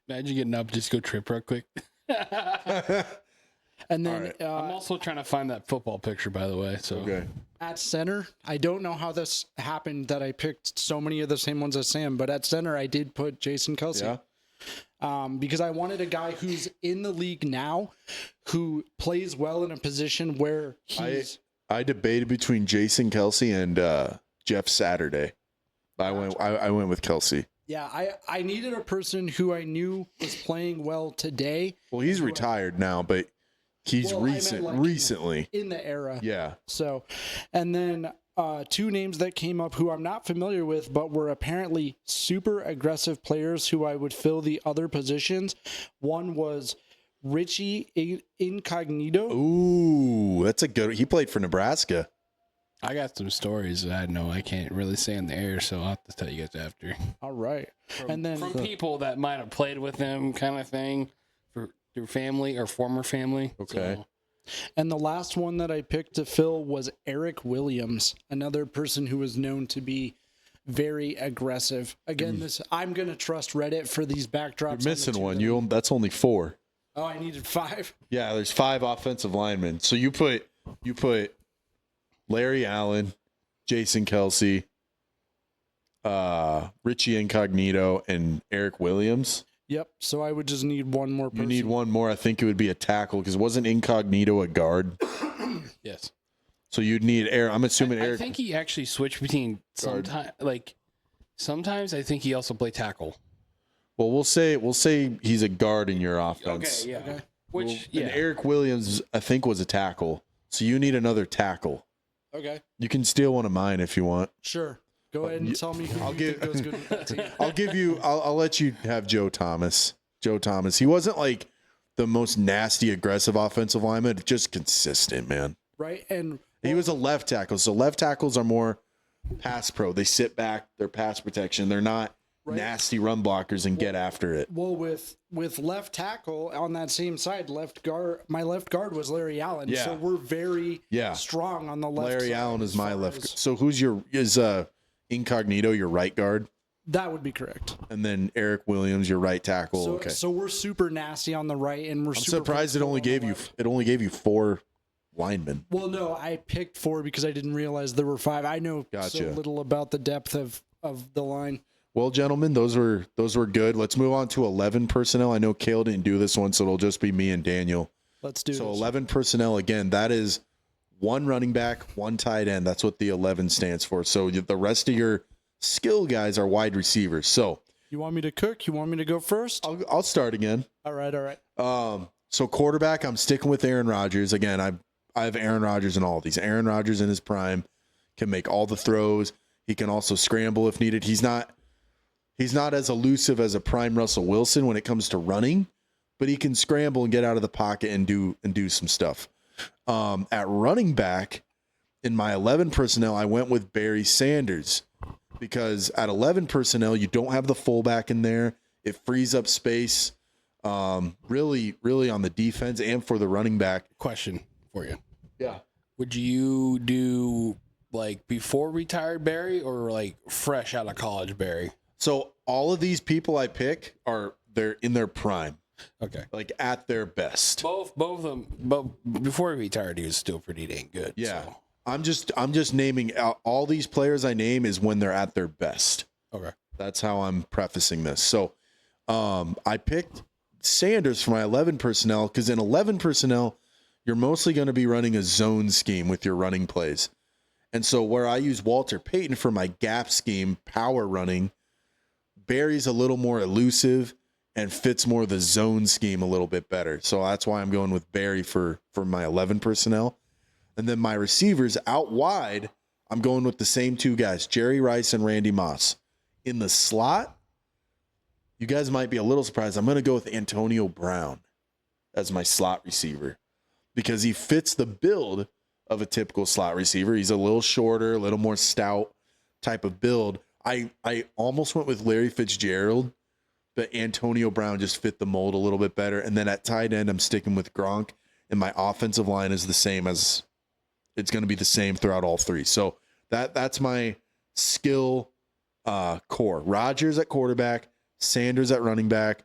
Imagine getting up, just go trip real quick. And then I'm also trying to find that football picture, by the way. So Okay. at center, I don't know how this happened that I picked so many of the same ones as Sam, but at center I did put Jason Kelce. Yeah. Because I wanted a guy who's in the league now, who plays well in a position where he's. I debated between Jason Kelce and Jeff Saturday. I went with Kelce. Yeah, I needed a person who I knew was playing well today. Well, he's retired now, but he's Well, I meant like recently. in the era. Yeah. So, and then two names that came up who I'm not familiar with, but were apparently super aggressive players who I would fill the other positions. One was Richie Incognito. Ooh, that's a good. He played for Nebraska. I got some stories that I can't really say in the air, so I'll have to tell you guys after. All right. And then From people that might have played with him, kind of thing, through family or former family. Okay. So, and the last one that I picked to fill was Eric Williams, another person who was known to be very aggressive. Again, I'm going to trust Reddit for these backdrops. You're missing one. That's only 4. Oh, I needed 5. Yeah, there's 5 offensive linemen. So you put Larry Allen, Jason Kelce, Richie Incognito, and Eric Williams. Yep. So I would just need one more person. You need one more. I think it would be a tackle because wasn't Incognito a guard? yes. So you'd need Eric. I'm assuming Eric. I think he actually switched between sometimes I think he also played tackle. Well, we'll say he's a guard in your offense. Okay, yeah. Okay. Which And Eric Williams, I think, was a tackle. So you need another tackle. Okay. You can steal one of mine if you want. Sure. Go ahead and tell me who you think goes good with that team. I'll let you have Joe Thomas. Joe Thomas. He wasn't like the most nasty, aggressive offensive lineman, just consistent, man. Right. And He was a left tackle. So left tackles are more pass pro. They sit back, they're pass protection. They're not nasty run blockers and get after it. well, with left tackle on that same side, my left guard was Larry Allen. Yeah. So we're very strong on the left Larry side Allen is as my far left. as- So is Incognito your right guard? That would be correct. And then Eric Williams, your right tackle. So, Okay. so we're super nasty on the right, and we're I'm super surprised it flexible only on the gave you left. 4 linemen. Well, no, I picked 4 because I didn't realize there were 5. I know so Gotcha. little about the depth of the line. Well, gentlemen, those were good. Let's move on to 11 personnel. I know Kale didn't do this one, so it'll just be me and Daniel. Let's do So this. 11 personnel again. That is one running back, one tight end. That's what the 11 stands for. So the rest of your skill guys are wide receivers. So You want me to cook? You want me to go first? I'll start again. All right. So quarterback, I'm sticking with Aaron Rodgers. Again, I have Aaron Rodgers in all of these. Aaron Rodgers in his prime can make all the throws. He can also scramble if needed. He's not as elusive as a prime Russell Wilson when it comes to running, but he can scramble and get out of the pocket and do some stuff. At running back, in my 11 personnel, I went with Barry Sanders because at 11 personnel, you don't have the fullback in there. It frees up space, really on the defense and for the running back. Question for you. Yeah. Would you do like before retired Barry or like fresh out of college Barry? So all of these people I pick they're in their prime. Okay. Like at their best. Both of them, but before he retired, he was still pretty dang good. Yeah. So. I'm just naming out all these players I name is when they're at their best. Okay. That's how I'm prefacing this. So I picked Sanders for my 11 personnel because in 11 personnel, you're mostly going to be running a zone scheme with your running plays. And so where I use Walter Payton for my gap scheme, power running, Barry's a little more elusive and fits more of the zone scheme a little bit better. So that's why I'm going with Barry for my 11 personnel. And then my receivers out wide, I'm going with the same two guys, Jerry Rice and Randy Moss. In the slot, you guys might be a little surprised. I'm going to go with Antonio Brown as my slot receiver because he fits the build of a typical slot receiver. He's a little shorter, a little more stout type of build. I almost went with Larry Fitzgerald, but Antonio Brown just fit the mold a little bit better. And then at tight end, I'm sticking with Gronk, and my offensive line is the same as it's going to be the same throughout all three. So that's my skill core. Rodgers at quarterback, Sanders at running back,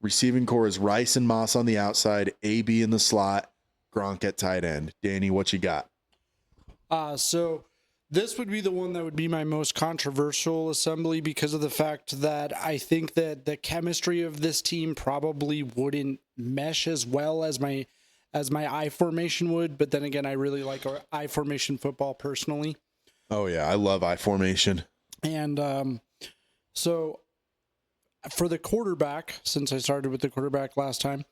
receiving core is Rice and Moss on the outside, AB in the slot, Gronk at tight end. Danny, what you got? So this would be the one that would be my most controversial assembly because of the fact that I think that the chemistry of this team probably wouldn't mesh as well as my I formation would. But then again, I really like our I formation football personally. Oh yeah, I love I formation. And so for the quarterback, since I started with the quarterback last time,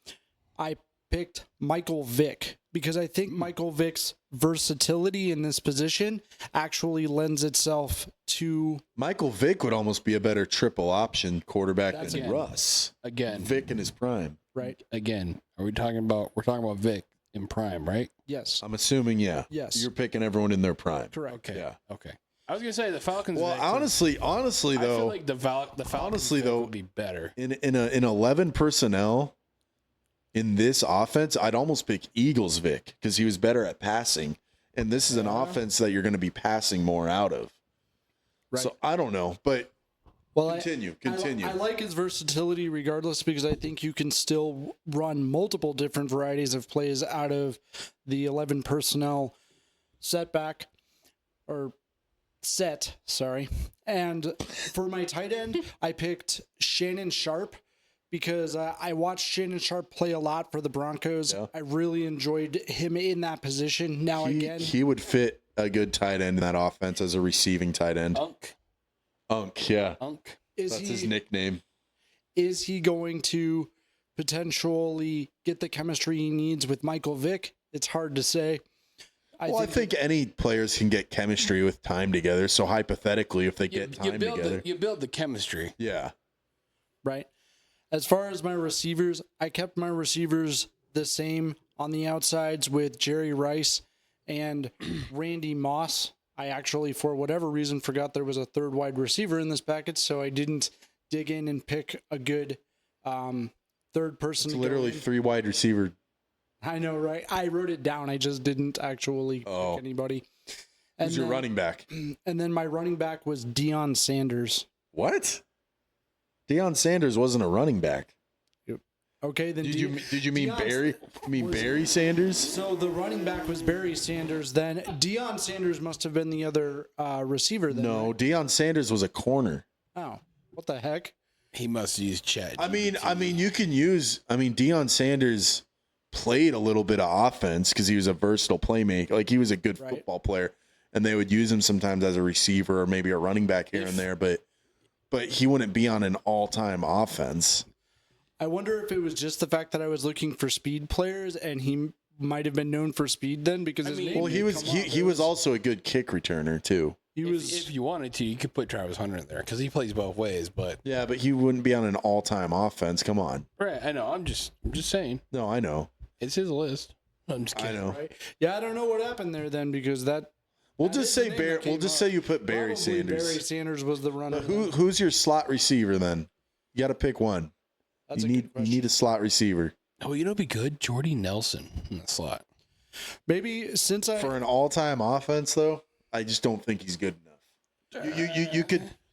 I picked Michael Vick because I think Michael Vick's versatility in this position actually lends itself to... Michael Vick would almost be a better triple option quarterback than again. Russ. Again. Vick in his prime. Right. Again, we're talking about Vic in prime, right? Yes. I'm assuming, yeah. Yes. You're picking everyone in their prime. Correct. Okay. Yeah. Okay. I was gonna say the Falcons. Well, honestly I though, feel like the Falcons honestly, Vic though, would be better. in 11 personnel in this offense, I'd almost pick Eagles Vic because he was better at passing, and this is an offense that you're going to be passing more out of. Right. So I don't know, but Well, continue. I like his versatility regardless because I think you can still run multiple different varieties of plays out of the 11 personnel setback or set, sorry. And for my tight end, I picked Shannon Sharp because I watched Shannon Sharp play a lot for the Broncos. Yeah. I really enjoyed him in that position. Now he would fit a good tight end in that offense as a receiving tight end. Unk, yeah. Unk. That's his nickname. Is he going to potentially get the chemistry he needs with Michael Vick? It's hard to say. I think any players can get chemistry with time together. So hypothetically, if they get time together, you build the chemistry. yeah. right. As far as my receivers, I kept my receivers the same on the outsides with Jerry Rice and Randy Moss. I actually, for whatever reason, forgot there was a third wide receiver in this package, so I didn't dig in and pick a good third person. It's literally 3 wide receiver. I know, right? I wrote it down. I just didn't actually pick anybody. Who's your running back? And then my running back was Deion Sanders. What? Deion Sanders wasn't a running back. Okay, then Did you mean Barry? You mean Barry Sanders? So the running back was Barry Sanders. Then Deion Sanders must have been the other receiver. Then, No, right? Deion Sanders was a corner. Oh, what the heck? He must use Chad. I mean, you can use. I mean, Deion Sanders played a little bit of offense because he was a versatile playmaker. Like, he was a good football player, and they would use him sometimes as a receiver or maybe a running back here and there, but he wouldn't be on an all-time offense. I wonder if it was just the fact that I was looking for speed players, and he might have been known for speed then because his name. Well, he was also a good kick returner too. If you wanted to, you could put Travis Hunter in there because he plays both ways. But yeah, but he wouldn't be on an all-time offense. Come on. Right, I know. I'm just saying. No, I know. It's his list. I'm just kidding. I know. Right? Yeah, I don't know what happened there then because that. We'll just say you put Barry Sanders. Barry Sanders was the runner. But who's your slot receiver then? You got to pick one. That's you need a slot receiver. Oh, you know, what'd be good, Jordy Nelson in the slot. Maybe since For an all-time offense though, I just don't think he's good enough.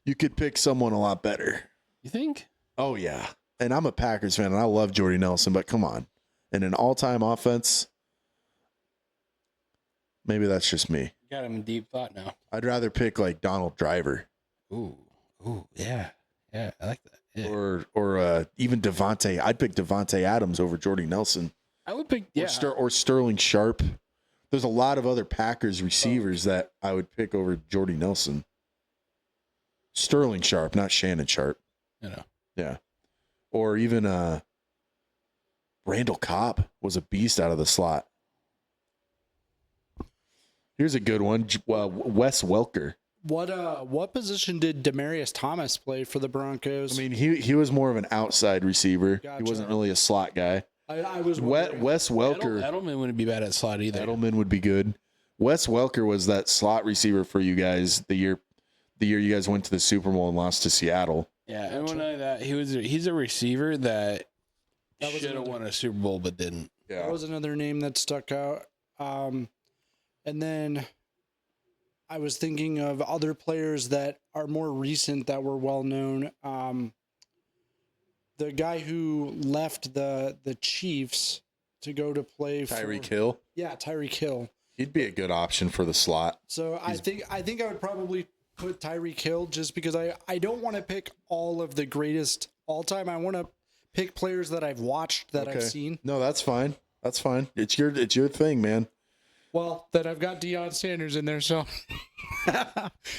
You could pick someone a lot better. You think? Oh yeah. And I'm a Packers fan and I love Jordy Nelson, but come on. In an all-time offense, maybe that's just me. You got him in deep thought now. I'd rather pick like Donald Driver. Ooh, yeah, I like that. Yeah. Or even Devontae. I'd pick Devontae Adams over Jordy Nelson. I would pick Or Sterling Sharp. There's a lot of other Packers receivers that I would pick over Jordy Nelson. Sterling Sharp, not Shannon Sharp. You know. Yeah. Or even Randall Cobb was a beast out of the slot. Here's a good one. Wes Welker. What position did Demaryius Thomas play for the Broncos? I mean, he was more of an outside receiver. Gotcha. He wasn't really a slot guy. I was Wes Welker. Edelman wouldn't be bad at slot either. Edelman would be good. Wes Welker was that slot receiver for you guys the year you guys went to the Super Bowl and lost to Seattle. Yeah, and when he's a receiver that should have won a Super Bowl but didn't. Yeah. That was another name that stuck out. And then I was thinking of other players that are more recent that were well known. The guy who left the Chiefs to go to play Tyreek Hill. Yeah, Tyreek Hill. He'd be a good option for the slot. So I think I would probably put Tyreek Hill just because I don't want to pick all of the greatest all time. I want to pick players that I've watched that I've seen. No, that's fine. That's fine. It's your thing, man. Well, then I've got Deion Sanders in there, so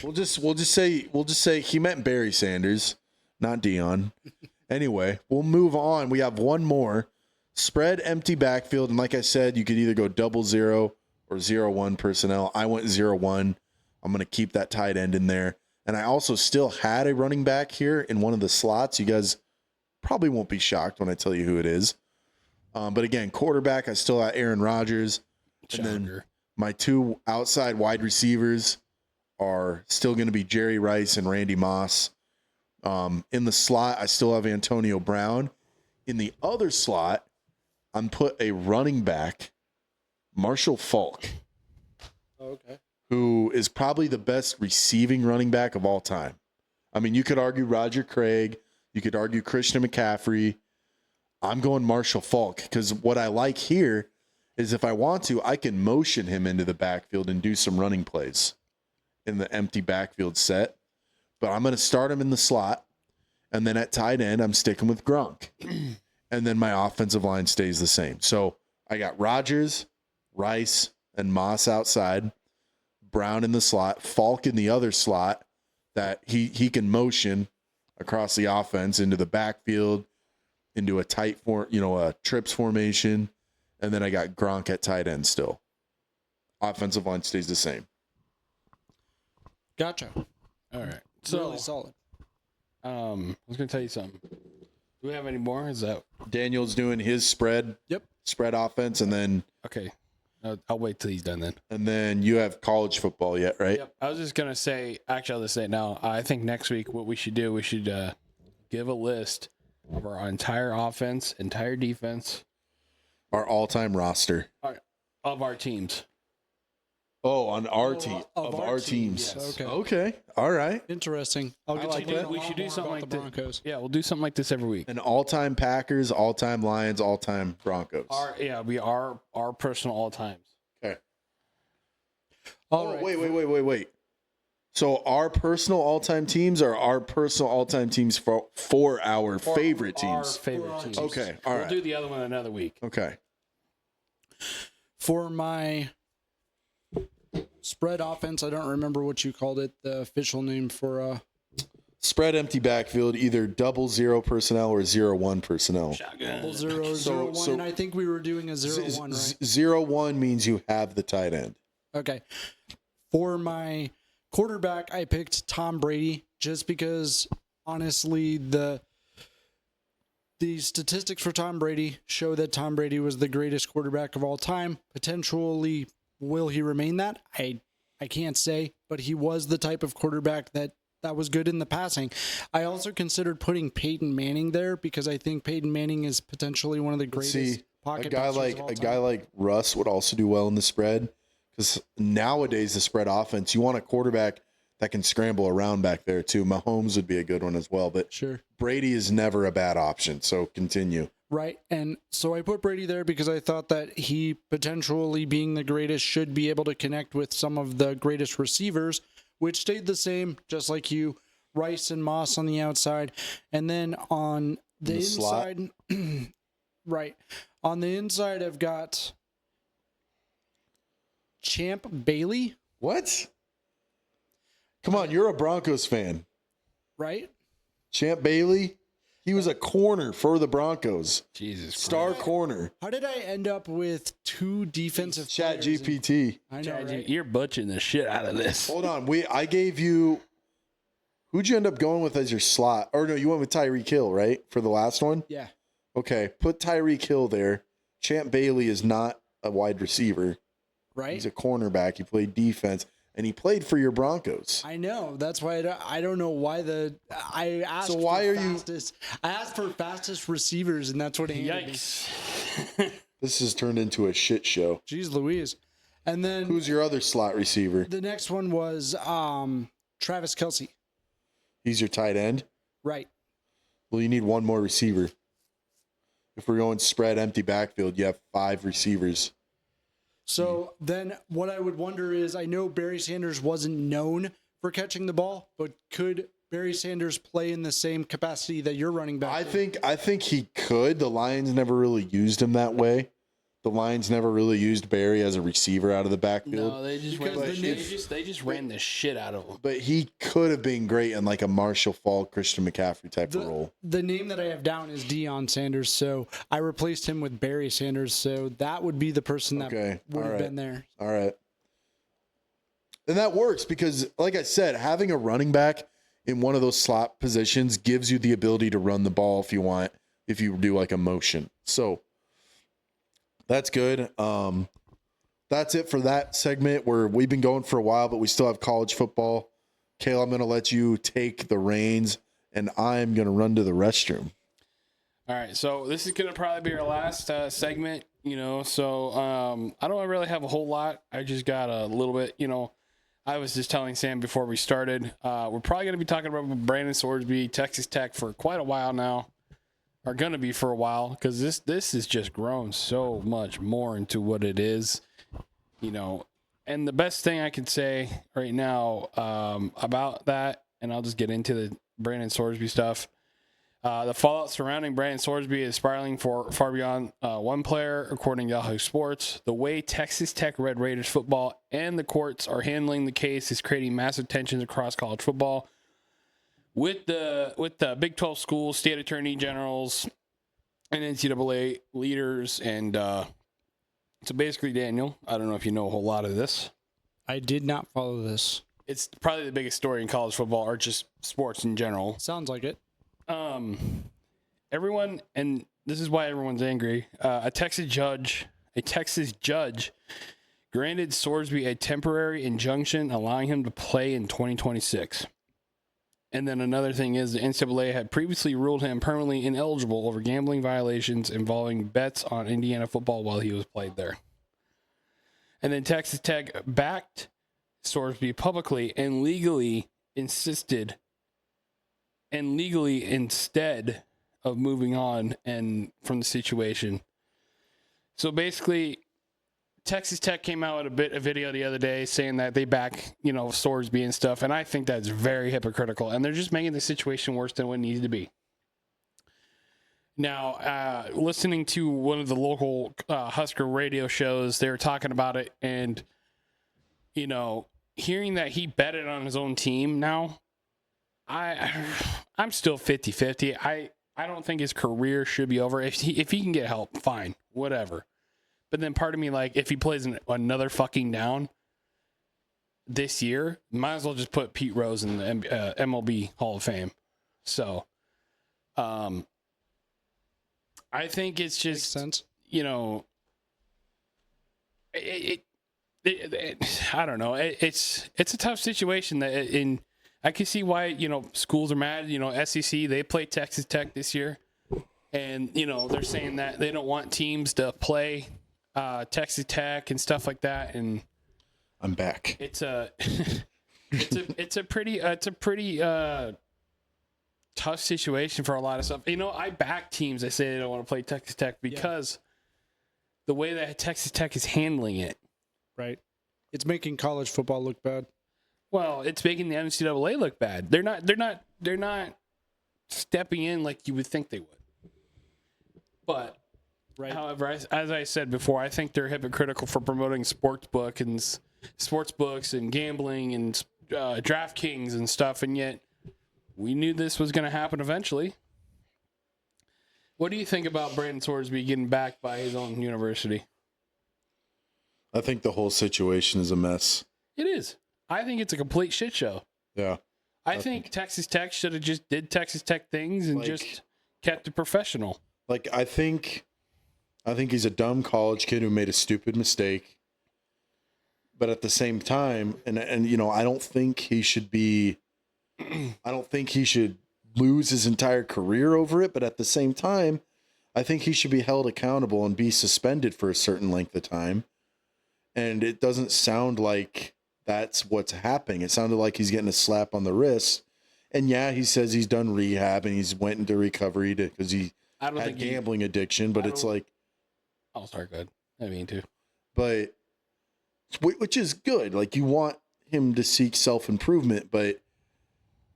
we'll just say he meant Barry Sanders, not Deion. Anyway, we'll move on. We have one more. Spread empty backfield, and like I said, you could either go 0-0 or 0-1 personnel. I went 0-1. I'm going to keep that tight end in there. And I also still had a running back here in one of the slots. You guys probably won't be shocked when I tell you who it is. But again, quarterback, I still had Aaron Rodgers. And then my two outside wide receivers are still going to be Jerry Rice and Randy Moss. In the slot, I still have Antonio Brown. In the other slot, I'm put a running back, Marshall Faulk. okay. Who is probably the best receiving running back of all time. I mean, you could argue Roger Craig. You could argue Christian McCaffrey. I'm going Marshall Faulk because what I like here is if I want to, I can motion him into the backfield and do some running plays in the empty backfield set. But I'm going to start him in the slot. And then at tight end, I'm sticking with Gronk. And then my offensive line stays the same. So I got Rodgers, Rice, and Moss outside. Brown in the slot, Falk in the other slot that he can motion across the offense into the backfield, into a tight a trips formation, and then I got Gronk at tight end still. Offensive line stays the same. Gotcha. All right. So Really solid. I was going to tell you something. Do we have any more? Is that Daniel's doing his spread offense, and then okay? I'll wait till he's done then. And then you have college football yet, right? Yep. I was just gonna say. Actually, I'll just say it now. I think next week what we should do, we should give a list of our entire offense, entire defense, our all-time roster of our teams. Oh, on our team of our teams. Yes. Okay. All right. Interesting. I'll get Like to know that. We should do something like the Broncos. Yeah, we'll do something like this every week. An all-time Packers, all-time Lions, all-time Broncos. Our personal all times. Okay. All right. Wait. So our personal all-time teams are our personal all-time teams for our favorite teams. Our favorite teams. Okay. All right. We'll do the other one another week. Okay. For my spread offense, I don't remember what you called it, the official name for Spread empty backfield, either 00 personnel or 0-1 personnel. Shotgun. 0-0-1, and I think we were doing a 0-1, right? 0-1 means you have the tight end. Okay. For my quarterback, I picked Tom Brady just because, honestly, the statistics for Tom Brady show that Tom Brady was the greatest quarterback of all time. Potentially, will he remain that? I can't say, but he was the type of quarterback that was good in the passing. I also considered putting Peyton Manning there because I think Peyton Manning is potentially one of the greatest pocket passers of all time. Guy like Russ would also do well in the spread, because nowadays the spread offense, you want a quarterback that can scramble around back there too. Mahomes would be a good one as well, but sure, Brady is never a bad option. So continue. Right. And so I put Brady there because I thought that he, potentially being the greatest, should be able to connect with some of the greatest receivers, which stayed the same, just like you, Rice and Moss on the outside. And then on the inside, right. On the inside, I've got Champ Bailey. What? Come on, you're a Broncos fan. Right? Champ Bailey, he was a corner for the Broncos. Jesus Christ. Star corner. How did I end up with two defensive Chat players GPT. I know, right? You're butchering the shit out of this. Hold on. I gave you, who'd you end up going with as your slot? Or no, you went with Tyreek Hill, right? For the last one? Yeah. Okay. Put Tyreek Hill there. Champ Bailey is not a wide receiver. Right? He's a cornerback. He played defense. And he played for your Broncos. I know. That's why I don't know why I asked. So why for are fastest, I asked for fastest receivers, and that's what he handed me. Yikes. This has turned into a shit show. Jeez Louise. And then Who's your other slot receiver? the next one was Travis Kelce. He's your tight end. Right. Well, you need one more receiver. If we're going spread empty backfield, you have 5 receivers. So then what I would wonder is, I know Barry Sanders wasn't known for catching the ball, but could Barry Sanders play in the same capacity that you're running back? I think he could. The Lions never really used him that way. The Lions never really used Barry as a receiver out of the backfield. No, they just ran the shit out of him. But he could have been great in like a Marshall Faulk, Christian McCaffrey type of role. The name that I have down is Deion Sanders, so I replaced him with Barry Sanders, so that would be the person that would have been there. All right. And that works because, like I said, having a running back in one of those slot positions gives you the ability to run the ball if you want, if you do like a motion. So that's good. That's it for that segment where we've been going for a while, but we still have college football. Kayla, I'm going to let you take the reins, and I'm going to run to the restroom. All right, so this is going to probably be our last segment, so I don't really have a whole lot. I just got a little bit, I was just telling Sam before we started, we're probably going to be talking about Brandon Sorsby, Texas Tech, for quite a while now. Are going to be for a while, because this has just grown so much more into what it is, and the best thing I can say right now about that, and I'll just get into the Brandon Sorsby stuff. The fallout surrounding Brandon Sorsby is spiraling far beyond one player, according to Yahoo Sports. The way Texas Tech Red Raiders football and the courts are handling the case is creating massive tensions across college football. With the Big 12 schools, state attorney generals, and NCAA leaders, and so basically, Daniel, I don't know if you know a whole lot of this. I did not follow this. It's probably the biggest story in college football, or just sports in general. Sounds like it. Everyone, and this is why everyone's angry. A Texas judge granted Sorsby a temporary injunction, allowing him to play in 2026. And then another thing is the NCAA had previously ruled him permanently ineligible over gambling violations involving bets on Indiana football while he was played there. And then Texas Tech backed Sorsby publicly and legally instead of moving on and from the situation. So basically, Texas Tech came out with a video the other day saying that they back, Sorsby and stuff, and I think that's very hypocritical, and they're just making the situation worse than what it needs to be. Now, listening to one of the local Husker radio shows, they were talking about it, and, you know, hearing that he betted on his own team now, I'm still 50-50. I don't think his career should be over. If he can get help, fine, whatever. But then part of me, like, if he plays another fucking down this year, might as well just put Pete Rose in the MLB Hall of Fame. So, I think it's just, Makes sense. you know, I don't know. It's a tough situation that I can see why, you know, schools are mad. You know, SEC, they play Texas Tech this year. And, you know, they're saying that they don't want teams to play Texas Tech and stuff like that. And I'm back. it's a pretty tough situation for a lot of stuff. You know, I back teams that say they don't want to play Texas Tech because the way that Texas Tech is handling it. Right. It's making college football look bad. Well, it's making the NCAA look bad. They're not stepping in like you would think they would. But, Right. however, as I said before, I think they're hypocritical for promoting sports books and gambling and DraftKings and stuff, and yet we knew this was going to happen eventually. What do you think about Brandon Sorsby getting backed by his own university? I think the whole situation is a mess. It is. I think it's a complete shit show. Yeah. I think Texas Tech should have just did Texas Tech things and just kept it professional. Like, I think he's a dumb college kid who made a stupid mistake. But at the same time, and you know, I don't think he should lose his entire career over it. But at the same time, I think he should be held accountable and be suspended for a certain length of time. And it doesn't sound like that's what's happening. It sounded like he's getting a slap on the wrist. And yeah, he says he's done rehab and he's went into recovery because he had gambling addiction. But it's like, oh, sorry, go ahead. I mean, too. But which is good. Like, you want him to seek self-improvement, but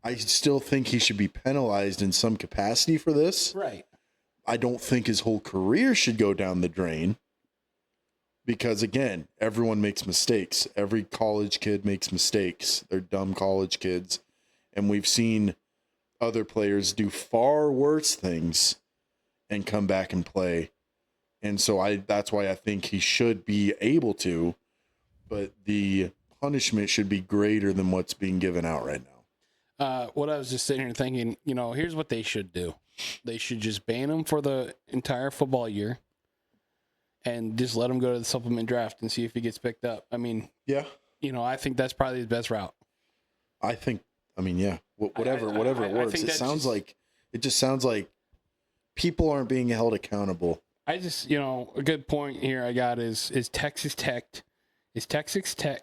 I still think he should be penalized in some capacity for this. Right. I don't think his whole career should go down the drain because, again, everyone makes mistakes. Every college kid makes mistakes. They're dumb college kids. And we've seen other players do far worse things and come back and play. And so that's why I think he should be able to, but the punishment should be greater than what's being given out right now. What I was just sitting here thinking, you know, here's what they should do. They should just ban him for the entire football year and just let him go to the supplement draft and see if he gets picked up. I mean, yeah, you know, I think that's probably his best route. Yeah, whatever it works. It just sounds like people aren't being held accountable. I just, you know, a good point here I got is Texas Tech. Is Texas Tech?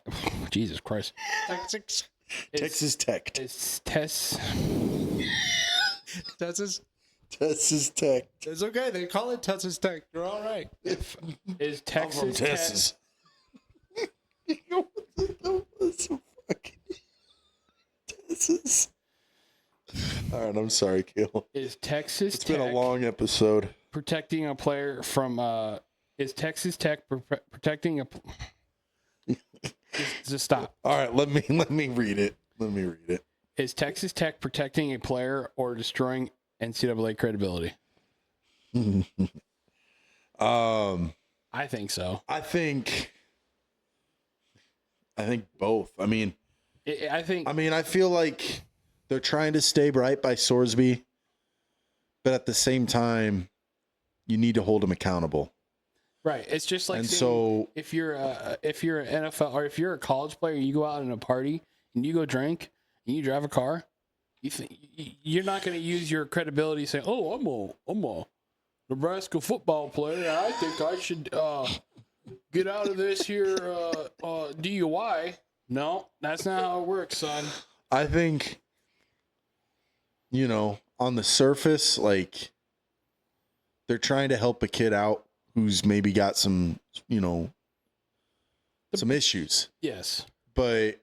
Jesus Christ. Texas Tech. Is Texas Tech. It's okay. They call it Texas Tech. You're all right. Is Texas I'm from Tech? Texas. Texas. All right, I'm sorry, Kale. Is Texas It's Tech been a long episode. protecting a player from? Is Texas Tech protecting a? Just stop. All right, let me read it. Is Texas Tech protecting a player or destroying NCAA credibility? I think so. I think both. I mean, I feel like they're trying to stay right by Sorsby, but at the same time, you need to hold him accountable. Right. It's just like, and so if you're an NFL or if you're a college player, you go out in a party and you go drink and you drive a car, you're not going to use your credibility saying, "Oh, I'm a Nebraska football player. I think I should get out of this here DUI." No, that's not how it works, son. I think, you know, on the surface, like, they're trying to help a kid out who's maybe got some, you know, some issues. Yes. But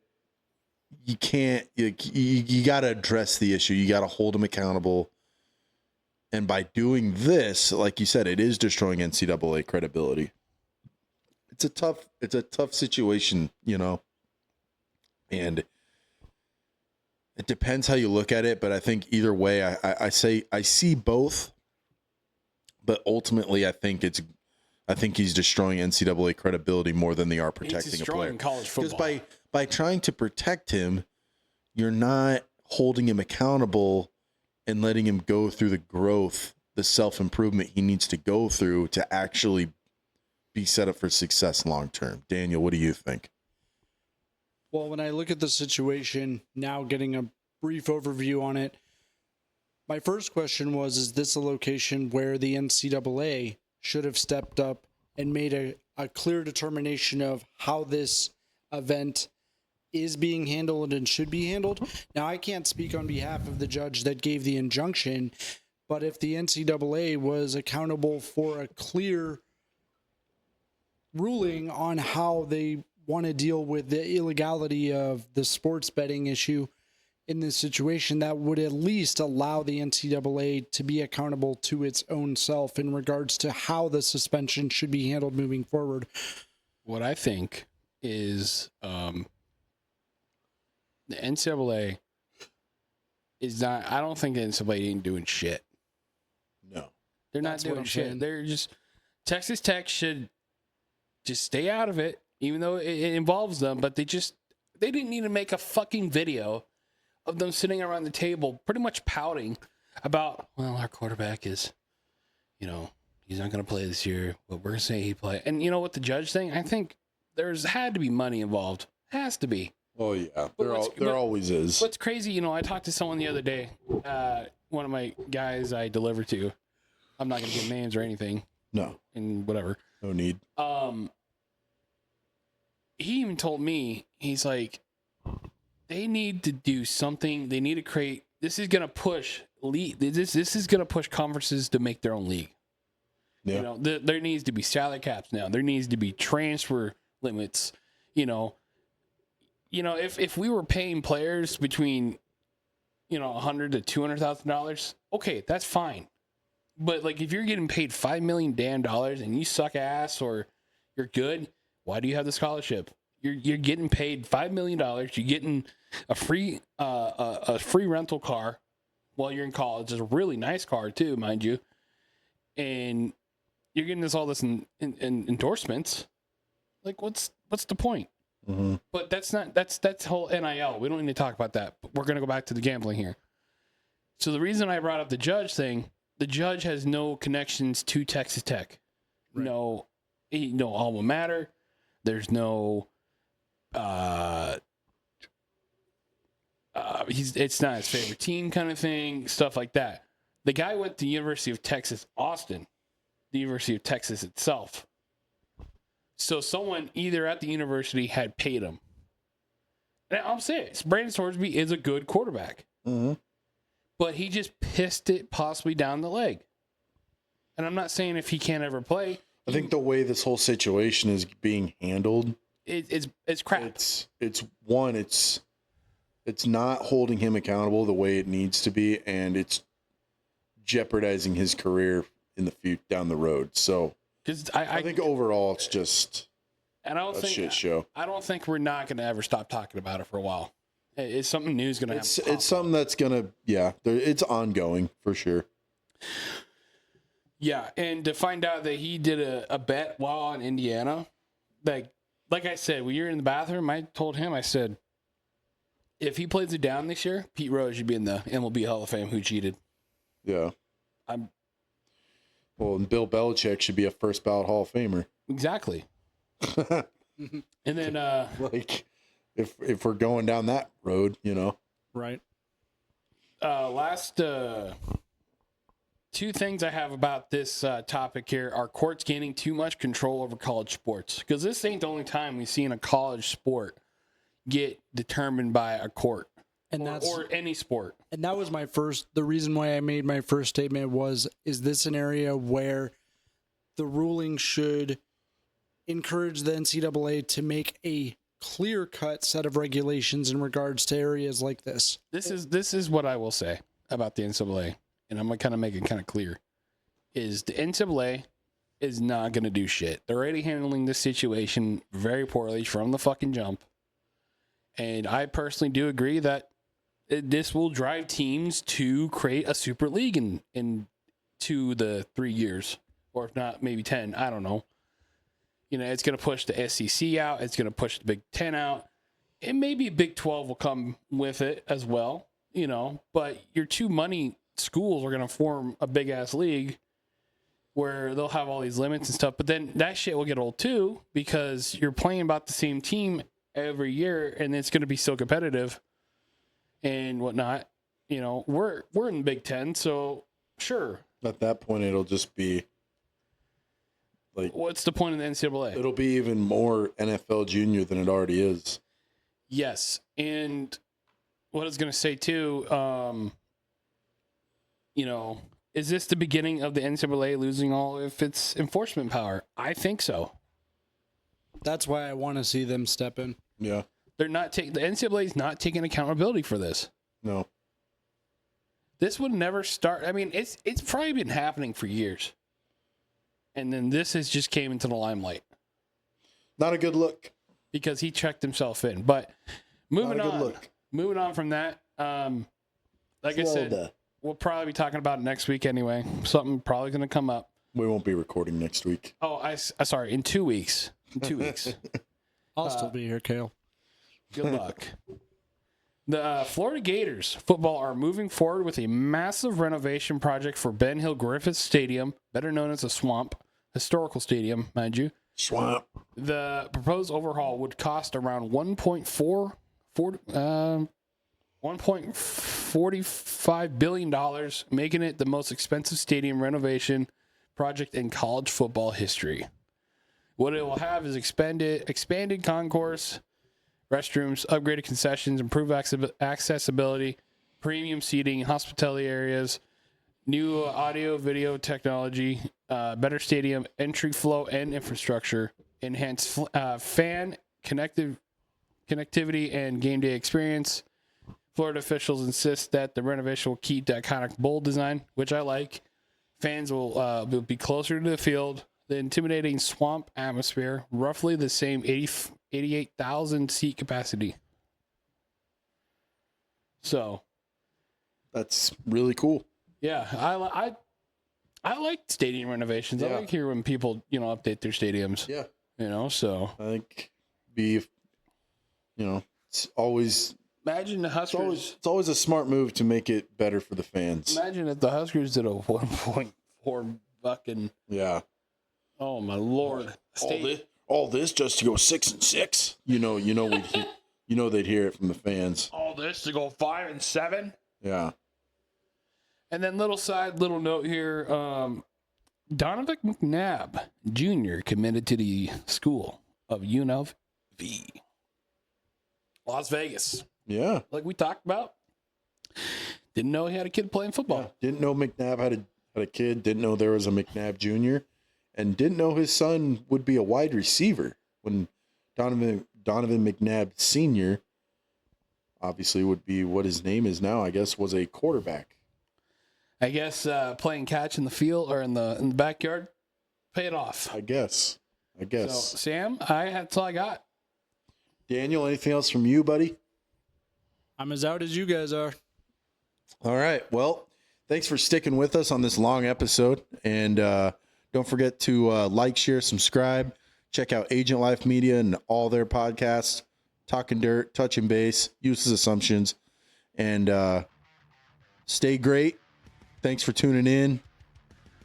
you can't, you got to address the issue. You got to hold them accountable And by doing this, like you said, it is destroying NCAA credibility. It's a tough situation, you know. And it depends how you look at it, but I think either way, I see both. But ultimately, I think he's destroying NCAA credibility more than they are protecting a player. College football. Because by trying to protect him, you're not holding him accountable and letting him go through the growth, the self-improvement he needs to go through to actually be set up for success long term. Daniel, what do you think? Well, when I look at the situation now, getting a brief overview on it, my first question was, is this a location where the NCAA should have stepped up and made a clear determination of how this event is being handled and should be handled? Now, I can't speak on behalf of the judge that gave the injunction, but if the NCAA was accountable for a clear ruling on how they want to deal with the illegality of the sports betting issue in this situation, that would at least allow the NCAA to be accountable to its own self in regards to how the suspension should be handled moving forward. What I think is the NCAA is not, I don't think the NCAA ain't doing shit. No. They're not That's what doing I'm shit. saying. They're just, Texas Tech should just stay out of it, even though it involves them, but they didn't need to make a fucking video of them sitting around the table pretty much pouting about, well, our quarterback is, you know, he's not going to play this year, but we're going to say he play. And you know what the judge thing? I think there's had to be money involved. Has to be. Oh yeah, But there always is. What's crazy, you know, I talked to someone the other day, one of my guys I deliver to. I'm not going to give names or anything. No. And whatever. No need. He even told me, he's like, they need to do something. They need to create. This is gonna push league. This is gonna push conferences to make their own league. Yeah. You know, there needs to be salary caps now. There needs to be transfer limits. You know, if we were paying players between, $100,000 to $200,000, okay, that's fine. But like, if you're getting paid $5 million damn dollars and you suck ass or you're good, why do you have the scholarship? You're getting paid $5 million. You're getting a free rental car while you're in college. It's a really nice car too, mind you. And you're getting all this in endorsements. Like, what's the point? Mm-hmm. But that's whole NIL. We don't need to talk about that. But we're gonna go back to the gambling here. So the reason I brought up the judge thing, the judge has no connections to Texas Tech. Right. No alma mater. There's no. It's not his favorite team kind of thing, stuff like that. The guy went to the University of Texas, Austin, the University of Texas itself. So someone either at the university had paid him. And I'll say it, Brandon Sorsby is a good quarterback. Mm-hmm. But he just pissed it possibly down the leg. And I'm not saying if he can't ever play. I think the way this whole situation is being handled, it's crap. It's not holding him accountable the way it needs to be, and it's jeopardizing his career in the future down the road. So I think overall it's just a shit show. I don't think we're not going to ever stop talking about it for a while. It's something new is going to happen. It's something that's going to, it's ongoing for sure. Yeah, and to find out that he did a bet while in Indiana, like I said, when you're in the bathroom, I told him, I said, if he plays it down this year, Pete Rose should be in the MLB Hall of Fame who cheated. Yeah. And Bill Belichick should be a first ballot Hall of Famer. Exactly. And then like if we're going down that road, Right. Last two things I have about this topic here are courts gaining too much control over college sports. Because this ain't the only time we've seen a college sport get determined by a court. Or any sport. And that was the reason why I made my first statement is this an area where the ruling should encourage the NCAA to make a clear-cut set of regulations in regards to areas like this? This is what I will say about the NCAA. and I'm going to kind of make it kind of clear, is the NCAA is not going to do shit. They're already handling this situation very poorly from the fucking jump. And I personally do agree that this will drive teams to create a super league in 2 to 3 years, or if not, maybe 10. I don't know. You know, it's going to push the SEC out. It's going to push the Big 10 out. And maybe Big 12 will come with it as well, you know. But your 2 money schools are going to form a big-ass league where they'll have all these limits and stuff. But then that shit will get old, too, because you're playing about the same team every year, and it's going to be so competitive and whatnot. You know, we're in the Big 10, so sure. At that point, it'll just be like, what's the point of the NCAA? It'll be even more NFL junior than it already is. Yes, and what I was going to say too, you know, is this the beginning of the NCAA losing all of its enforcement power? I think so. That's why I want to see them step in. Yeah. They're not the NCAA is not taking accountability for this. No. This would never start. I mean, it's probably been happening for years. And then this has just came into the limelight. Not a good look. Because he checked himself in. But moving on from that, like I said, we'll probably be talking about it next week anyway. Something probably going to come up. We won't be recording next week. Oh, sorry, in 2 weeks. In 2 weeks. I'll still be here, Kale. Good luck. The Florida Gators football are moving forward with a massive renovation project for Ben Hill Griffith Stadium, better known as a Swamp, historical stadium, mind you. Swamp. The proposed overhaul would cost around $1.45 billion, making it the most expensive stadium renovation project in college football history. What it will have is expanded concourse, restrooms, upgraded concessions, improved accessibility, premium seating, hospitality areas, new audio video technology, better stadium entry flow and infrastructure, enhanced fan connectivity and game day experience. Florida officials insist that the renovation will keep the iconic bowl design, which I like. Fans will be closer to the field. The intimidating swamp atmosphere, roughly the same 88,000 seat capacity. So, that's really cool. Yeah, I like stadium renovations. Yeah. I like hear when people, you know, update their stadiums. Yeah. You know, so I think it's always imagine the Huskers. It's always a smart move to make it better for the fans. Imagine if the Huskers did a 1.4 fucking. Yeah. Oh my Lord! All this just to go 6-6. They'd hear it from the fans. All this to go 5-7. Yeah. And then little note here. Donovan McNabb Jr. committed to the school of UNLV, Las Vegas. Yeah. Like we talked about. Didn't know he had a kid playing football. Yeah. Didn't know McNabb had a kid. Didn't know there was a McNabb Jr. And didn't know his son would be a wide receiver when Donovan McNabb Sr. obviously would be what his name is now, I guess, was a quarterback. I guess playing catch in the field or in the backyard paid off. I guess. So, Sam, that's all I got. Daniel, anything else from you, buddy? I'm as out as you guys are. All right. Well, thanks for sticking with us on this long episode. And don't forget to like, share, subscribe. Check out Agent Life Media and all their podcasts. Talking Dirt, Touching Base, Useless Assumptions. And stay great. Thanks for tuning in.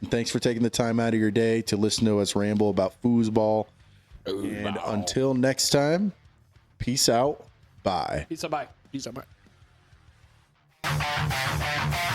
And thanks for taking the time out of your day to listen to us ramble about foosball. And until next time, peace out. Bye. Peace out. Bye. Peace out. Bye.